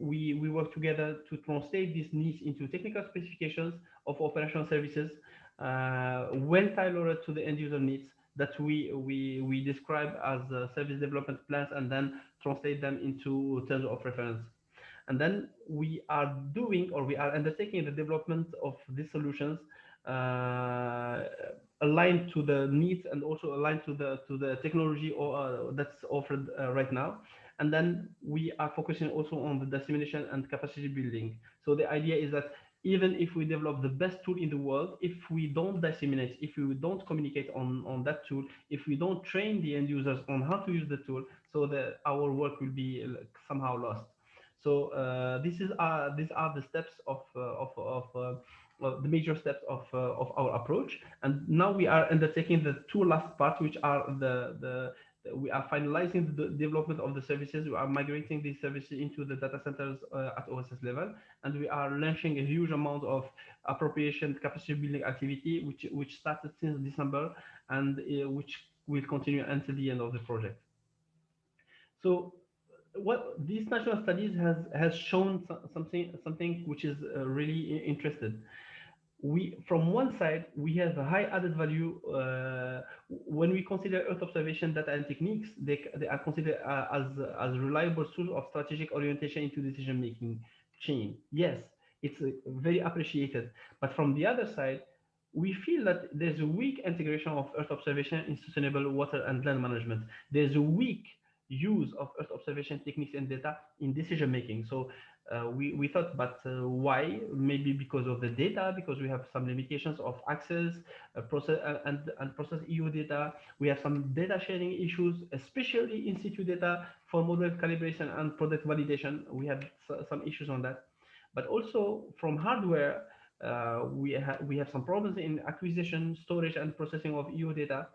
We work together to translate these needs into technical specifications of operational services, well tailored to the end user needs that we describe as service development plans and then translate them into terms of reference. And then we are doing, or we are undertaking, the development of these solutions aligned to the needs and also aligned to the technology that's offered right now. And then we are focusing also on the dissemination and capacity building. So the idea is that even if we develop the best tool in the world, if we don't disseminate, if we don't communicate on that tool, if we don't train the end users on how to use the tool, so that our work will be somehow lost. So these are the steps of the major steps of our approach. And now we are undertaking the 2 last parts, which are we are finalizing the development of the services. We are migrating these services into the data centers at OSS level, and we are launching a huge amount of appropriation capacity building activity, which started since December and which will continue until the end of the project. So what these national studies has shown something which is really interesting. from one side, we have a high added value. When we consider Earth observation data and techniques, they are considered as reliable source of strategic orientation into decision-making chain. Yes, it's very appreciated. But from the other side, we feel that there's a weak integration of Earth observation in sustainable water and land management. There's a weak use of Earth observation techniques and data in decision making. So we thought, but why? Maybe because of the data, because we have some limitations of access, process and process EU data. We have some data sharing issues, especially in situ data for model calibration and product validation. We have some issues on that, but also from hardware. We have some problems in acquisition, storage, and processing of EU data,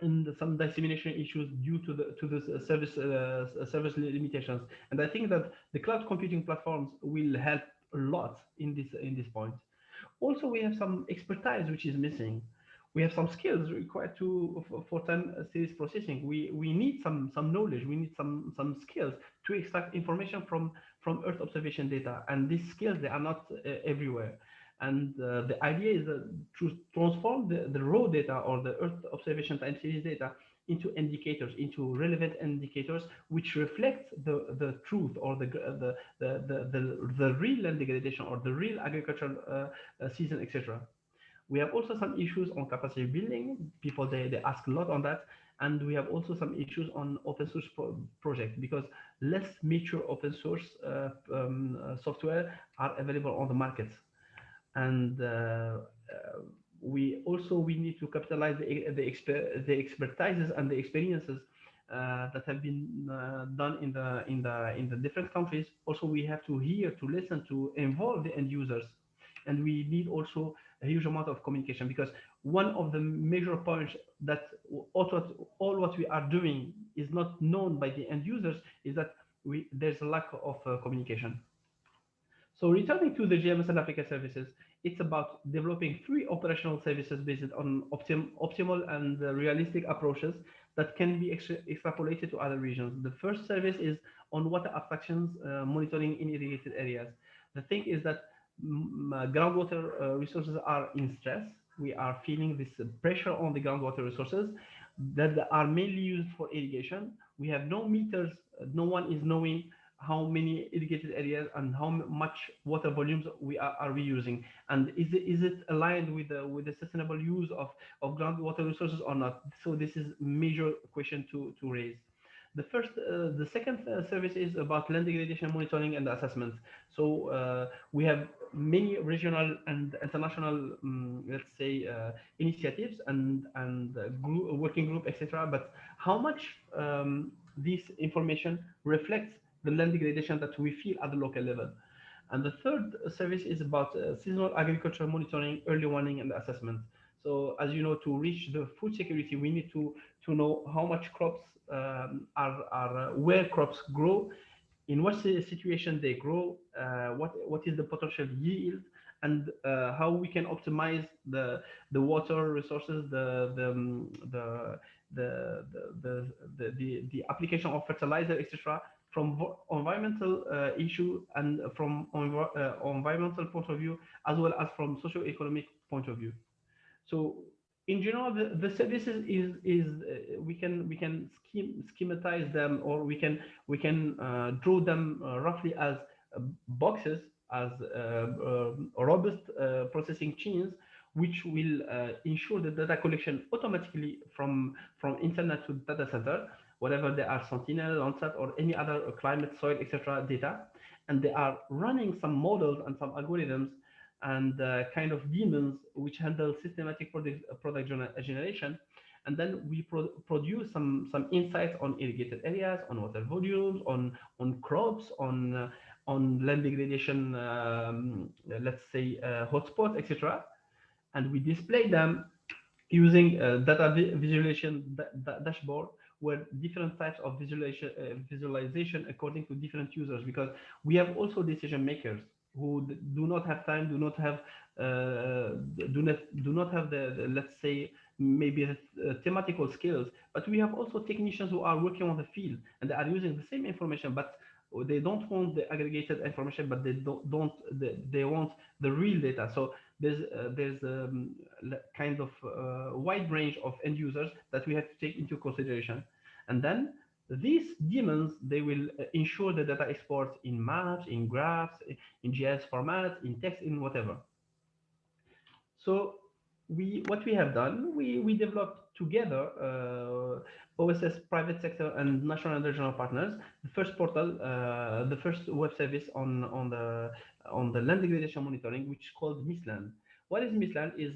and some dissemination issues due to the service limitations. And I think that the cloud computing platforms will help a lot in this point. Also, we have some expertise which is missing. We have some skills required for time series processing. We need some knowledge. We need some skills to extract information from Earth observation data, and these skills, they are not everywhere. And the idea is to transform the raw data or the Earth observation time series data into indicators, into relevant indicators, which reflect the truth or the real land degradation or the real agricultural season, etc. We have also some issues on capacity building. People, they ask a lot on that. And we have also some issues on open source project, because less mature open source software are available on the market. And we need to capitalize the expertises and the experiences that have been done in the different countries. Also, we have to hear, to listen, to involve the end users, and we need also a huge amount of communication, because one of the major points that all what we are doing is not known by the end users is that there's a lack of communication. So returning to the GMS and Africa services, it's about developing 3 operational services based on optimal and realistic approaches that can be extrapolated to other regions. The first service is on water abstractions monitoring in irrigated areas. The thing is that groundwater resources are in stress. We are feeling this pressure on the groundwater resources that are mainly used for irrigation. We have no meters. No one is knowing how many irrigated areas and how much water volumes we are using, and is it aligned with the sustainable use of groundwater resources or not? So this is a major question to raise. The second service is about land degradation monitoring and assessment. So we have many regional and international, let's say, initiatives and working group, etc. But how much this information reflects the land degradation that we feel at the local level? And the third service is about seasonal agriculture monitoring, early warning, and assessment. So as you know, to reach the food security, we need to know how much crops where crops grow, in what situation they grow, what is the potential yield, and how we can optimize the water resources, the application of fertilizer, etc. From environmental issue and from environmental point of view, as well as from socio-economic point of view. So in general, the services is we can schematize them, or we can draw them roughly as boxes, as robust processing chains, which will ensure the data collection automatically from internet to data center, whatever they are, Sentinel, Landsat, or any other climate, soil, etc. data, and they are running some models and some algorithms and kind of daemons which handle systematic product generation. And then we produce some insights on irrigated areas, on water volumes, on crops, on land degradation, let's say hotspots, etc. And we display them using data visualization dashboard, where different types of visualization according to different users, because we have also decision makers who do not have time, do not have the let's say maybe the thematical skills, but we have also technicians who are working on the field and they are using the same information, but they don't want the aggregated information, but they want the real data. So there's kind of wide range of end users that we have to take into consideration. And then these daemons, they will ensure the data export in maps, in graphs, in GIS format, in text, in whatever. So what we have done, we developed together OSS private sector and national and regional partners the first portal, the first web service on the land degradation monitoring, which is called MISLAND. What is MISLAND is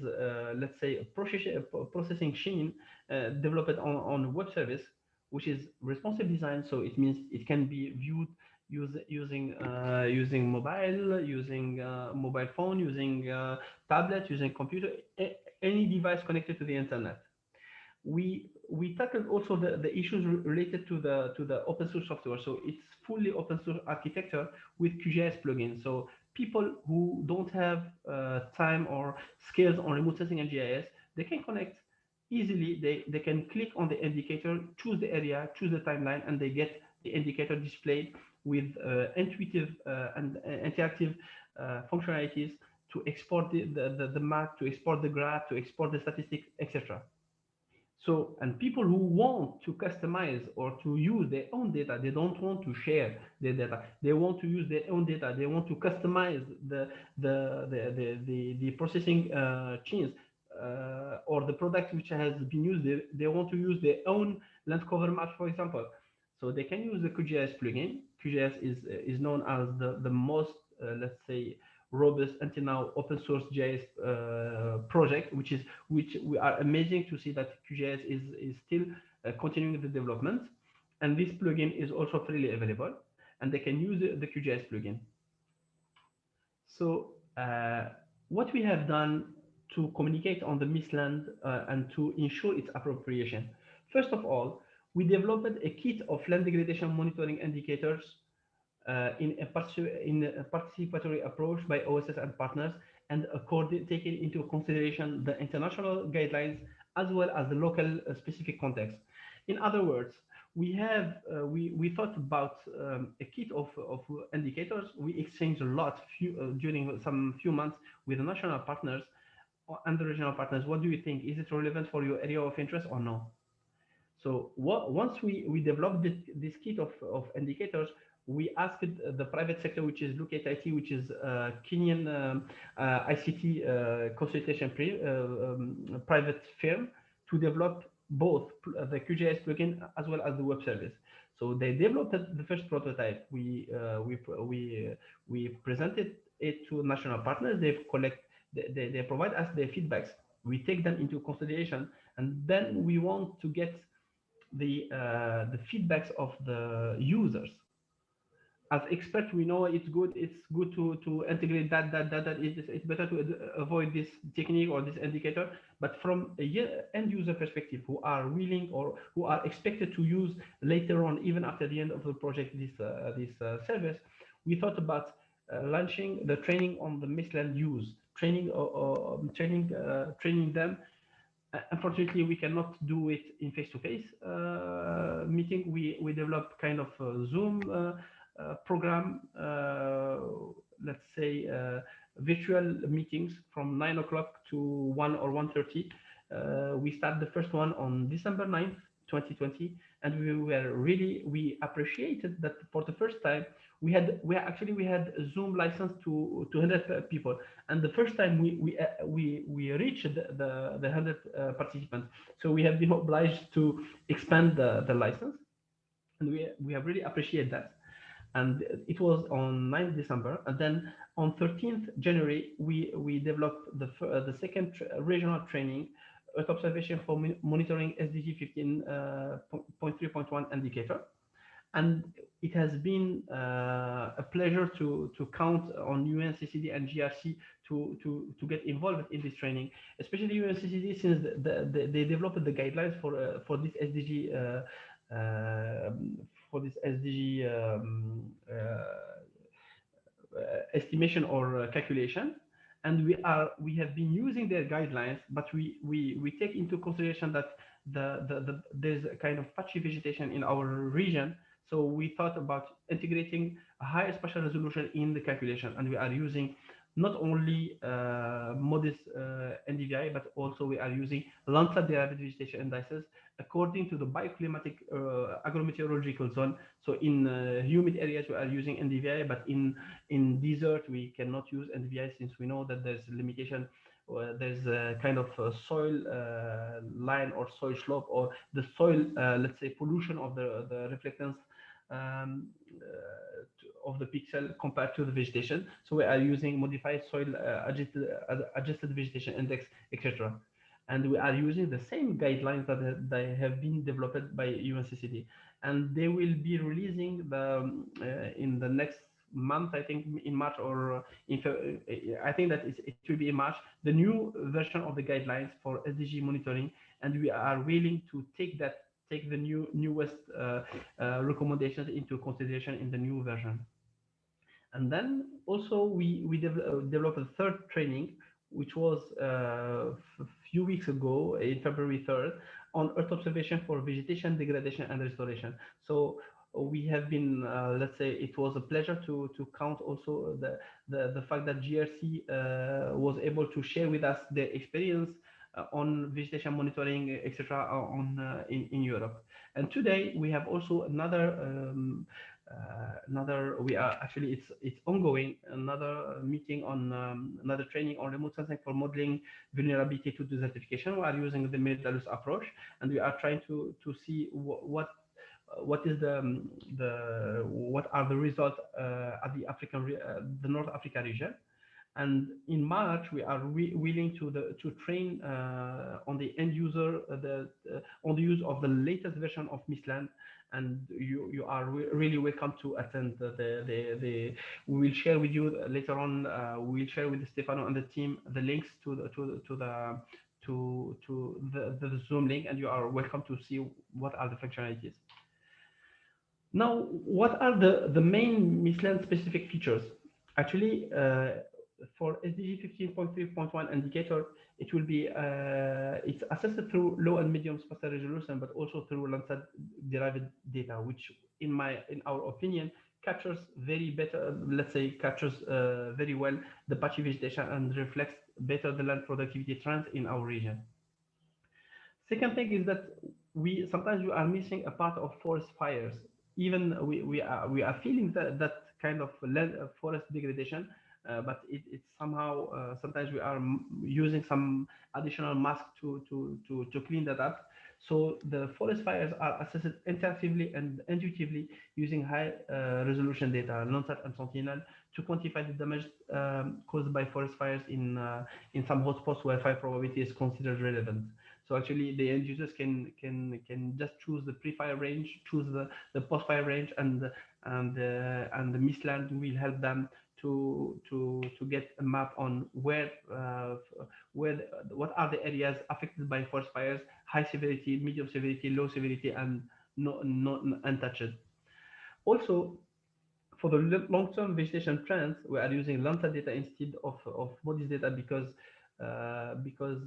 let's say a processing chain developed on web service, which is responsive design. So it means it can be viewed using mobile, using mobile phone, using tablet, using computer, any device connected to the internet. We tackled also the issues related to the open source software. So it's fully open source architecture with QGIS plugins. So people who don't have time or skills on remote sensing and GIS, they can connect easily. They can click on the indicator, choose the area, choose the timeline, and they get the indicator displayed with intuitive and interactive functionalities to export the map, to export the graph, to export the statistics, etc. So, and people who want to customize or to use their own data, they don't want to share their data. They want to use their own data. They want to customize the processing chains or the product which has been used. They want to use their own land cover maps, for example. So they can use the QGIS plugin. QGIS is known as the most, let's say, robust until now open source GIS project, which we are amazing to see that QGIS is still continuing the development. And this plugin is also freely available, and they can use the QGIS plugin. So what we have done to communicate on the MISLAND and to ensure its appropriation. First of all, we developed a kit of land degradation monitoring indicators in a participatory approach by OSS and partners, and taking into consideration the international guidelines as well as the local specific context. In other words, we thought about a kit of indicators. We exchanged a lot during some few months with the national partners and the regional partners. What do you think? Is it relevant for your area of interest or no? So once we developed this kit of indicators, we asked the private sector, which is Locate IT, which is Kenyan ICT consultation private firm, to develop both the QGIS plugin as well as the web service. So they developed the first prototype. We presented it to national partners. They provide us their feedbacks. We take them into consideration, and then we want to get the feedbacks of the users. As experts, we know it's good to integrate that it's better to avoid this technique or this indicator. But from a end user perspective, who are willing or who are expected to use later on, even after the end of the project, this service, we thought about launching the training on the MISLAND use, training them. Unfortunately, we cannot do it in face-to-face meeting. We developed kind of a Zoom program, let's say virtual meetings from 9 o'clock to 1 or 1:30. We started the first one on December 9th, 2020, and we appreciated that for the first time we had a Zoom license to 200 people, and the first time we reached the 100 participants. So we have been obliged to expand the license, and we have really appreciated that. And it was on 9th December, and then on 13th January we developed the second regional training, Earth observation for monitoring SDG 15.3.1 indicator. And it has been a pleasure to count on UNCCD and GRC to get involved in this training, especially UNCCD, since they developed the guidelines for this SDG estimation or calculation. And we have been using their guidelines, but we take into consideration that there's a kind of patchy vegetation in our region. So we thought about integrating a higher spatial resolution in the calculation, and we are using not only modest NDVI, but also we are using Landsat derived vegetation indices according to the bioclimatic agrometeorological zone. So in humid areas we are using NDVI, but in desert we cannot use NDVI since we know that there's a limitation. There's a kind of a soil line or soil slope, or the soil, let's say, pollution of the reflectance of the pixel compared to the vegetation. So we are using modified soil adjusted vegetation index, etc. And we are using the same guidelines that they have been developed by UNCCD, and they will be releasing the in the next month, I think in March, or I think that it will be in March, the new version of the guidelines for SDG monitoring, and we are willing to take the newest recommendations into consideration in the new version. And then also we developed a third training, which was a few weeks ago, in February 3rd, on Earth observation for vegetation degradation and restoration. So we have been, let's say, it was a pleasure to count also the fact that GRC was able to share with us their experience on vegetation monitoring, etc., on in Europe. And today we have also we are actually, it's ongoing, another meeting on another training on remote sensing for modeling vulnerability to desertification. We are using the Medalus approach, and we are trying to see what is what are the results at the North Africa region. And in March, we are willing to train on the end user, on the use of the latest version of MISLAND, and you are really welcome to attend. We will share with you later on. We will share with Stefano and the team the links to the Zoom link, and you are welcome to see what are the functionalities. Now, what are the main MISLAND specific features? Actually, for SDG 15.3.1 indicator, it will be it's assessed through low and medium spatial resolution, but also through Landsat derived data, which in our opinion captures very well the patchy vegetation and reflects better the land productivity trends in our region. Second thing is that sometimes we are missing a part of forest fires. Even we are feeling that kind of forest degradation. But it's somehow sometimes we are using some additional mask to clean that up. So the forest fires are assessed interactively and intuitively using high resolution data, Landsat and Sentinel, to quantify the damage caused by forest fires in some hotspots where fire probability is considered relevant. So actually, the end users can just choose the pre-fire range, choose the post-fire range, and the MISLAND will help them to get a map on what are the areas affected by forest fires, high severity, medium severity, low severity, and not untouched. Also, for the long-term vegetation trends, we are using Landsat data instead of modest data because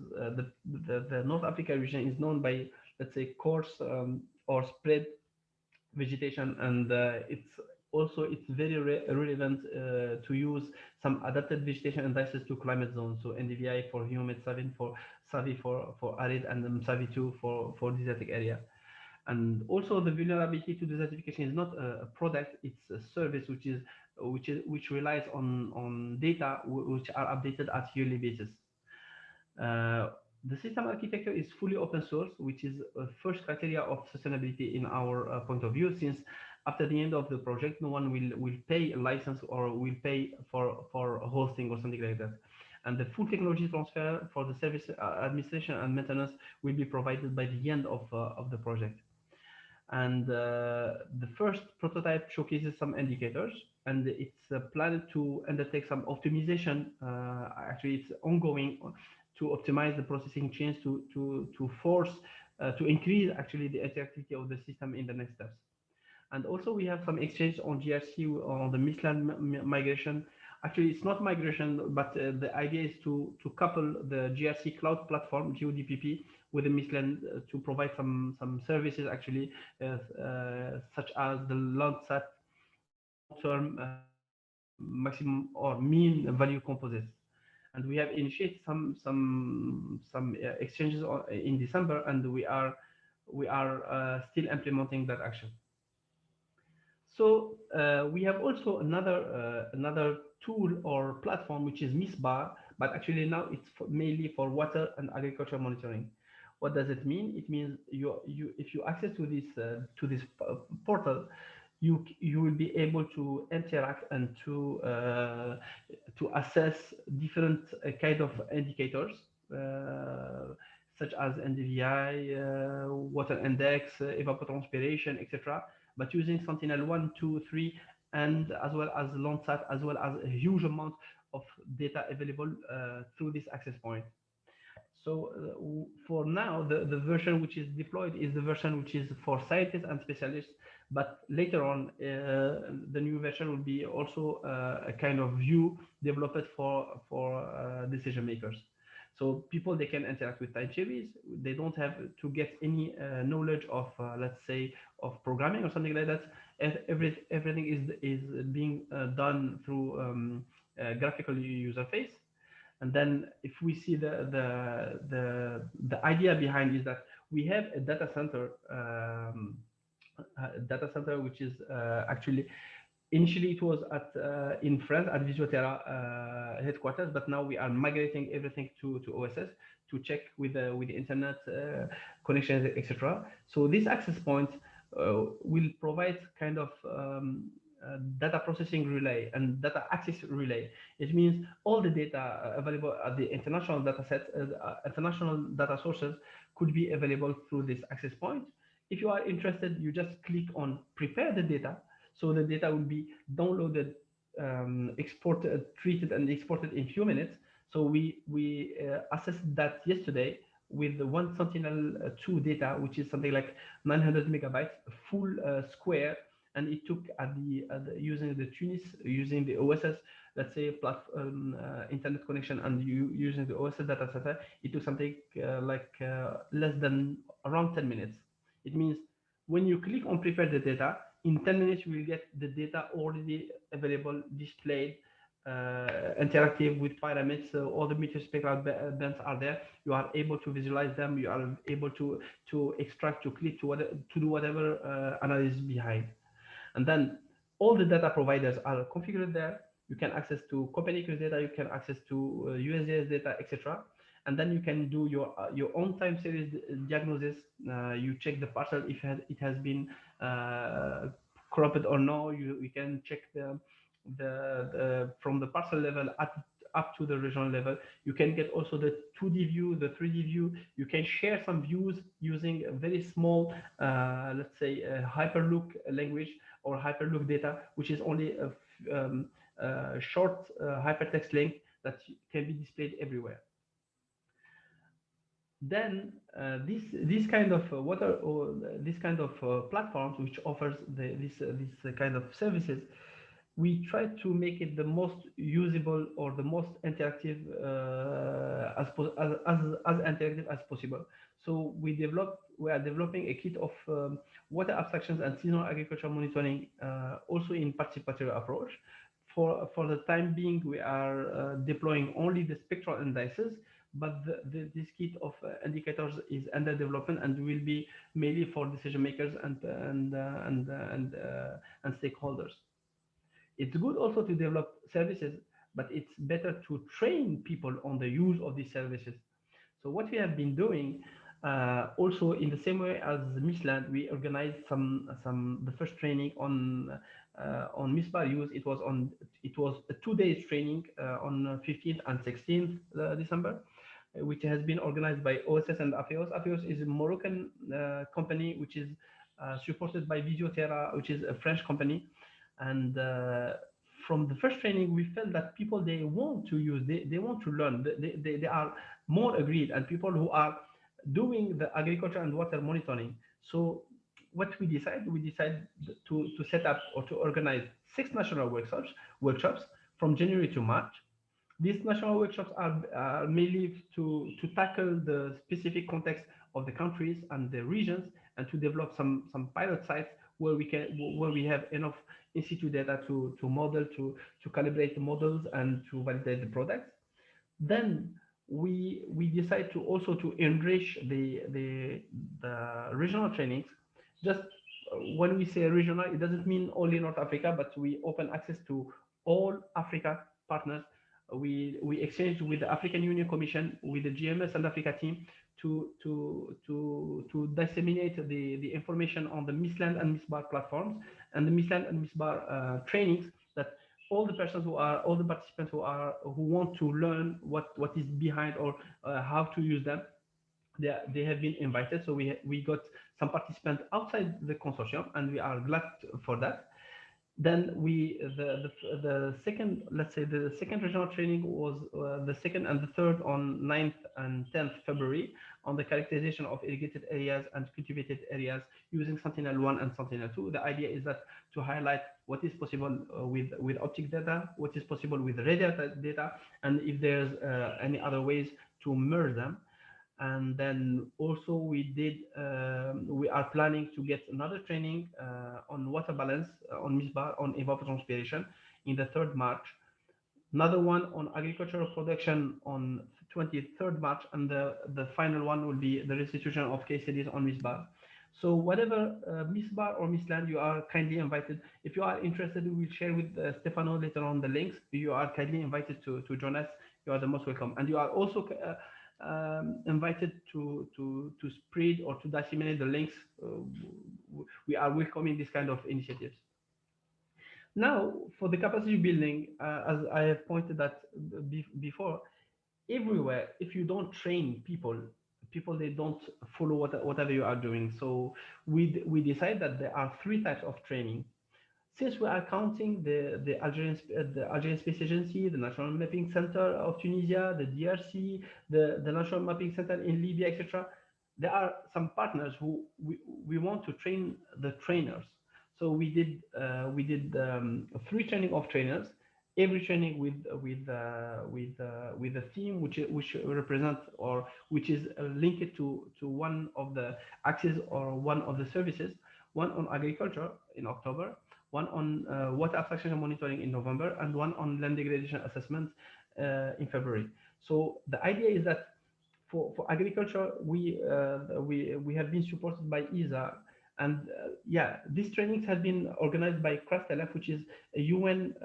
the North Africa region is known by, let's say, coarse or spread vegetation, and it's very relevant to use some adapted vegetation indices to climate zones. So NDVI for humid, SAVI for arid, and SAVI2 for desertic area. And also the vulnerability to desertification is not a product; it's a service which relies on data which are updated at yearly basis. The system architecture is fully open source, which is a first criteria of sustainability in our point of view, since after the end of the project, no one will pay a license or will pay for hosting or something like that. And the full technology transfer for the service administration and maintenance will be provided by the end of the project. And the first prototype showcases some indicators, and it's planned to undertake some optimization. Actually, it's ongoing to optimize the processing chains to increase actually the interactivity of the system in the next steps. And also we have some exchange on GRC on the MISLAND migration Actually, it's not migration, but the idea is to couple the GRC cloud platform, GODPP, with the Mistland to provide some services actually, such as the Landsat long-term maximum or mean value composites. And we have initiated some exchanges in December, and we are still implementing that action. So we have also another tool or platform which is MISBAR, but actually now it's mainly for water and agriculture monitoring. What does it mean? It means if you access to this portal, you will be able to interact and to assess different kind of indicators, such as NDVI, water index, evapotranspiration, etc. But using Sentinel 1, 2, 3, and as well as Landsat, as well as a huge amount of data available through this access point. So for now, the version which is deployed is the version which is for scientists and specialists, but later on, the new version will be also a kind of view developed for decision makers. So people, they can interact with time series. They don't have to get any knowledge of, let's say, of programming or something like that. Everything is being done through graphical user face. And then if we see the idea behind is that we have a data center which is actually initially it was at in France at Visioterra headquarters, but now we are migrating everything to OSS to check with the internet connections, etc. So this access point will provide kind of data processing relay and data access relay. It means all the data available at the international data set, international data sources could be available through this access point. If you are interested, you just click on prepare the data. So the data will be downloaded, exported, treated, and exported in few minutes. So we assessed that yesterday with the one Sentinel-2 data, which is something like 900 megabytes, full square. And it took using the Tunis, using the OSS, let's say, platform, internet connection, and using the OSS data set, it took something less than around 10 minutes. It means when you click on prepare the data, in 10 minutes you will get the data already available, displayed, interactive with pyramids. So all the meteospectral bands are there. You are able to visualize them. You are able to extract, to click, to do whatever analysis behind. And then all the data providers are configured there. You can access to Copernicus data, you can access to USGS data, etc. And then you can do your own time series diagnosis. You check the parcel if it has been cropped or no. You can check from the parcel level up to the regional level. You can get also the 2D view, the 3D view. You can share some views using a very small, let's say, Hyperlook language or Hyperlook data, which is only a short hypertext link that can be displayed everywhere. Then this kind of platforms which offers this kind of services, we try to make it the most usable or the most interactive as interactive as possible. So we are developing a kit of water abstractions and seasonal agriculture monitoring, also in participatory approach. For the time being, we are deploying only the spectral indices, but this kit of indicators is under development and will be mainly for decision makers and stakeholders. It's good also to develop services, but it's better to train people on the use of these services. So what we have been doing, also in the same way as Mistland, we organized the first training on MISBAR use. It was a 2 days training on 15th and 16th December, which has been organized by OSS and AFEOS. AFEOS is a Moroccan company which is supported by Visioterra, which is a French company. And from the first training, we felt that people, they want to use, they want to learn, they are more agreed, and people who are doing the agriculture and water monitoring. So what we decided to set up or to organize 6 national workshops from January to March. These national workshops are mainly to tackle the specific context of the countries and the regions, and to develop some pilot sites where we have enough in situ data to model, to calibrate the models and to validate the products. Then we decide to also to enrich the regional trainings. Just when we say regional, it doesn't mean only North Africa, but we open access to all Africa partners. We exchanged with the African Union Commission, with the GMS and Africa team to disseminate the information on the MISLAND and MISBAR platforms and the MISLAND and MISBAR trainings, that all the participants who want to learn what is behind, or how to use them, they have been invited. So we got some participants outside the consortium, and we are glad for that. Then the second, let's say the second regional training was the second and the third on 9th and 10th February on the characterization of irrigated areas and cultivated areas using Sentinel-1 and Sentinel-2. The idea is that to highlight what is possible with optic data, what is possible with radar data, and if there's any other ways to merge them. And then also we are planning to get another training on water balance, on MISBAR, on evapotranspiration in the 3rd March. Another one on agricultural production on 23rd March, and the final one will be the restitution of case studies on MISBAR. So whatever MISBAR or MISLAND, you are kindly invited. If you are interested, we will share with Stefano later on the links. You are kindly invited to join us. You are the most welcome. And you are also invited to spread or to disseminate the links. We are welcoming this kind of initiatives. Now, for the capacity building, as I have pointed out before, everywhere, if you don't train people they don't follow whatever you are doing. So we decide that there are 3 types of training. Since we are counting the Algerian Space Agency, the National Mapping Center of Tunisia, the DRC, the National Mapping Center in Libya, etc., there are some partners who we want to train the trainers. So we did 3 training of trainers, every training with a theme which represent, or which is linked to one of the axes or one of the services. One on agriculture in October, one on water abstraction and monitoring in November, and one on land degradation assessment in February. So the idea is that for agriculture, we have been supported by ESA, and these trainings have been organized by CRASTLF, which is a UN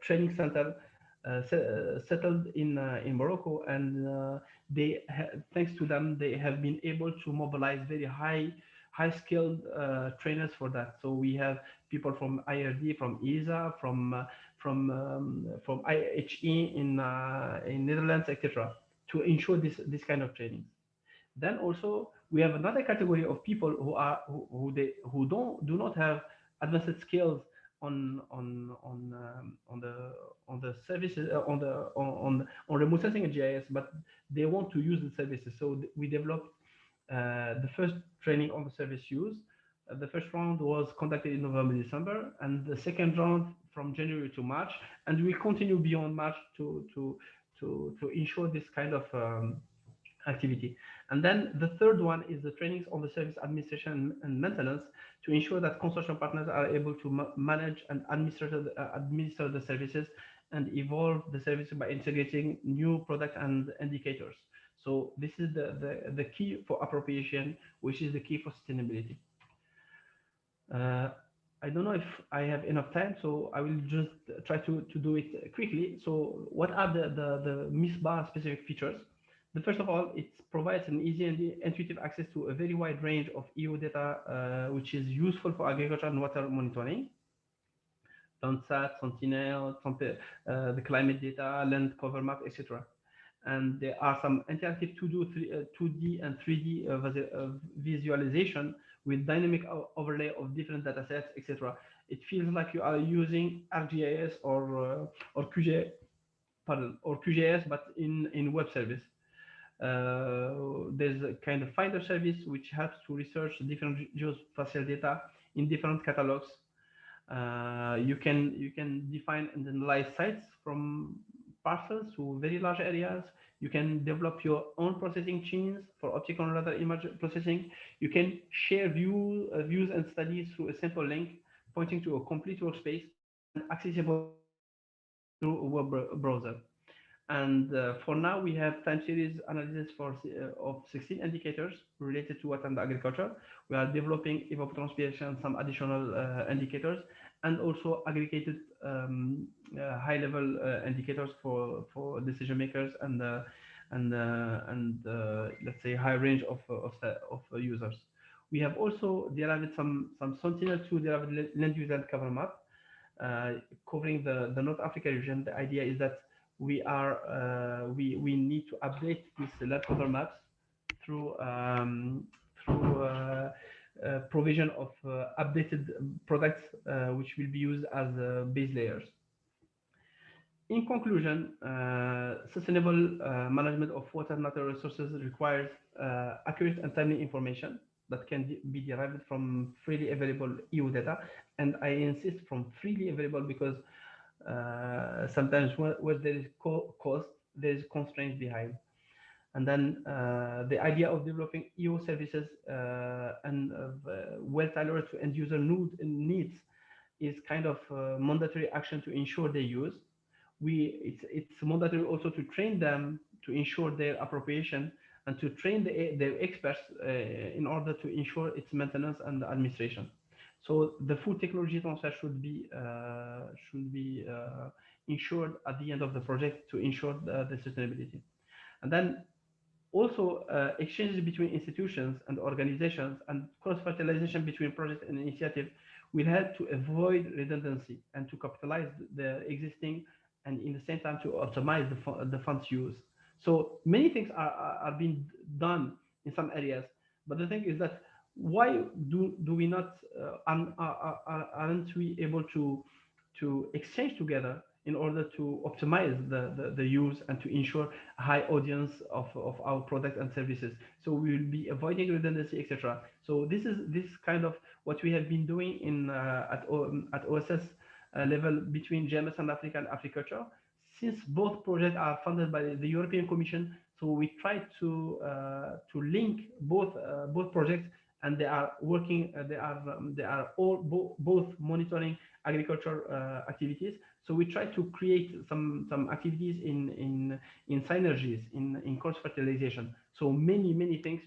training center settled in Morocco, and thanks to them, they have been able to mobilize very high-skilled trainers for that. So we have people from IRD, from ESA, from IHE in Netherlands, etc., to ensure this kind of training. Then also we have another category of people who do not have advanced skills on the services on remote sensing and GIS, but they want to use the services. So we developed the first training on the service use. The first round was conducted in November, December, and the second round from January to March, and we continue beyond March to ensure this kind of activity. And then the third one is the trainings on the service administration and maintenance, to ensure that consortium partners are able to manage and administer the services and evolve the services by integrating new products and indicators. So this is the key for appropriation, which is the key for sustainability. I don't know if I have enough time, so I will just try to do it quickly. So what are the MISBAR specific features? The first of all, it provides an easy and intuitive access to a very wide range of EU data, which is useful for agriculture and water monitoring. Landsat, Sentinel, the climate data, land cover map, etc. And there are some interactive 2D and 3D visualization with dynamic overlay of different data sets, etc. It feels like you are using ArcGIS or QGIS, but in web service. There's a kind of finder service which helps to research different geospatial data in different catalogs. You can define and analyze sites from parcels to very large areas. You can develop your own processing chains for optical and radar image processing. You can share views and studies through a simple link pointing to a complete workspace and accessible through a web browser. And for now, we have time series analysis of 16 indicators related to water and agriculture. We are developing evapotranspiration, some additional indicators, and also aggregated high-level indicators for decision makers and let's say high range of users. We have also derived some Sentinel-2 derived land use and cover map covering the North Africa region. The idea is that we need to update these land cover maps through provision of updated products which will be used as base layers. In conclusion, sustainable management of water and natural resources requires accurate and timely information that can be derived from freely available EU data. And I insist from freely available because sometimes where there is cost, there is constraints behind. And then the idea of developing EU services and well tailored to end user needs is kind of mandatory action to ensure they use. It's mandatory also to train them to ensure their appropriation and to train their experts in order to ensure its maintenance and administration. So the full technology transfer should be ensured at the end of the project to ensure the sustainability. And then also exchanges between institutions and organizations and cross-fertilization between projects and initiatives will help to avoid redundancy and to capitalize the existing and in the same time to optimize the funds use. So many things are being done in some areas, but the thing is that why do we not aren't we able to exchange together in order to optimize the use and to ensure a high audience of our products and services? So we will be avoiding redundancy, etc. So this is kind of what we have been doing in at OSS level between GMS and Africa and Agriculture. Since both projects are funded by the European Commission, so we try to link both projects, and they are working. They are all both monitoring agriculture activities. So we try to create some activities in synergies in cross fertilization. So many things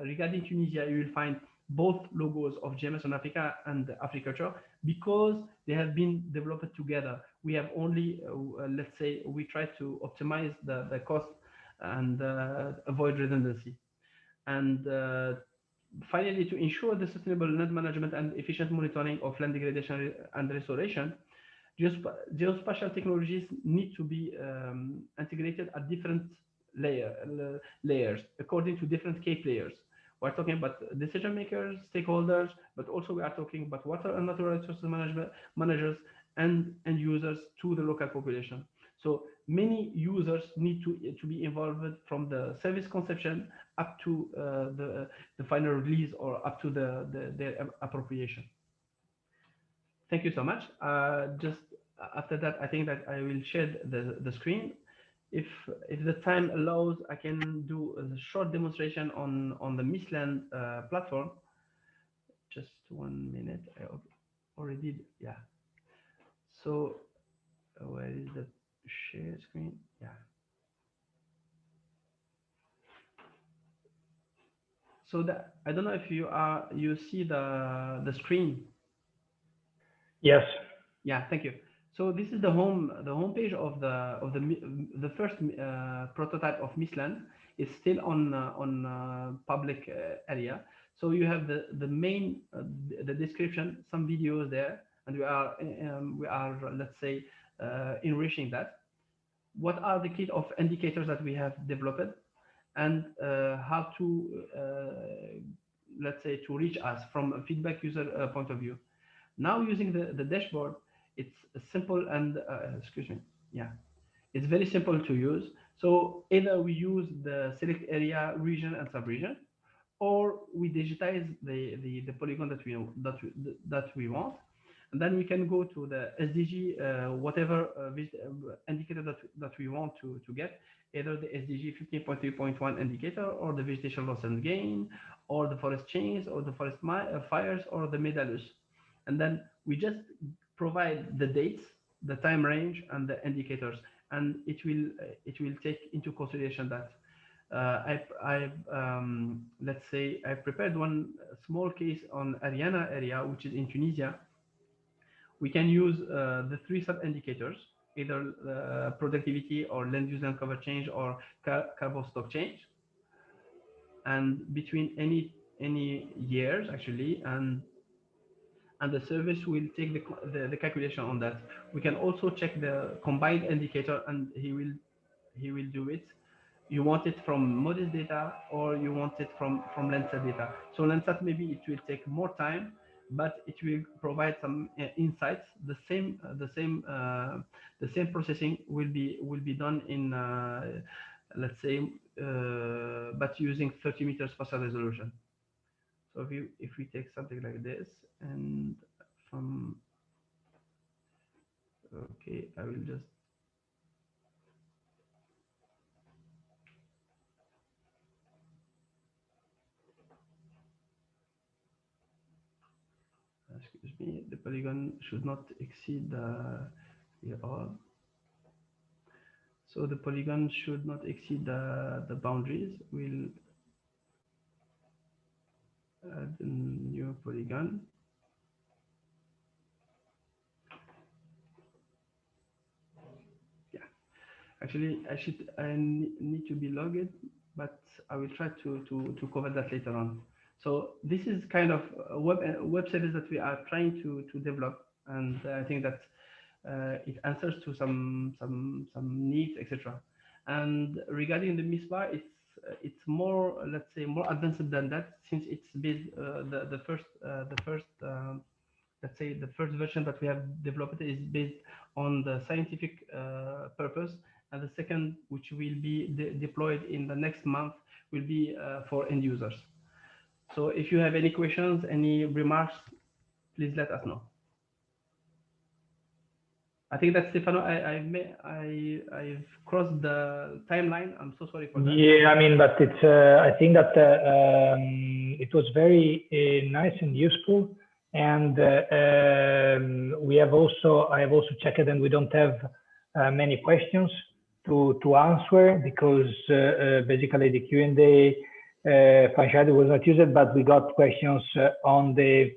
regarding Tunisia. You will find both logos of GMS on Africa and Agriculture because they have been developed together. We have only, let's say, we try to optimize the cost and avoid redundancy. And finally, to ensure the sustainable land management and efficient monitoring of land degradation and restoration, geospatial technologies need to be integrated at different layers according to different key players. We're talking about decision makers, stakeholders, but also we are talking about water and natural resources managers and users to the local population. So many users need to be involved from the service conception up to the final release or up to their appropriation. Thank you so much. Just after that, I think that I will share the screen. If the time allows, I can do a short demonstration on the Misland platform. Just 1 minute. I already did. Yeah. So where is the share screen? Yeah. So that I don't know if you see the screen. Yes. Yeah. Thank you. So this is the home page of the first prototype of Misland. It's still on public area. So you have the main the description, some videos there, and we are let's say enriching that. What are the key of indicators that we have developed, and how to let's say to reach us from a feedback user point of view. Now using the dashboard, it's simple and excuse me, yeah, it's very simple to use. So either we use the select area, region, and sub-region, or we digitize the polygon that we want, And then we can go to the SDG, whatever indicator that we want to get, either the SDG 15.3.1 indicator, or the vegetation loss and gain, or the forest change, or the forest fires, or the medalus. And then we just provide the dates, the time range, and the indicators, and it will take into consideration that. Let's say I prepared one small case on Ariana area, which is in Tunisia. We can use the three sub-indicators, either productivity or land use and cover change or carbon stock change. And between any years actually, and the service will take the calculation on that. We can also check the combined indicator, and he will do it. You want it from MODIS data, or you want it from Landsat data. So Landsat, maybe it will take more time, but it will provide some insights. The same processing will be done in let's say, but using 30 meters spatial resolution. So if we take something like this, and from, okay, I will just, excuse me, the polygon should not exceed here all. So the polygon should not exceed the boundaries. We'll add a new polygon. Yeah, actually I need to be logged, but I will try to cover that later on. So this is kind of a web service that we are trying to develop, and I think that it answers to some needs, etc. And regarding the MISPA, it's more, let's say, more advanced than that, since it's based let's say the first version that we have developed is based on the scientific purpose, and the second, which will be deployed in the next month, will be for end users. So if you have any questions, any remarks, please let us know. I think that Stefano, I've crossed the timeline. I'm so sorry for that. Yeah, I mean, but it's I think that it was very nice and useful, and I have also checked, and we don't have many questions to answer, because basically the Q&A functionality was not used, but we got questions on the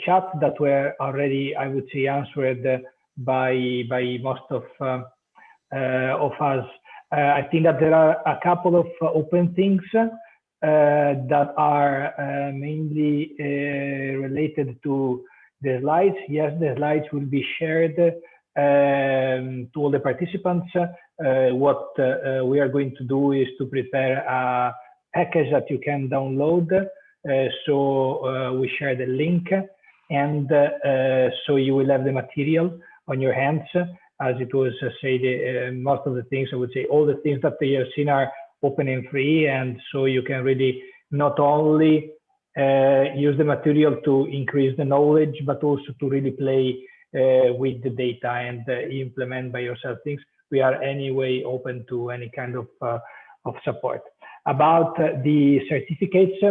chat that were already, I would say, answered by most of us. I think that there are a couple of open things that are mainly related to the slides. Yes, the slides will be shared to all the participants. What we are going to do is to prepare a package that you can download. So we share the link, and so you will have the material on your hands. As it was said, most of the things, I would say all the things that you have seen are open and free, and so you can really not only use the material to increase the knowledge, but also to really play with the data and implement by yourself things. We are anyway open to any kind of support. About the certificates,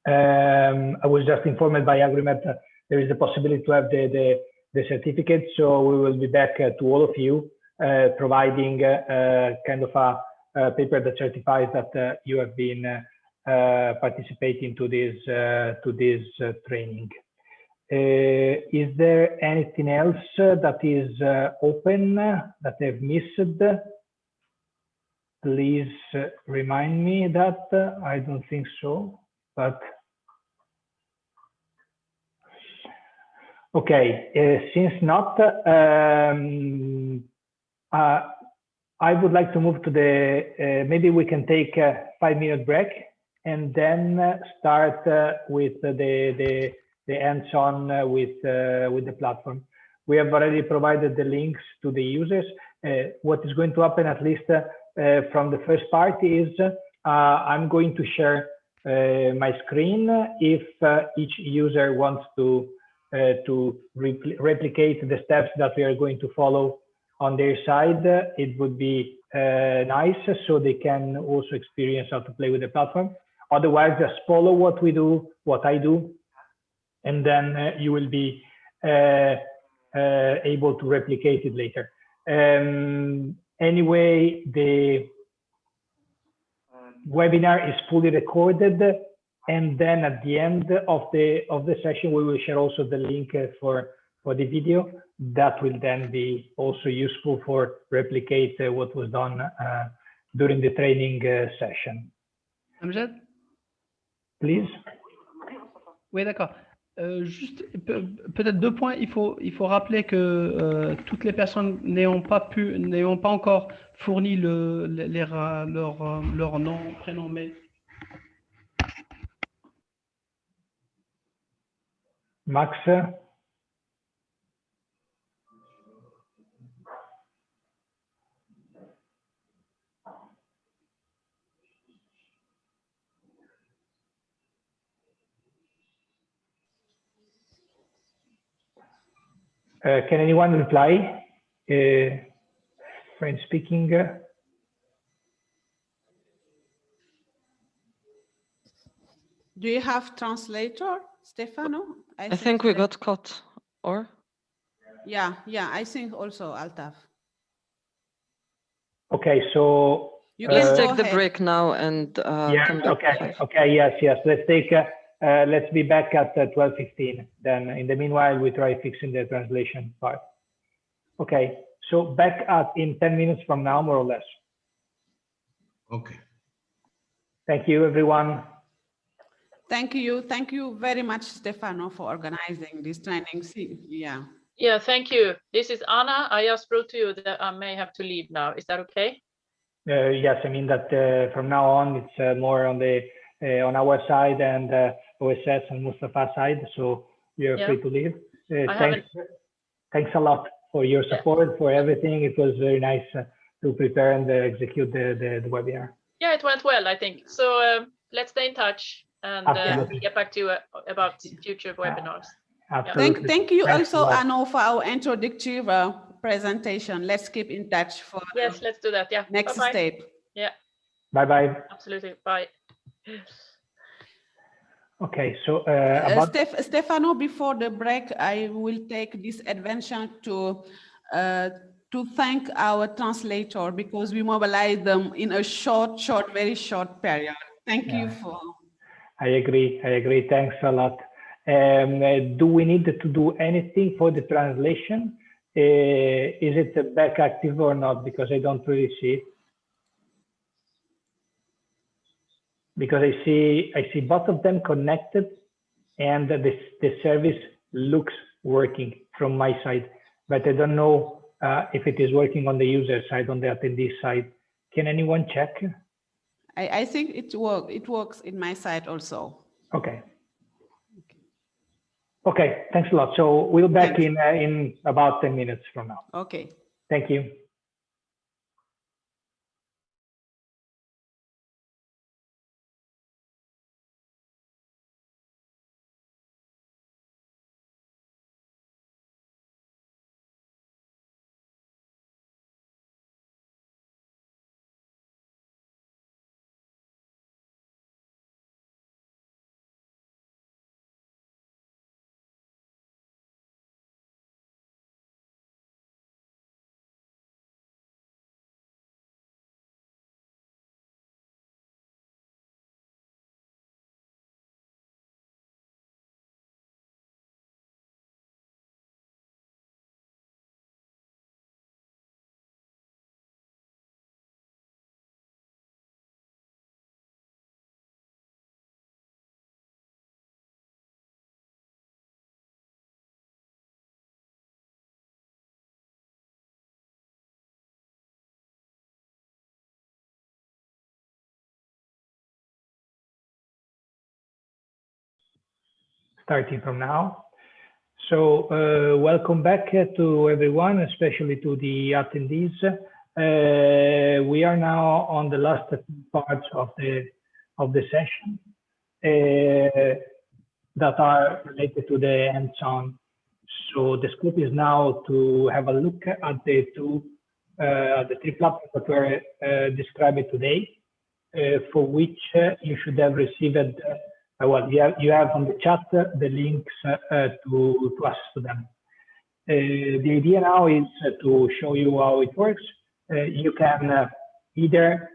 I was just informed by Agreement that there is a possibility to have the certificate, so we will be back to all of you, providing kind of a paper that certifies that you have been participating to this training. Is there anything else that is open that I've missed? Please remind me that. I don't think so, but okay. Since not, I would like to move to the, maybe we can take a 5-minute break and then start with the hands-on with the platform. We have already provided the links to the users. What is going to happen, at least from the first part, is I'm going to share my screen. If each user wants to to replicate the steps that we are going to follow on their side, it would be nice, so they can also experience how to play with the platform. Otherwise, just follow what we do, what I do, and then you will be able to replicate it later. Anyway, the webinar is fully recorded, and then at the end of the session, we will share also the link for the video. That will then be also useful for replicate what was done during the training session. Amjad? Please. Oui, d'accord. Juste peut-être 2 points. Il faut rappeler que toutes les personnes n'ayant pas encore fourni leur nom, prénom, mail. Max. Can anyone reply? French speaking. Do you have translator, Stefano? I think we got cut, or? Yeah, I think also Altaf. Okay, so let's take the break now and come back. Okay, yes. Let's be back at 12:15. Then in the meanwhile, we try fixing the translation part. Okay, so back in 10 minutes from now, more or less. Okay. Thank you, everyone. Thank you very much, Stefano, for organizing this training. Yeah. Yeah, thank you. This is Anna. I just wrote to you that I may have to leave now. Is that okay? Yes, I mean that from now on, it's more on our side and OSS and Mustafa's side. So you're free to leave. Thanks a lot for your support, for everything. It was very nice to prepare and execute the webinar. Yeah, it went well, I think. So let's stay in touch and get back to you about future webinars. Absolutely. Thank you also, Anno, for our introductory presentation. Let's keep in touch for let's do that. Yeah. Next step. Yeah. Bye. Absolutely. Bye. Okay, so Stefano, before the break, I will take this adventure to thank our translator, because we mobilized them in a very short period. Thank you for. I agree. Thanks a lot. Do we need to do anything for the translation? Is it back active or not? Because I don't really see it. Because I see both of them connected, and the service looks working from my side, but I don't know if it is working on the user side, on the attendee side. Can anyone check? I think it works in my side also. Okay, thanks a lot. So we'll be back in about 10 minutes from now. Okay. Thank you. Starting from now. So welcome back to everyone, especially to the attendees. We are now on the last parts of the session that are related to the hands-on So the scope is now to have a look at the three platforms that were described today, for which you should have received, well, you have on the chat the links to access to them. The idea now is to show you how it works. You can either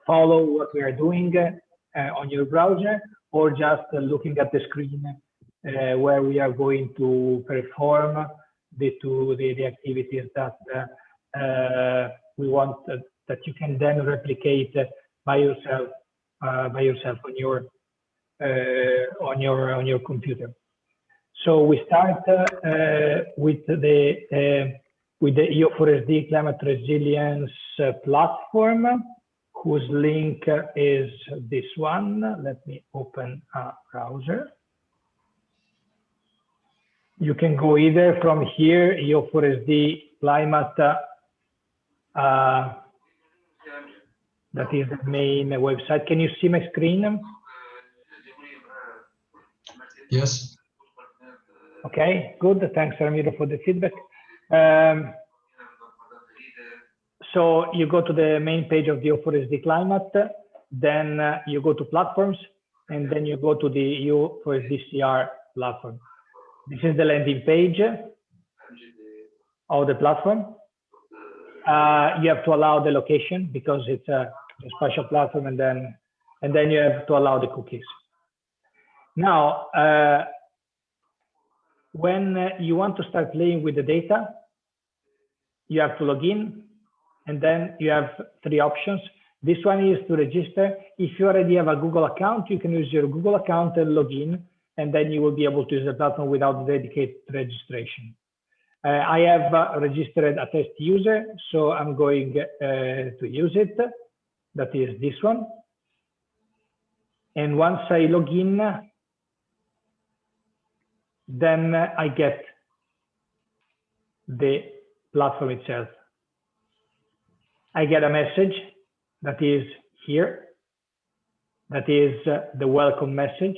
follow what we are doing on your browser, or just looking at the screen where we are going to perform the activities that we want that you can then replicate by yourself on your computer. So we start with the EU4SD Climate Resilience platform, whose link is this one. Let me open a browser. You can go either from here, EU4SD Climate, that is the main website. Can you see my screen? Yes. Okay, good. Thanks, Ramiro, for the feedback. So you go to the main page of the EU4SD Climate, then you go to platforms, and then you go to the EU4SD CR platform. This is the landing page of the platform. You have to allow the location because it's a special platform, and then you have to allow the cookies. Now, when you want to start playing with the data, you have to log in, and then you have three options. This one is to register. If you already have a Google account, you can use your Google account and log in, and then you will be able to use the platform without dedicated registration. I have registered a test user, so I'm going to use it. That is this one. And once I log in, then I get the platform itself. I get a message that is here. That is the welcome message.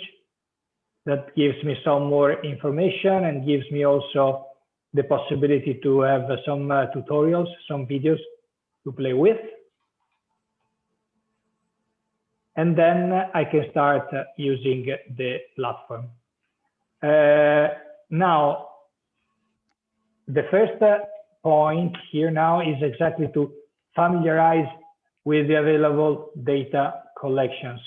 That gives me some more information and gives me also the possibility to have some tutorials, some videos to play with. And then I can start using the platform. Now, the first point here now is exactly to familiarize with the available data collections.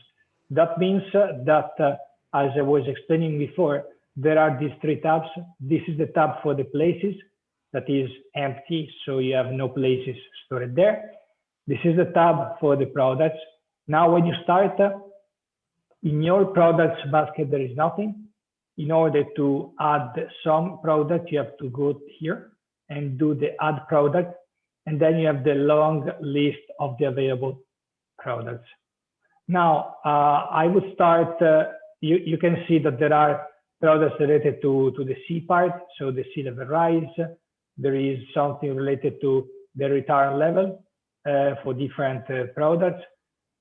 That means that, as I was explaining before, there are these three tabs. This is the tab for the places, that is empty, so you have no places stored there. This is the tab for the products. Now, when you start, in your products basket, there is nothing. In order to add some product, you have to go here and do the add product, and then you have the long list of the available products. Now, I would start, you can see that there are products related to the sea part, so the sea level rise. There is something related to the return level for different products.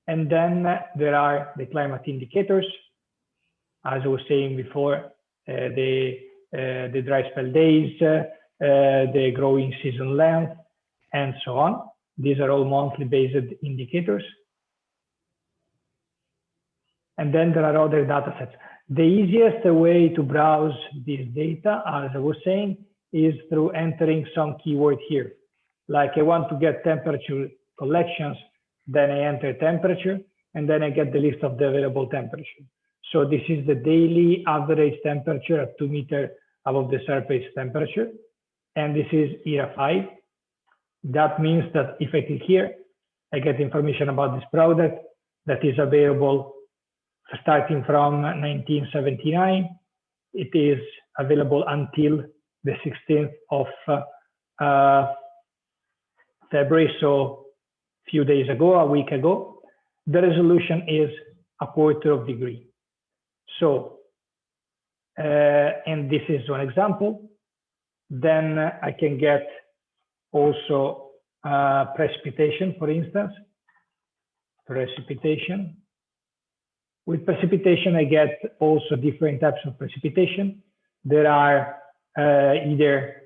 And then there are the climate indicators, as I was saying before, the dry spell days, the growing season length, and so on. These are all monthly based indicators. And then there are other data sets. The easiest way to browse this data, as I was saying, is through entering some keyword here. Like I want to get temperature collections, then I enter temperature, and then I get the list of the available temperature. So this is the daily average temperature at 2 meters above the surface temperature. And this is ERA 5. That means that if I click here, I get information about this product that is available starting from 1979. It is available until the 16th of February, so a few days ago, a week ago. The resolution is 1/4 degree. So, and this is one example. Then I can get also precipitation, for instance. Precipitation. With precipitation, I get also different types of precipitation. There are either,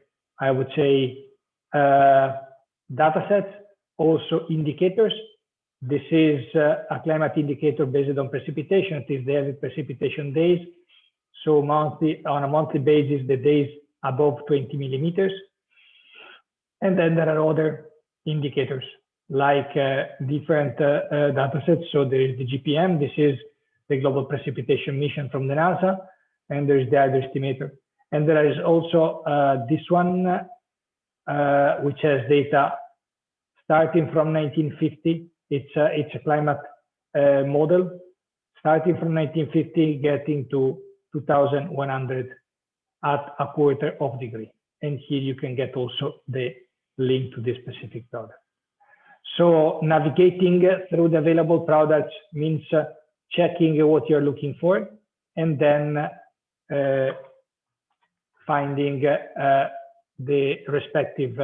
I would say, data sets, also indicators. This is a climate indicator based on precipitation. It is the average precipitation days. So on a monthly basis, the days above 20 millimeters. And then there are other indicators like different data sets. So there is the GPM. This is the Global Precipitation Mission from the NASA. And there is the hydro estimator. And there is also this one, which has data starting from 1950. It's a climate model starting from 1950, getting to 2100 at a quarter of degree. And here you can get also the link to this specific product. So navigating through the available products means checking what you're looking for and then finding the respective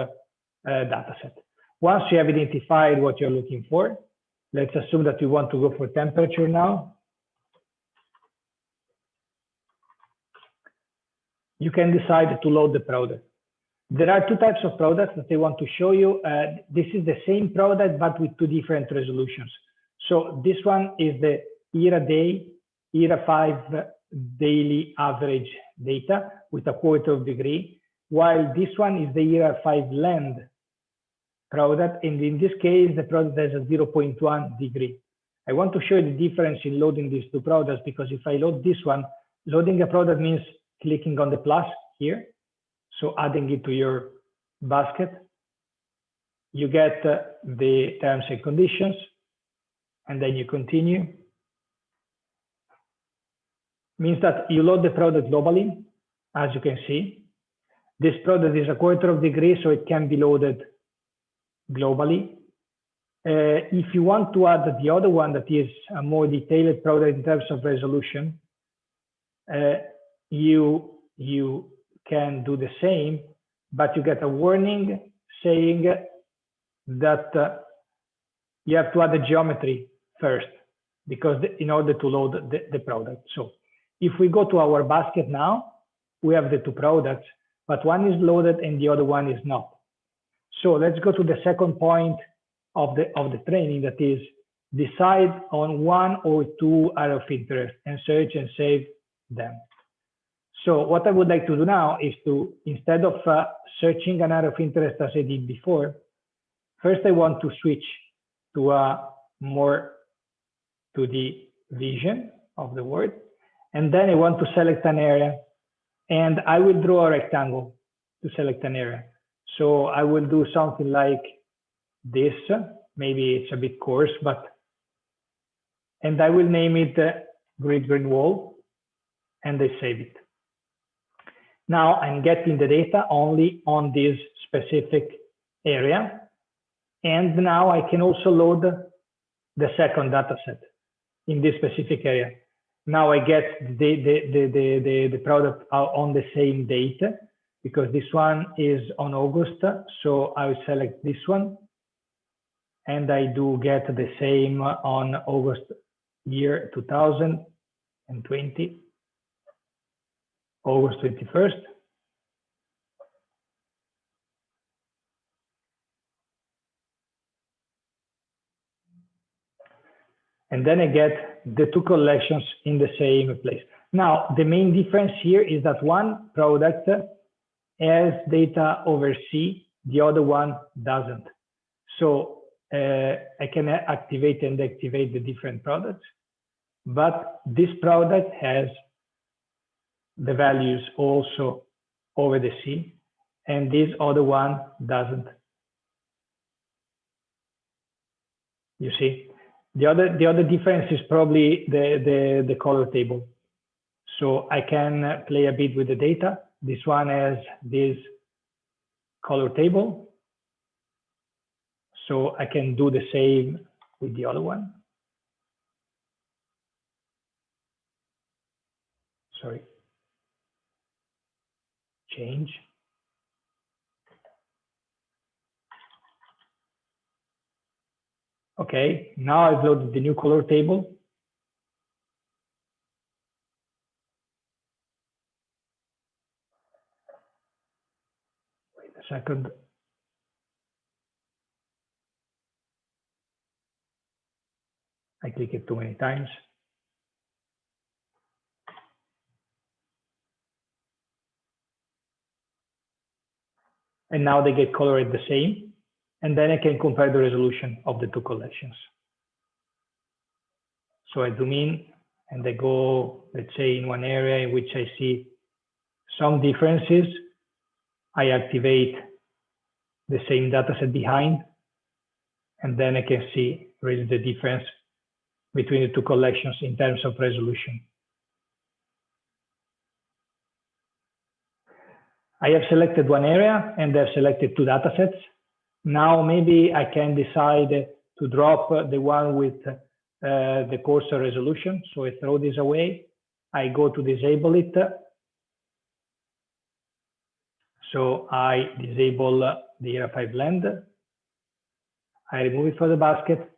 data set. Once you have identified what you're looking for, let's assume that you want to go for temperature now. You can decide to load the product. There are two types of products that I want to show you. This is the same product, but with two different resolutions. So this one is the ERA day, ERA 5 daily average data with a quarter of degree, while this one is the ERA 5 land product, and in this case, the product has a 0.1 degree. I want to show you the difference in loading these two products, because if I load this one, loading a product means clicking on the plus here, so adding it to your basket. You get the terms and conditions, and then you continue. Means that you load the product globally, as you can see. This product is a quarter of degree, so it can be loaded globally. If you want to add the other one that is a more detailed product in terms of resolution, you can do the same, but you get a warning saying that you have to add the geometry first, because in order to load the product. So if we go to our basket now, we have the two products, but one is loaded and the other one is not. So let's go to the second point of the training, that is decide on one or two areas of interest and search and save them. So what I would like to do now is to, instead of searching an area of interest as I did before, first I want to switch to a more to the vision of the word. And then I want to select an area, and I will draw a rectangle to select an area. So I will do something like this. Maybe it's a bit coarse, and I will name it grid green wall, and I save it. Now I'm getting the data only on this specific area. And now I can also load the second data set in this specific area. Now I get the product on the same date, because this one is on August. So I will select this one, and I do get the same on August year 2020, August 21st. And then I get the two collections in the same place. Now, the main difference here is that one product has data over C, the other one doesn't. So I can activate and deactivate the different products, but this product has the values also over the C, and this other one doesn't. You see? The other difference is probably the color table. So I can play a bit with the data. This one has this color table. So I can do the same with the other one. Sorry. Change. Okay, now I've loaded the new color table. second. I click it too many times. And now they get colored the same. And then I can compare the resolution of the two collections. So I zoom in and I go, let's say, in one area in which I see some differences. I activate the same data set behind, and then I can see really the difference between the two collections in terms of resolution. I have selected one area and I've selected two data sets. Now maybe I can decide to drop the one with the coarser resolution. So I throw this away. I go to disable it. So I disable the Era 5 blend. I remove it from the basket.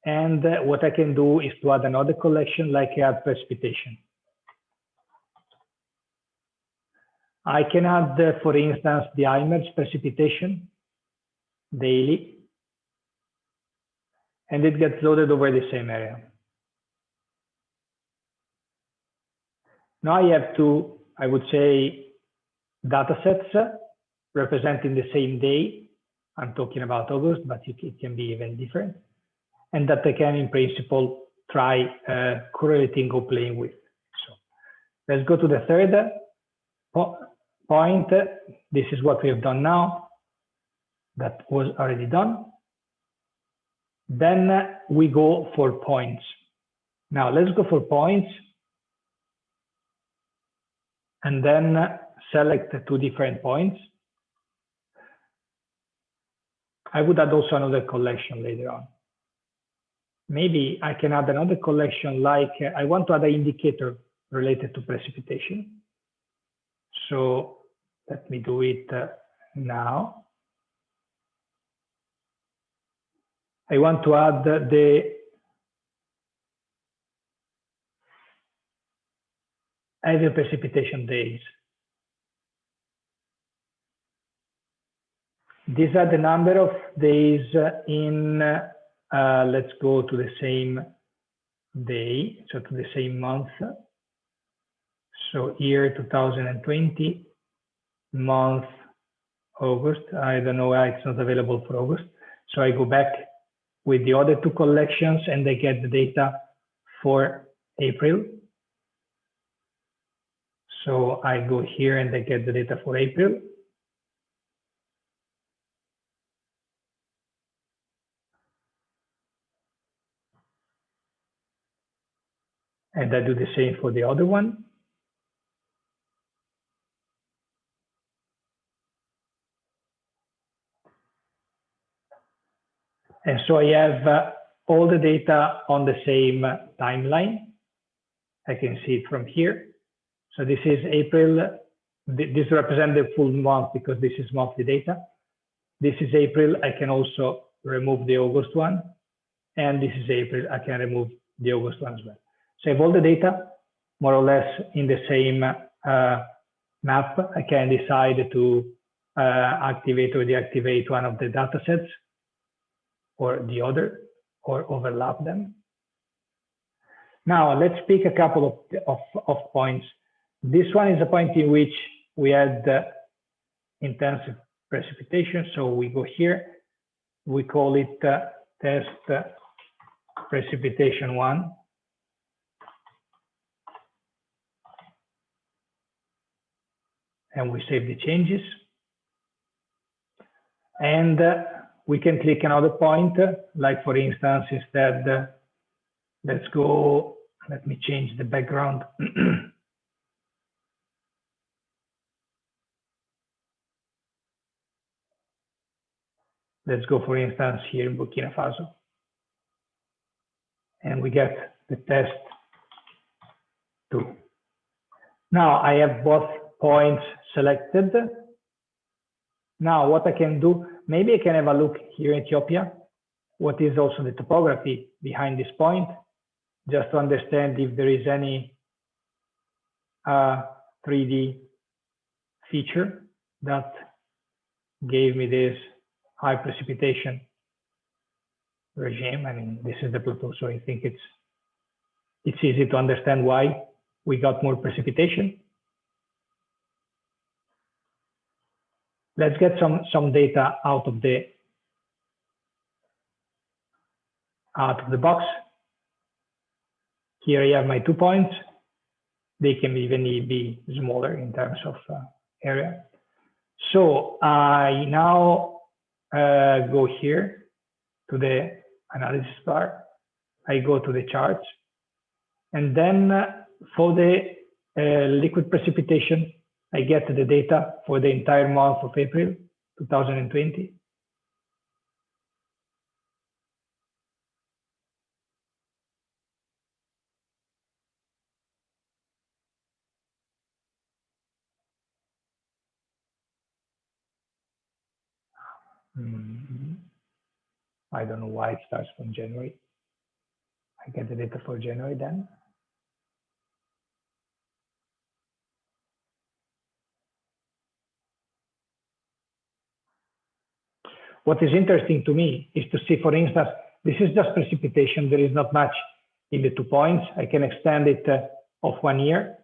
And what I can do is to add another collection, like add precipitation. I can add, for instance, the IMERGE precipitation daily, and it gets loaded over the same area. Now I have two, I would say, data sets representing the same day. I'm talking about August, but it can be even different. And that I can, in principle, try correlating or playing with. So let's go to the third point. This is what we have done now. That was already done. Then we go for points. Now let's go for points and then select two different points. I would add also another collection later on. Maybe I can add another collection, like I want to add an indicator related to precipitation. So let me do it now. I want to add the heavy precipitation days. These are the number of days in, let's go to the same day, so to the same month. So year 2020, month August. I don't know why it's not available for August. So I go back with the other two collections and I get the data for April. So I go here and I get the data for April. And I do the same for the other one. And so I have all the data on the same timeline. I can see it from here. So this is April. This represents the full month because this is monthly data. This is April. I can also remove the August one. And this is April. I can remove the August one as well. So I have all the data more or less in the same map. I can decide to activate or deactivate one of the data sets or the other, or overlap them. Now let's pick a couple of points. This one is a point in which we had intensive precipitation. So we go here, we call it test precipitation 1. And we save the changes. And we can click another point, like for instance, instead, let's go, let me change the background. Let's go, for instance, here in Burkina Faso. And we get the test 2. Now I have both points selected. Now what I can do, maybe I can have a look here in Ethiopia. What is also the topography behind this point, just to understand if there is any 3D feature that gave me this high precipitation regime. I mean, this is the plateau, so I think it's easy to understand why we got more precipitation. Let's get some data out of the box. Here I have my 2 points. They can even be smaller in terms of area. So I now go here to the analysis bar. I go to the charts, and then for the liquid precipitation, I get the data for the entire month of April 2020. I don't know why it starts from January. I get the data for January then. What is interesting to me is to see, for instance, this is just precipitation. There is not much in the 2 points. I can extend it of 1 year.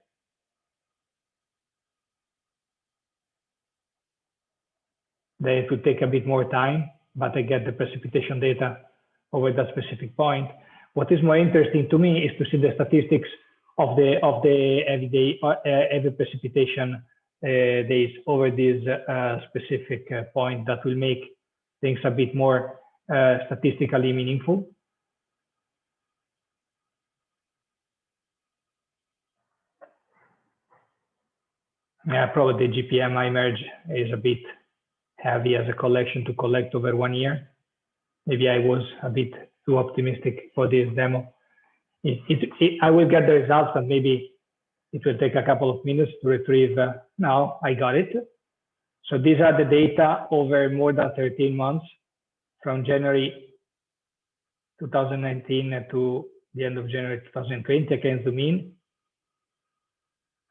Then it will take a bit more time, but I get the precipitation data over that specific point. What is more interesting to me is to see the statistics of the everyday every precipitation days over this specific point that will make things a bit more statistically meaningful. Yeah, probably the GPM I merge is a bit heavy as a collection to collect over 1 year. Maybe I was a bit too optimistic for this demo. I will get the results, but maybe it will take a couple of minutes to retrieve. Now I got it. So these are the data over more than 13 months from January 2019 to the end of January 2020. I can zoom in.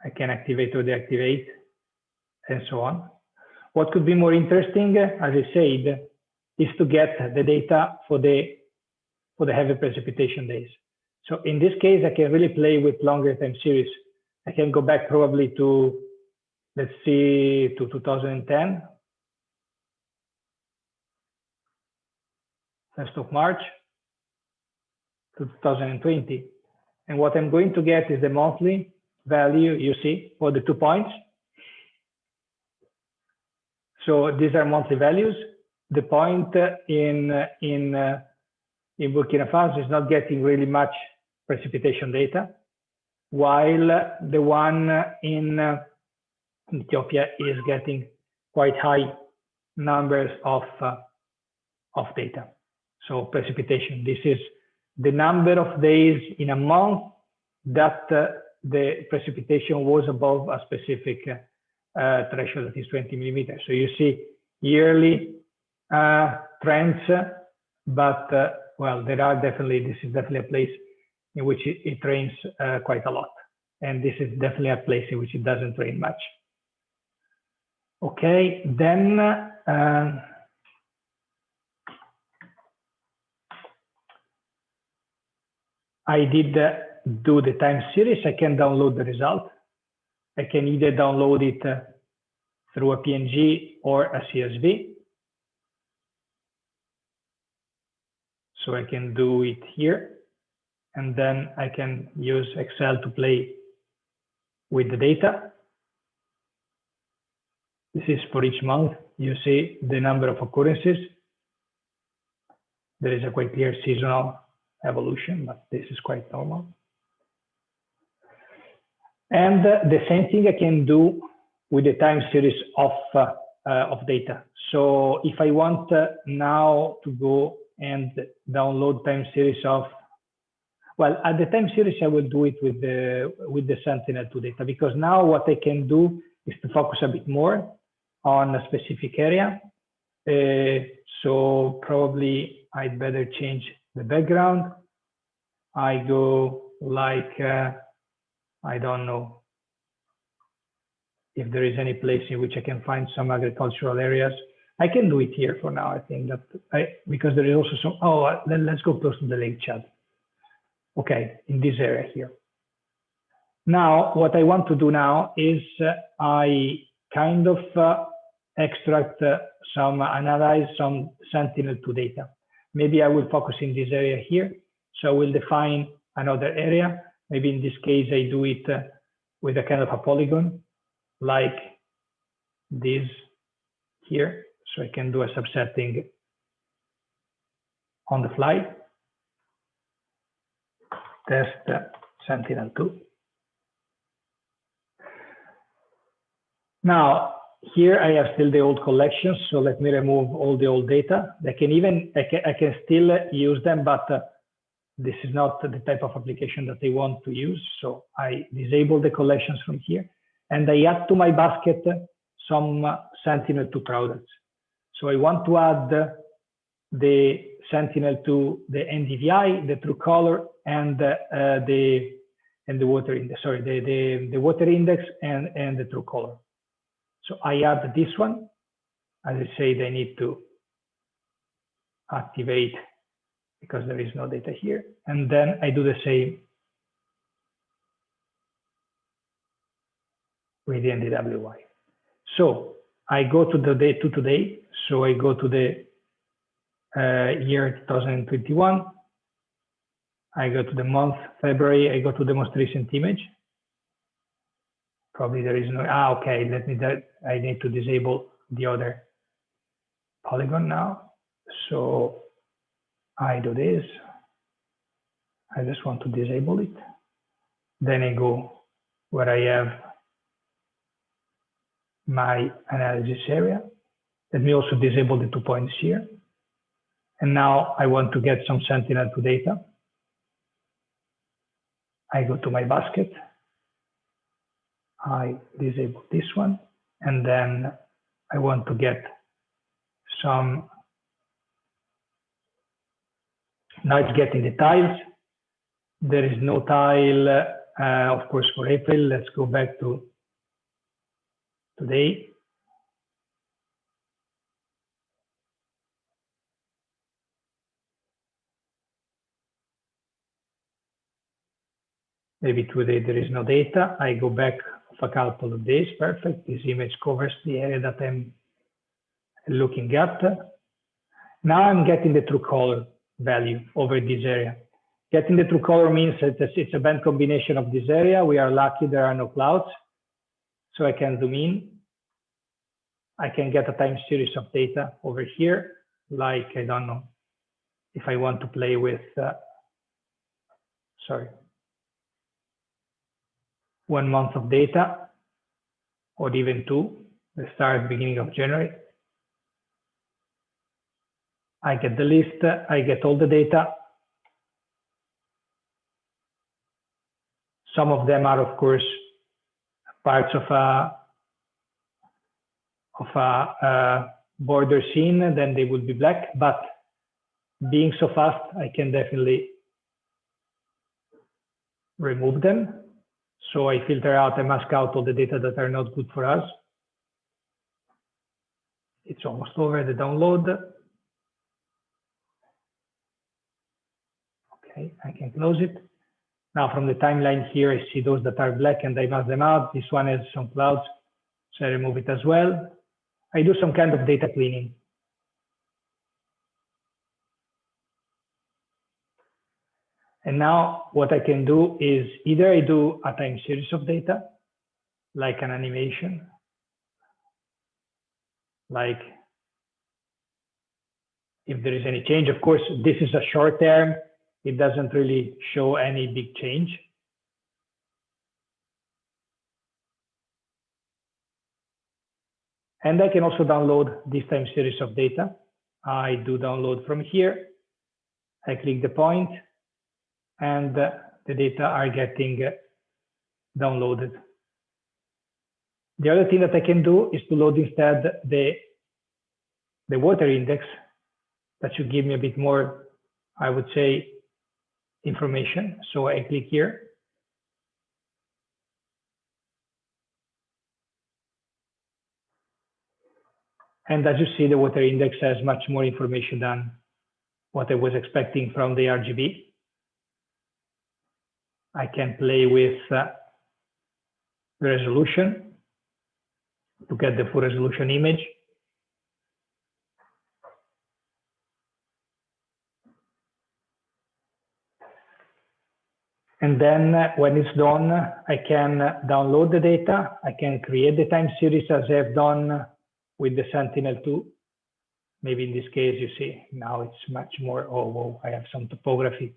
I can activate or deactivate, and so on. What could be more interesting, as I said, is to get the data for the heavy precipitation days. So in this case, I can really play with longer time series. I can go back probably to, let's see, to 2010, 1st of March to 2020. And what I'm going to get is the monthly value, you see, for the 2 points. So these are monthly values. The point in Burkina Faso is not getting really much precipitation data, while the one in Ethiopia is getting quite high numbers of data. So precipitation, this is the number of days in a month that the precipitation was above a specific threshold, that is 20 millimeters. So you see yearly trends, but well, there are definitely, this is definitely a place in which it rains quite a lot. And this is definitely a place in which it doesn't rain much. Okay, then I did do the time series. I can download the result. I can either download it through a PNG or a CSV. So I can do it here, and then I can use Excel to play with the data. This is for each month. You see the number of occurrences. There is a quite clear seasonal evolution, but this is quite normal. And the same thing I can do with the time series of data. So if I want now to go and download time series of, well, at the time series I will do it with the Sentinel-2 data, because now what I can do is to focus a bit more on a specific area. So probably I'd better change the background. I go like, I don't know if there is any place in which I can find some agricultural areas. I can do it here for now. I think that because there is also some, let's go close to the lake chat. Okay, in this area here. Now, what I want to do now is I kind of extract analyze some Sentinel-2 data. Maybe I will focus in this area here. So I will define another area. Maybe in this case, I do it with a kind of a polygon like this here. So I can do a subsetting on the fly. Test Sentinel-2. Now, here I have still the old collections, so let me remove all the old data. I can still use them, but this is not the type of application that I want to use. So I disable the collections from here, and I add to my basket some Sentinel-2 products. So I want to add the Sentinel-2, the NDVI, the true color, and the water index. Sorry, the water index and the true color. So I add this one. As I said, I need to activate because there is no data here. And then I do the same with the NDWI. So I go to the day to today. So I go to the year 2021. I go to the month, February. I go to the most recent image. Probably there is no, okay, I need to disable the other polygon now. So I do this. I just want to disable it. Then I go where I have my analysis area. Let me also disable the 2 points here. And now I want to get some Sentinel-2 data. I go to my basket. I disable this one, and then I want to get some, now it's getting the tiles. There is no tile, of course, for April. Let's go back to today. Maybe today there is no data. I go back for a couple of days. Perfect. This image covers the area that I'm looking at. Now I'm getting the true color value over this area. Getting the true color means that it's a band combination of this area. We are lucky there are no clouds. So I can zoom in. I can get a time series of data over here. Like, I don't know, if I want to play with, sorry, 1 month of data, or even 2, the start beginning of January. I get the list, I get all the data. Some of them are, of course, parts of a border scene, then they would be black, but being so fast, I can definitely remove them. So I filter out, I mask out all the data that are not good for us. It's almost over the download. Okay, I can close it. Now from the timeline here, I see those that are black and I mask them out. This one has some clouds, so I remove it as well. I do some kind of data cleaning. And now what I can do is either I do a time series of data, like an animation, like if there is any change. Of course, this is a short term. It doesn't really show any big change. And I can also download this time series of data. I do download from here. I click the point and the data are getting downloaded. The other thing that I can do is to load instead the water index. That should give me a bit more, I would say, information. So I click here. And as you see, the water index has much more information than what I was expecting from the RGB. I can play with the resolution to get the full resolution image. And then when it's done, I can download the data. I can create the time series as I've done with the Sentinel-2. Maybe in this case, you see, now it's much more, oh, whoa, I have some topography.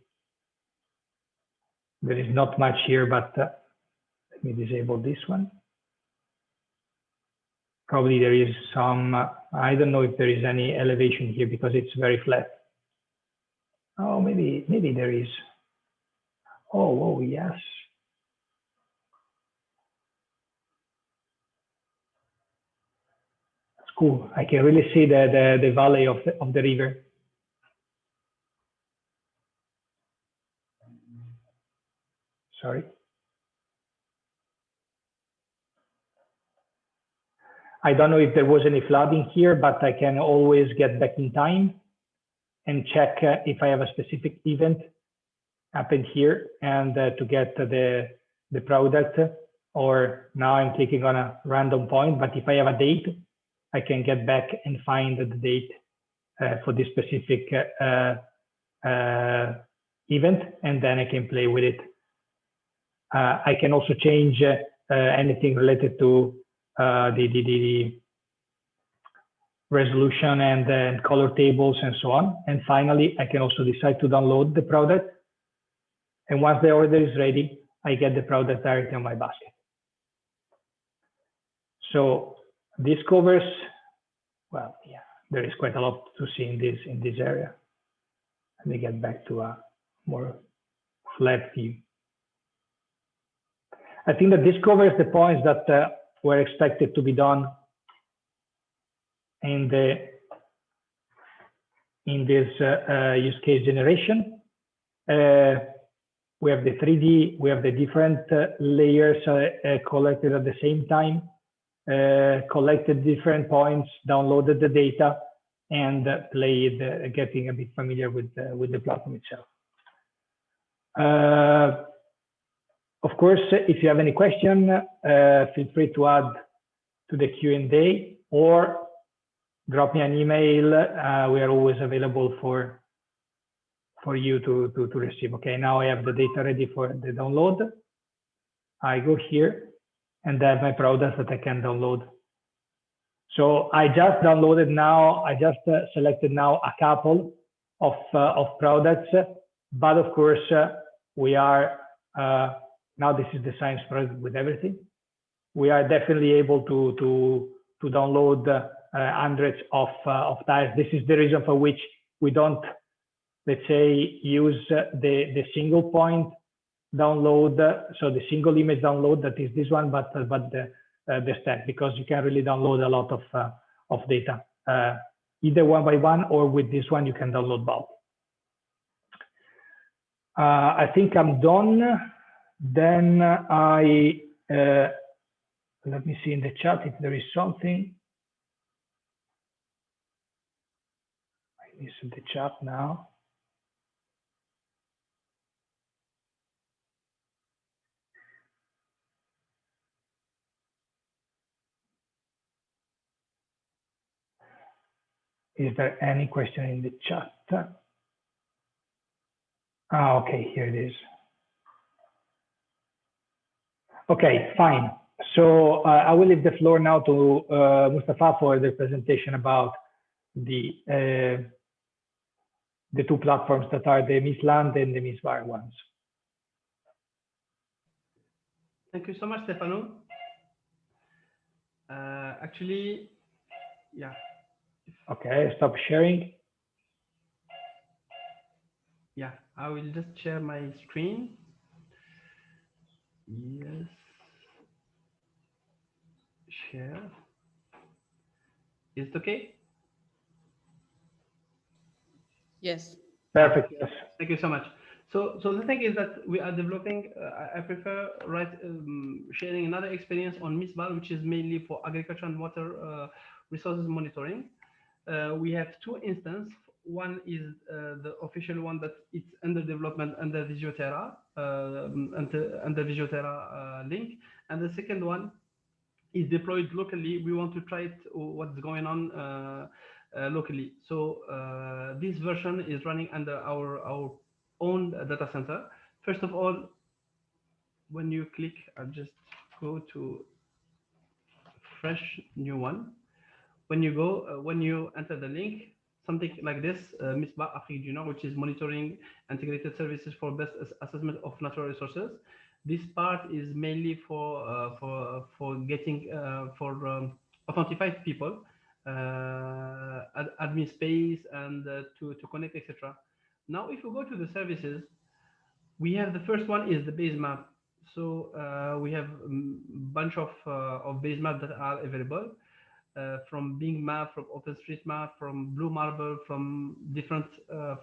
There is not much here, but let me disable this one. Probably there is some, I don't know if there is any elevation here because it's very flat. Oh, maybe there is. Oh, yes. That's cool. I can really see the valley of the river. Sorry. I don't know if there was any flooding here, but I can always get back in time and check if I have a specific event happened here and to get the product, or now I'm clicking on a random point, but if I have a date, I can get back and find the date for this specific event, and then I can play with it. I can also change anything related to the resolution and color tables and so on. And finally, I can also decide to download the product. And once the order is ready, I get the product directly on my basket. So this covers, well, yeah, there is quite a lot to see in this area. Let me get back to a more flat view. I think that this covers the points that were expected to be done in this use case generation. We have the 3D, we have the different layers collected at the same time, collected different points, downloaded the data, and played, getting a bit familiar with the platform itself. Of course, if you have any question, feel free to add to the Q&A or drop me an email. We are always available for you to receive. Okay, now I have the data ready for the download. I go here and I have my products that I can download. So I just downloaded now, I just selected now a couple of products, but of course we are, now this is the science project with everything. We are definitely able to download hundreds of tiles. This is the reason for which we don't, let's say, use the single point download, so the single image download, that is this one, but the step, because you can really download a lot of data, either one by one, or with this one you can download both. I think I'm done. Then let me see in the chat if there is something. I miss the chat now. Is there any question in the chat? Okay, here it is. Okay, fine. So I will leave the floor now to Mustafa for the presentation about the two platforms that are the Miss Land and the Miss Bar ones. Thank you so much, Stefano. Actually, yeah. Okay, stop sharing. Yeah, I will just share my screen. Yes. Share. Is it okay? Yes. Perfect. Yes. Thank you so much. So the thing is that we are developing, I prefer sharing another experience on Misbal, which is mainly for agriculture and water resources monitoring. We have two instances. One is the official one that it's under development under the GeoTerra, under the GeoTerra link, and the second one is deployed locally. We want to try it, what's going on locally. So this version is running under our own data center. First of all, when you click, I'll just go to fresh new one. When you go, when you enter the link, something like this, MISBA Afrique du Nord, which is monitoring integrated services for best assessment of natural resources. This part is mainly for getting authentified people, admin space, and to connect, etc. Now, if you go to the services, we have the first one is the base map. So we have a bunch of base maps that are available. From Bing Map, from OpenStreetMap, from Blue Marble, from different,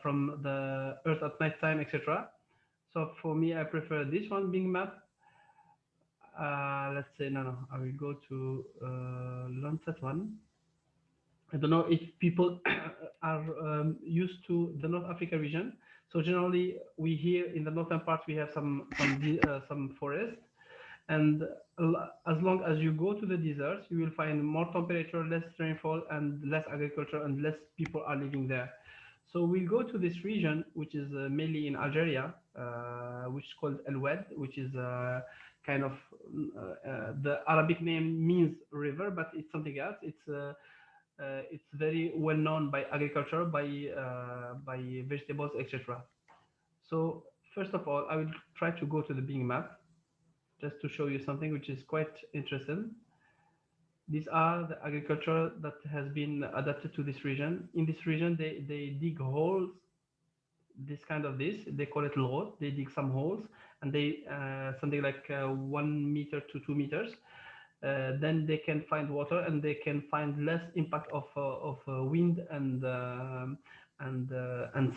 from the Earth at night time, etc. So for me, I prefer this one, Bing Map. Let's say, no, I will go to Lancet one. I don't know if people are used to the North Africa region. So generally, we here in the northern part, we have some forest. And as long as you go to the deserts, you will find more temperature, less rainfall, and less agriculture, and less people are living there. So we'll go to this region, which is mainly in Algeria, which is called El Wed, which is kind of the Arabic name means river, but it's something else. It's very well known by agriculture, by vegetables, etc. So first of all, I will try to go to the Bing map, just to show you something which is quite interesting. These are the agriculture that has been adapted to this region. In this region, they dig holes, this kind of this, they call it lot. They dig some holes, and they something like 1 meter to 2 meters. Then they can find water, and they can find less impact of wind and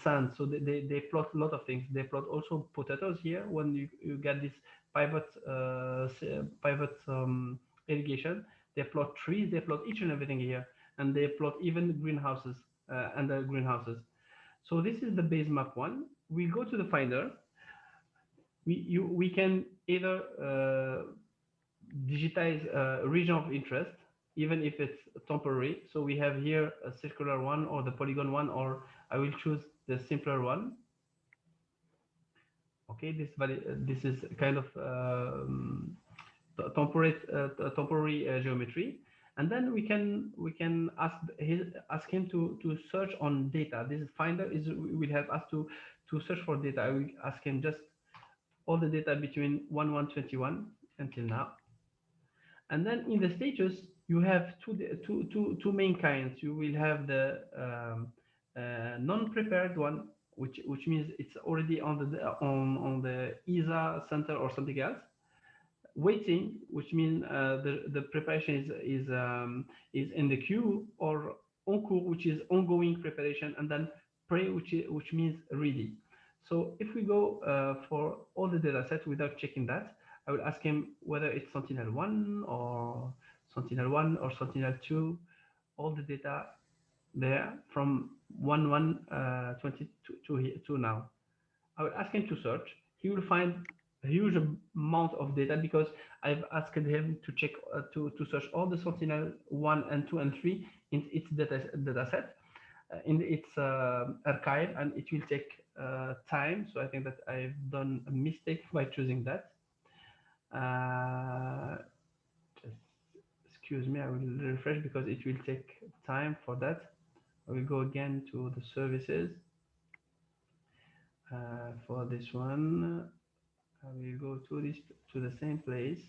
sand. So they plot a lot of things. They plot also potatoes here. When you get this pivot irrigation, they plot trees, they plot each and everything here, and they plot even greenhouses under greenhouses. So this is the base map one. We go to the finder. We can either digitize a region of interest, even if it's temporary. So we have here a circular one or the polygon one, or I will choose the simpler one. Okay, this is kind of temporary geometry, and then we can ask him to search on data. This finder will help us to search for data. I will ask him just all the data between 1121 until now. And then in the status, you have two main kinds. You will have the non-prepared one, which means it's already on the ESA center or something else. Waiting, which means the preparation is in the queue, or en cours, which is ongoing preparation, and then pre, which means ready. So if we go for all the data sets without checking that, I will ask him whether it's Sentinel-1 or Sentinel-1 or Sentinel-2, all the data there from 1122 to now. I will ask him to search. He will find a huge amount of data because I've asked him to check to search all the Sentinel-1 and 2 and 3 in its data set, in its archive, and it will take time. So I think that I've done a mistake by choosing that. Just excuse me, I will refresh because it will take time for that. I will go again to the services. For this one, I will go to the same place.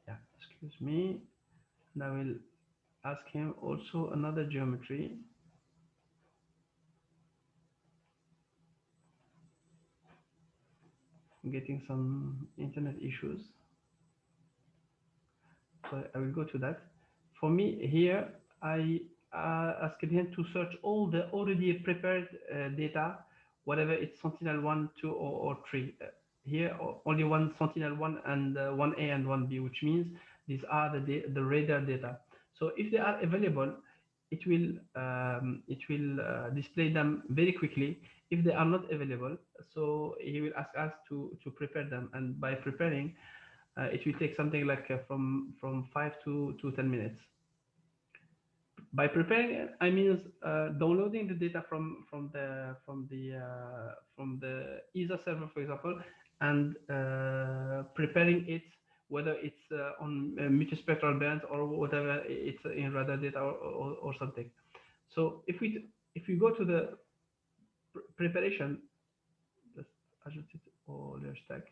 Yeah, excuse me. And I will ask him also another geometry. I'm getting some internet issues. So I will go to that. For me here, I asked him to search all the already prepared data, whatever it's Sentinel-1, 2, or 3. here only one Sentinel-1 and 1A and 1B, which means these are the radar data. So if they are available, it will display them very quickly. If they are not available, so he will ask us to prepare them, and by preparing, it will take something like from 5 to 10 minutes. By preparing, I mean downloading the data from the ESA server, for example, and preparing it, whether it's on multispectral bands or whatever it's in radar data or something. So if we go to the preparation, let's adjust it all their stack.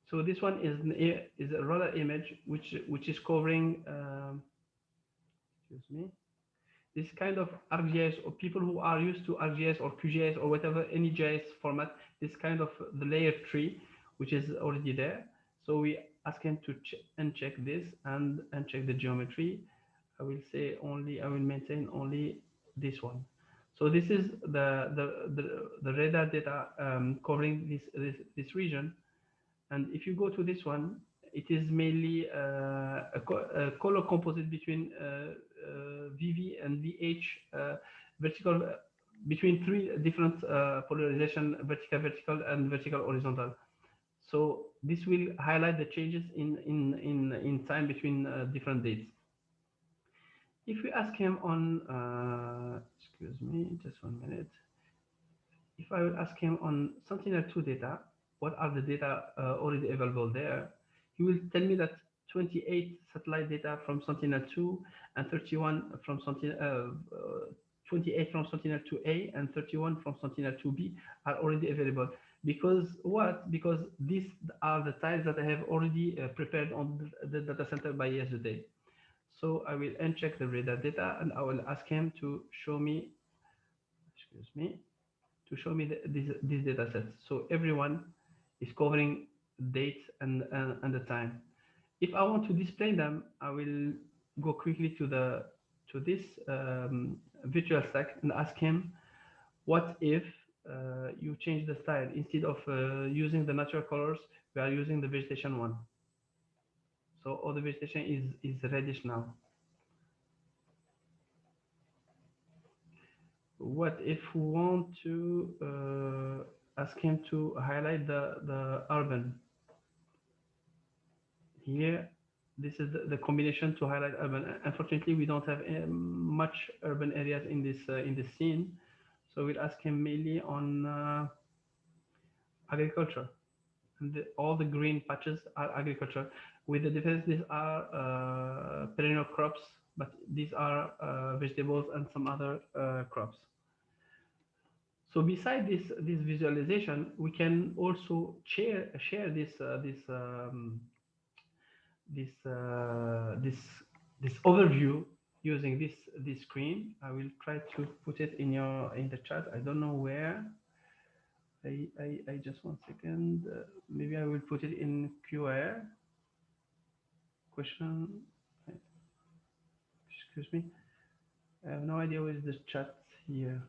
So this one is a radar image which is covering. Excuse me. This kind of ArcGIS, or people who are used to ArcGIS or QGIS or whatever, any GIS format, this kind of the layer tree, which is already there. So we ask him to uncheck this and uncheck the geometry. I will say only, I will maintain only this one. So this is the radar data covering this region. And if you go to this one, it is mainly a color composite between VV and VH, vertical, between three different polarization, vertical, and vertical horizontal. So this will highlight the changes in time between different dates. If we ask him on, excuse me, just 1 minute. If I will ask him on Sentinel-2 data, what are the data already available there? He will tell me that 28 satellite data from Sentinel-2 and 31 from 28 from Sentinel-2A and 31 from Sentinel-2B are already available. Because what? Because these are the tiles that I have already prepared on the data center by yesterday. So I will uncheck the radar data and I will ask him to show me, excuse me, to show me these data sets. So everyone is covering dates and the time. If I want to display them, I will go quickly to this virtual stack and ask him, what if you change the style? Instead of using the natural colors, we are using the vegetation one. So all the vegetation is reddish now. What if we want to ask him to highlight the urban? Here, this is the combination to highlight urban. Unfortunately, we don't have much urban areas in this scene, so we'll ask him mainly on agriculture. And all the green patches are agriculture. With the difference, these are perennial crops, but these are vegetables and some other crops. So beside this visualization, we can also share this overview using this screen. I will try to put it in the chat. I don't know where. I just 1 second. Maybe I will put it in QR. Question. Excuse me. I have no idea where is the chat here.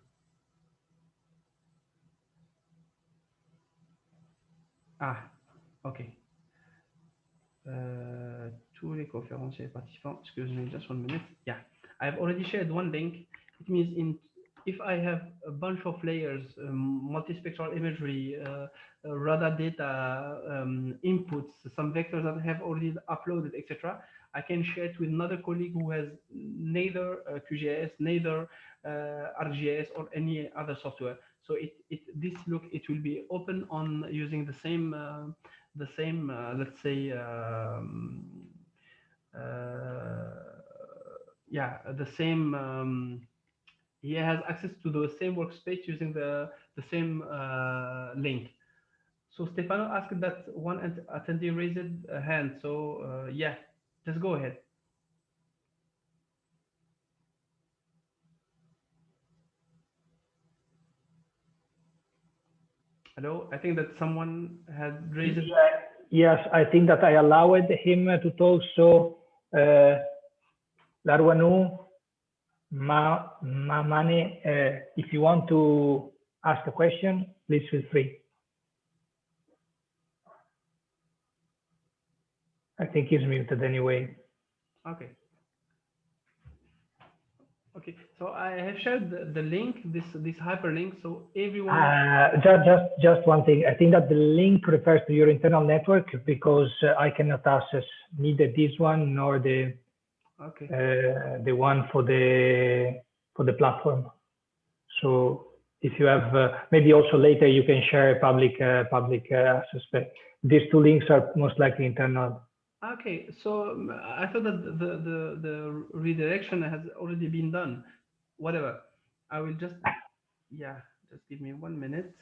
Ah, okay. Tous les conférenciers participants. Excuse me, just 1 minute. Yeah, I've already shared one link. It means if I have a bunch of layers, multispectral imagery, radar data, inputs, some vectors that I have already uploaded, etc., I can share it with another colleague who has neither QGIS, neither ArcGIS or any other software. So it will be open on using the same let's say the same he has access to the same workspace using the same link. So Stefano asked that one attendee raised a hand. So yeah, just go ahead. Hello, I think that someone had raised it. Yes, I think that I allowed him to talk. So Larwanu, Mamane, if you want to ask a question, please feel free. I think he's muted anyway. Okay. Okay, so I have shared the link, this hyperlink, so everyone. Just one thing. I think that the link refers to your internal network because I cannot access neither this one nor the one for the platform. So if you have maybe also later you can share public access, but these two links are most likely internal. Okay, so I thought that the redirection has already been done. Whatever, I will just just give me 1 minute.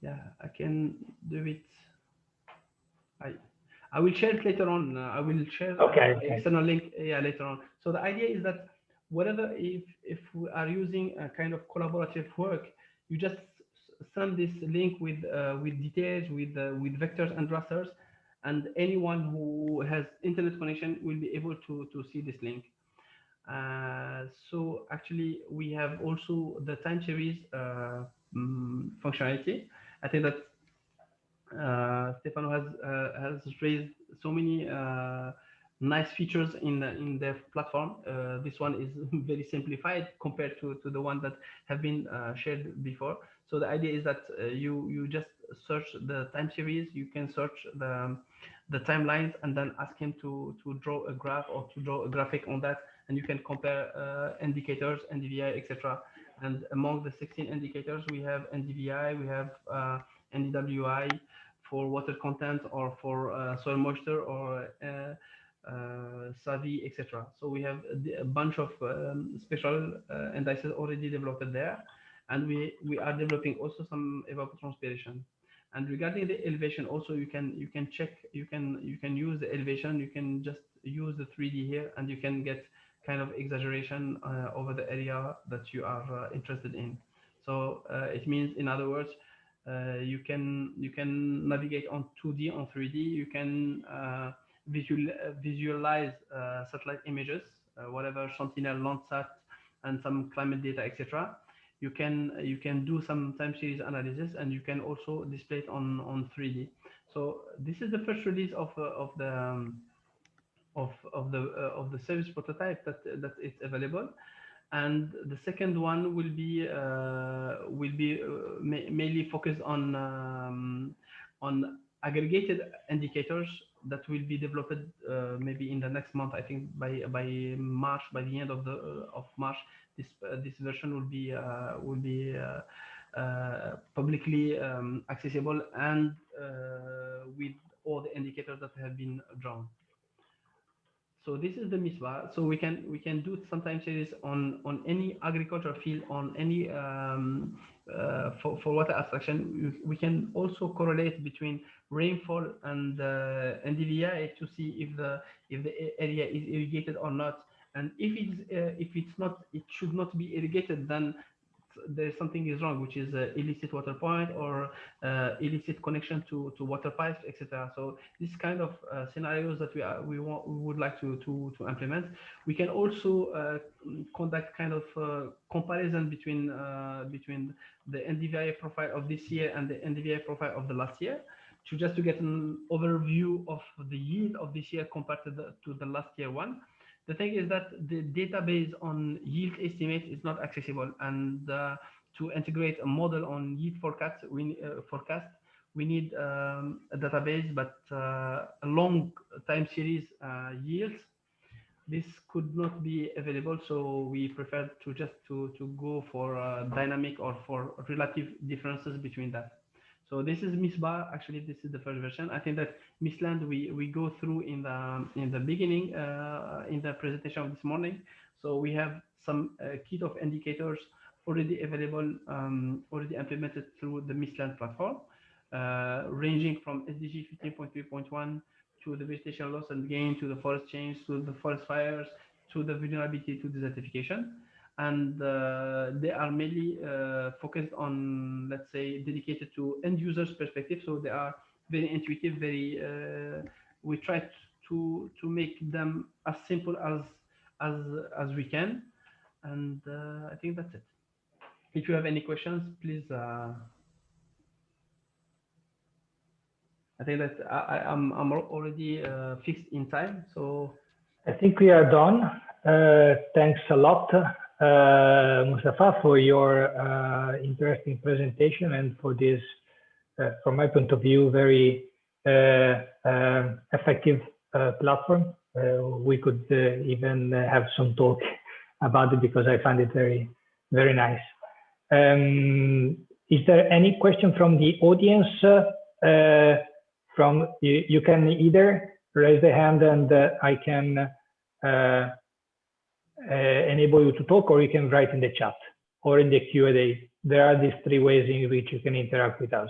Yeah, I can do it. I will share it later on. I will share external link later on. So the idea is that whatever if we are using a kind of collaborative work, you just send this link with details, with vectors and rasters, and anyone who has internet connection will be able to see this link. So actually we have also the time series functionality. I think that Stefano has raised so many nice features in the platform. This one is very simplified compared to the one that have been shared before. So the idea is that you just search the time series, you can search the timelines, and then ask him to draw a graph or to draw a graphic on that, and you can compare indicators, NDVI, etc. And among the 16 indicators, we have NDVI, we have NDWI for water content, or for soil moisture, or SAVI, etc. So we have a bunch of special indices already developed there, and we are developing also some evapotranspiration. And regarding the elevation, also you can check, you can use the elevation, you can just use the 3D here, and you can get kind of exaggeration over the area that you are interested in. So it means, in other words, you can navigate on 2D, on 3D. You can visualize satellite images, whatever Sentinel, Landsat, and some climate data, etc. You can do some time series analysis, and you can also display it on 3D. So this is the first release of the service prototype that it's available. And the second one will be mainly focused on aggregated indicators that will be developed maybe in the next month. I think by March, by the end of March, this version will be publicly accessible, and with all the indicators that have been drawn. So this is the MISBA. So we can do sometimes series on any agricultural field, on any for water abstraction. We can also correlate between rainfall and NDVI to see if the area is irrigated or not. And if it's not, it should not be irrigated, then there's something is wrong, which is illicit water point, or illicit connection to water pipes, etc. So this kind of scenarios that we would like to implement. We can also conduct kind of comparison between the NDVI profile of this year and the NDVI profile of the last year, to get an overview of the yield of this year compared to the last year one. The thing is that the database on yield estimate is not accessible, and to integrate a model on yield forecast, we need a database, but a long time series yields. This could not be available, so we prefer to just to go for dynamic or for relative differences between that. So this is MISBA. Actually, this is the first version. I think that MISLAND we go through in the beginning in the presentation of this morning. So we have some kit of indicators already available, already implemented through the MISLAND platform, ranging from SDG 15.3.1 to the vegetation loss and gain, to the forest change, to the forest fires, to the vulnerability to desertification. And they are mainly focused on, let's say, dedicated to end users perspective. So they are very intuitive, very we try to make them as simple as we can. And I think that's it. If you have any questions, please I think that I'm already fixed in time. So I think we are done. Thanks a lot, Mustafa, for your interesting presentation and for this, from my point of view, very effective platform. We could even have some talk about it because I find it very, very nice. Is there any question from the audience? You can either raise the hand and I can enable you to talk, or you can write in the chat or in the Q&A. There are these three ways in which you can interact with us.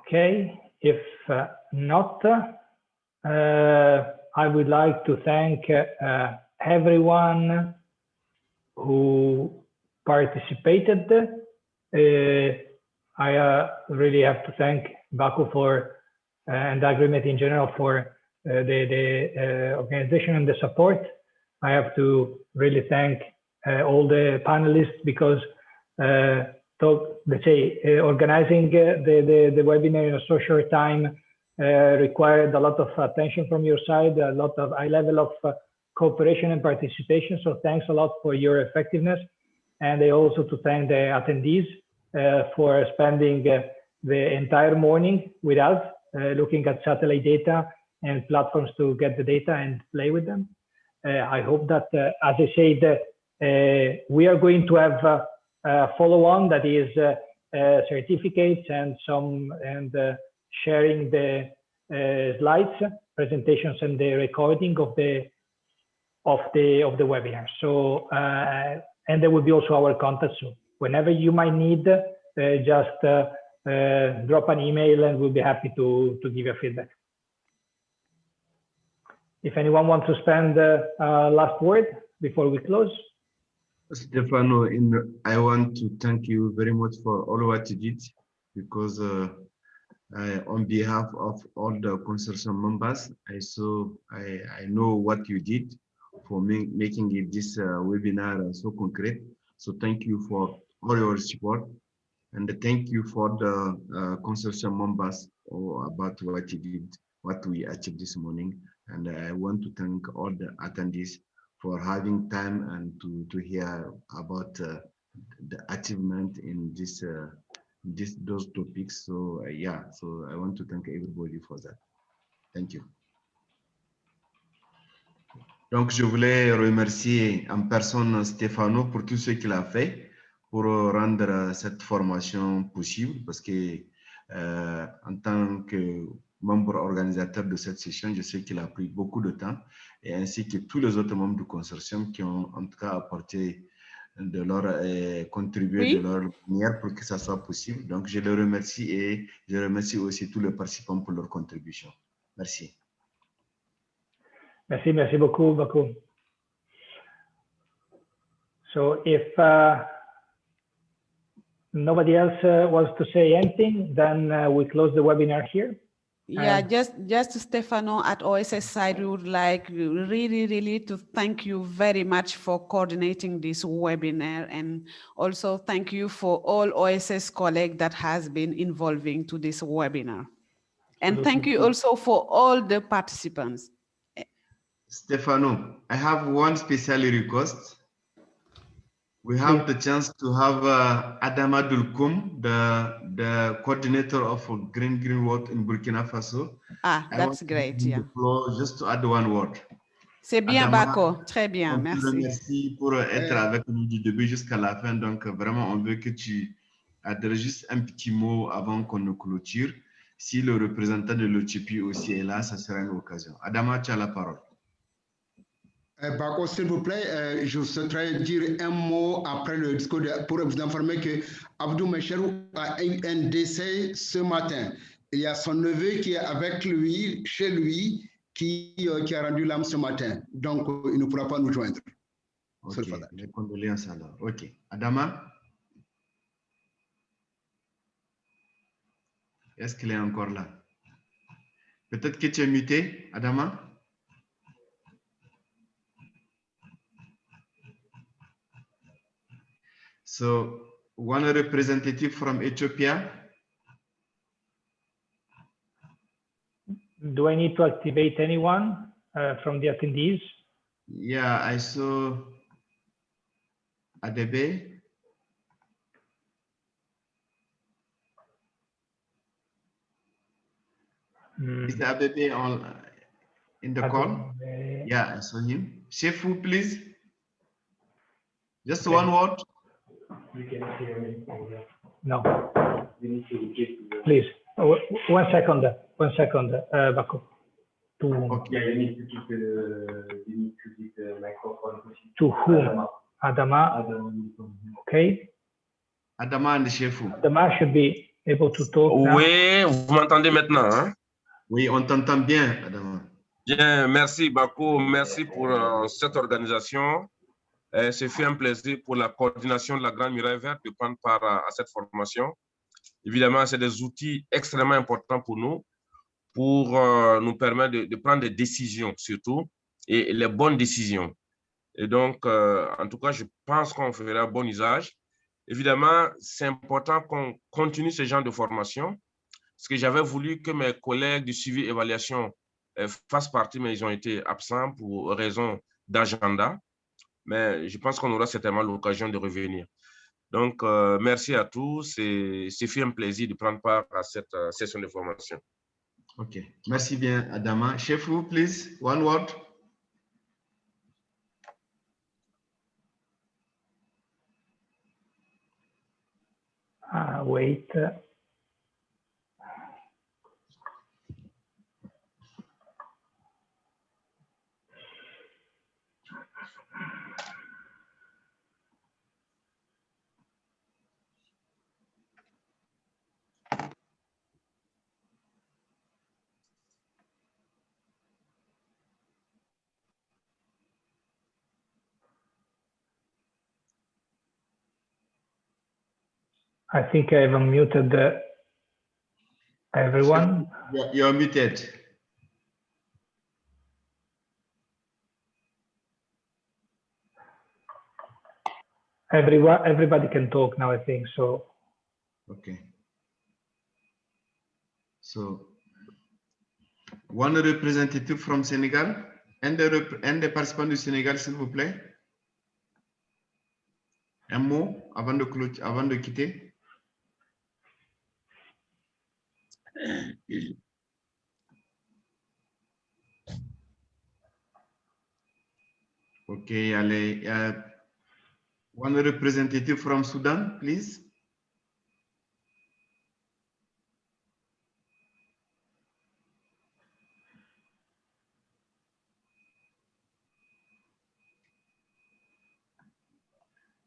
Okay, if not, I would like to thank everyone who participated. I really have to thank Baku for and Agreement in general for the organization and the support. I have to really thank all the panelists because let's say organizing the webinar in a so short time required a lot of attention from your side, a lot of high level of cooperation and participation. So thanks a lot for your effectiveness. And I also to thank the attendees for spending the entire morning with us, looking at satellite data and platforms to get the data and play with them. I hope that, as I said, we are going to have a follow-on that is certificates and sharing the slides, presentations, and the recording of the webinar. So and there will be also our contact. So whenever you might need, just drop an email and we'll be happy to give you feedback. If anyone wants to spend last word before we close. Stefano, I want to thank you very much for all what you did, because on behalf of all the consortium members, I know what you did for making it this webinar so concrete. So thank you for all your support, and thank you for the consortium members about what you did, what we achieved this morning. And I want to thank all the attendees for having time and to hear about the achievement in those topics. So yeah, so I want to thank everybody for that. Thank you. Donc, je voulais remercier en personne Stefano pour tout ce qu'il a fait pour rendre cette formation possible, parce que en tant que membre organisateur de cette session, je sais qu'il a pris beaucoup de temps, et ainsi que tous les autres membres du consortium qui ont en tout cas apporté de leur contribuer de leur manière pour que ça soit possible. Donc, je les remercie, et je remercie aussi tous les participants pour leur contribution. Merci. Merci beaucoup, Baku. So if nobody else wants to say anything, then we close the webinar here. Yeah, just Stefano, at OSS side, we would like really to thank you very much for coordinating this webinar, and also thank you for all OSS colleagues that has been involving to this webinar. And thank you also for all the participants. Stefano, I have one special request. We have the chance to have Adama Dulkum, the coordinator of Green Work in Burkina Faso. Ah, that's great, yeah. Just to add one word. C'est bien, Bako. Très bien, merci. Merci pour être avec nous du début jusqu'à la fin. Donc, vraiment, on veut que tu adresses juste un petit mot avant qu'on nous clôture. Si le représentant de l'OTP aussi est là, ça sera une occasion. Adama, tu as la parole. Bako, s'il vous plaît, je souhaiterais dire un mot après le discours pour vous informer que Abdou Mecherou a eu un décès ce matin. Il y a son neveu qui est avec lui, chez lui, qui a rendu l'âme ce matin. Donc, il ne pourra pas nous joindre. Ok, mes condoléances alors. Ok, Adama? Est-ce qu'il est encore là? Peut-être que tu es muté, Adama? So one representative from Ethiopia. Do I need to activate anyone from the attendees? Yeah, I saw Adebe. Is Adebe on in the call? Yeah, I saw him. Shefu, please. Just one word. You can hear me. No. Please. One second, Bako. Okay. You need to keep the microphone. To whom? Adama. Okay. Adama and Shefu. Adama should be able to talk now. Oui, vous m'entendez maintenant, hein? Oui, on t'entend bien, Adama. Bien, merci Bako, merci pour cette organisation. Ce fut un plaisir pour la coordination de la Grande Muraille Verte de prendre part à cette formation. Évidemment, c'est des outils extrêmement importants pour nous nous permettre de prendre des décisions surtout, et les bonnes décisions. Et donc, en tout cas, je pense qu'on fera bon usage. Évidemment, c'est important qu'on continue ce genre de formation, parce que j'avais voulu que mes collègues du suivi et évaluation fassent partie, mais ils ont été absents pour raison d'agenda. Mais je pense qu'on aura certainement l'occasion de revenir. Donc, merci à tous. C'est fait un plaisir de prendre part à cette session de formation. OK. Merci bien, Adama. Shefu, please, one word. Wait. I think I've unmuted everyone. You're muted. Everybody can talk now, I think so. Okay. So, one representative from Senegal and the participant du Sénégal, s'il vous plaît. Un mot avant de quitter. Okay, allez. One representative from Sudan, please.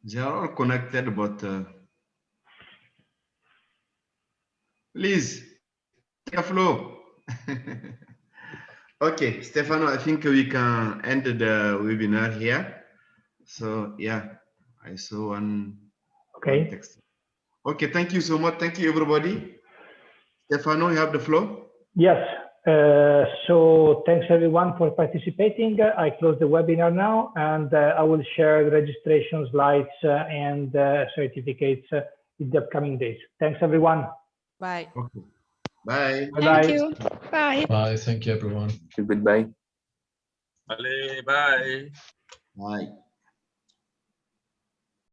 They are all connected, but please take a flow. Okay, Stefano, I think we can end the webinar here. So yeah, I saw one. Okay. One text. Okay, thank you so much. Thank you, everybody. Stefano, you have the floor. Yes. So thanks everyone for participating. I close the webinar now, and I will share the registration slides and certificates in the upcoming days. Thanks everyone. Bye. Okay. Bye. Thank you. Bye. Bye. Thank you, everyone. Goodbye. Allez, bye. Bye.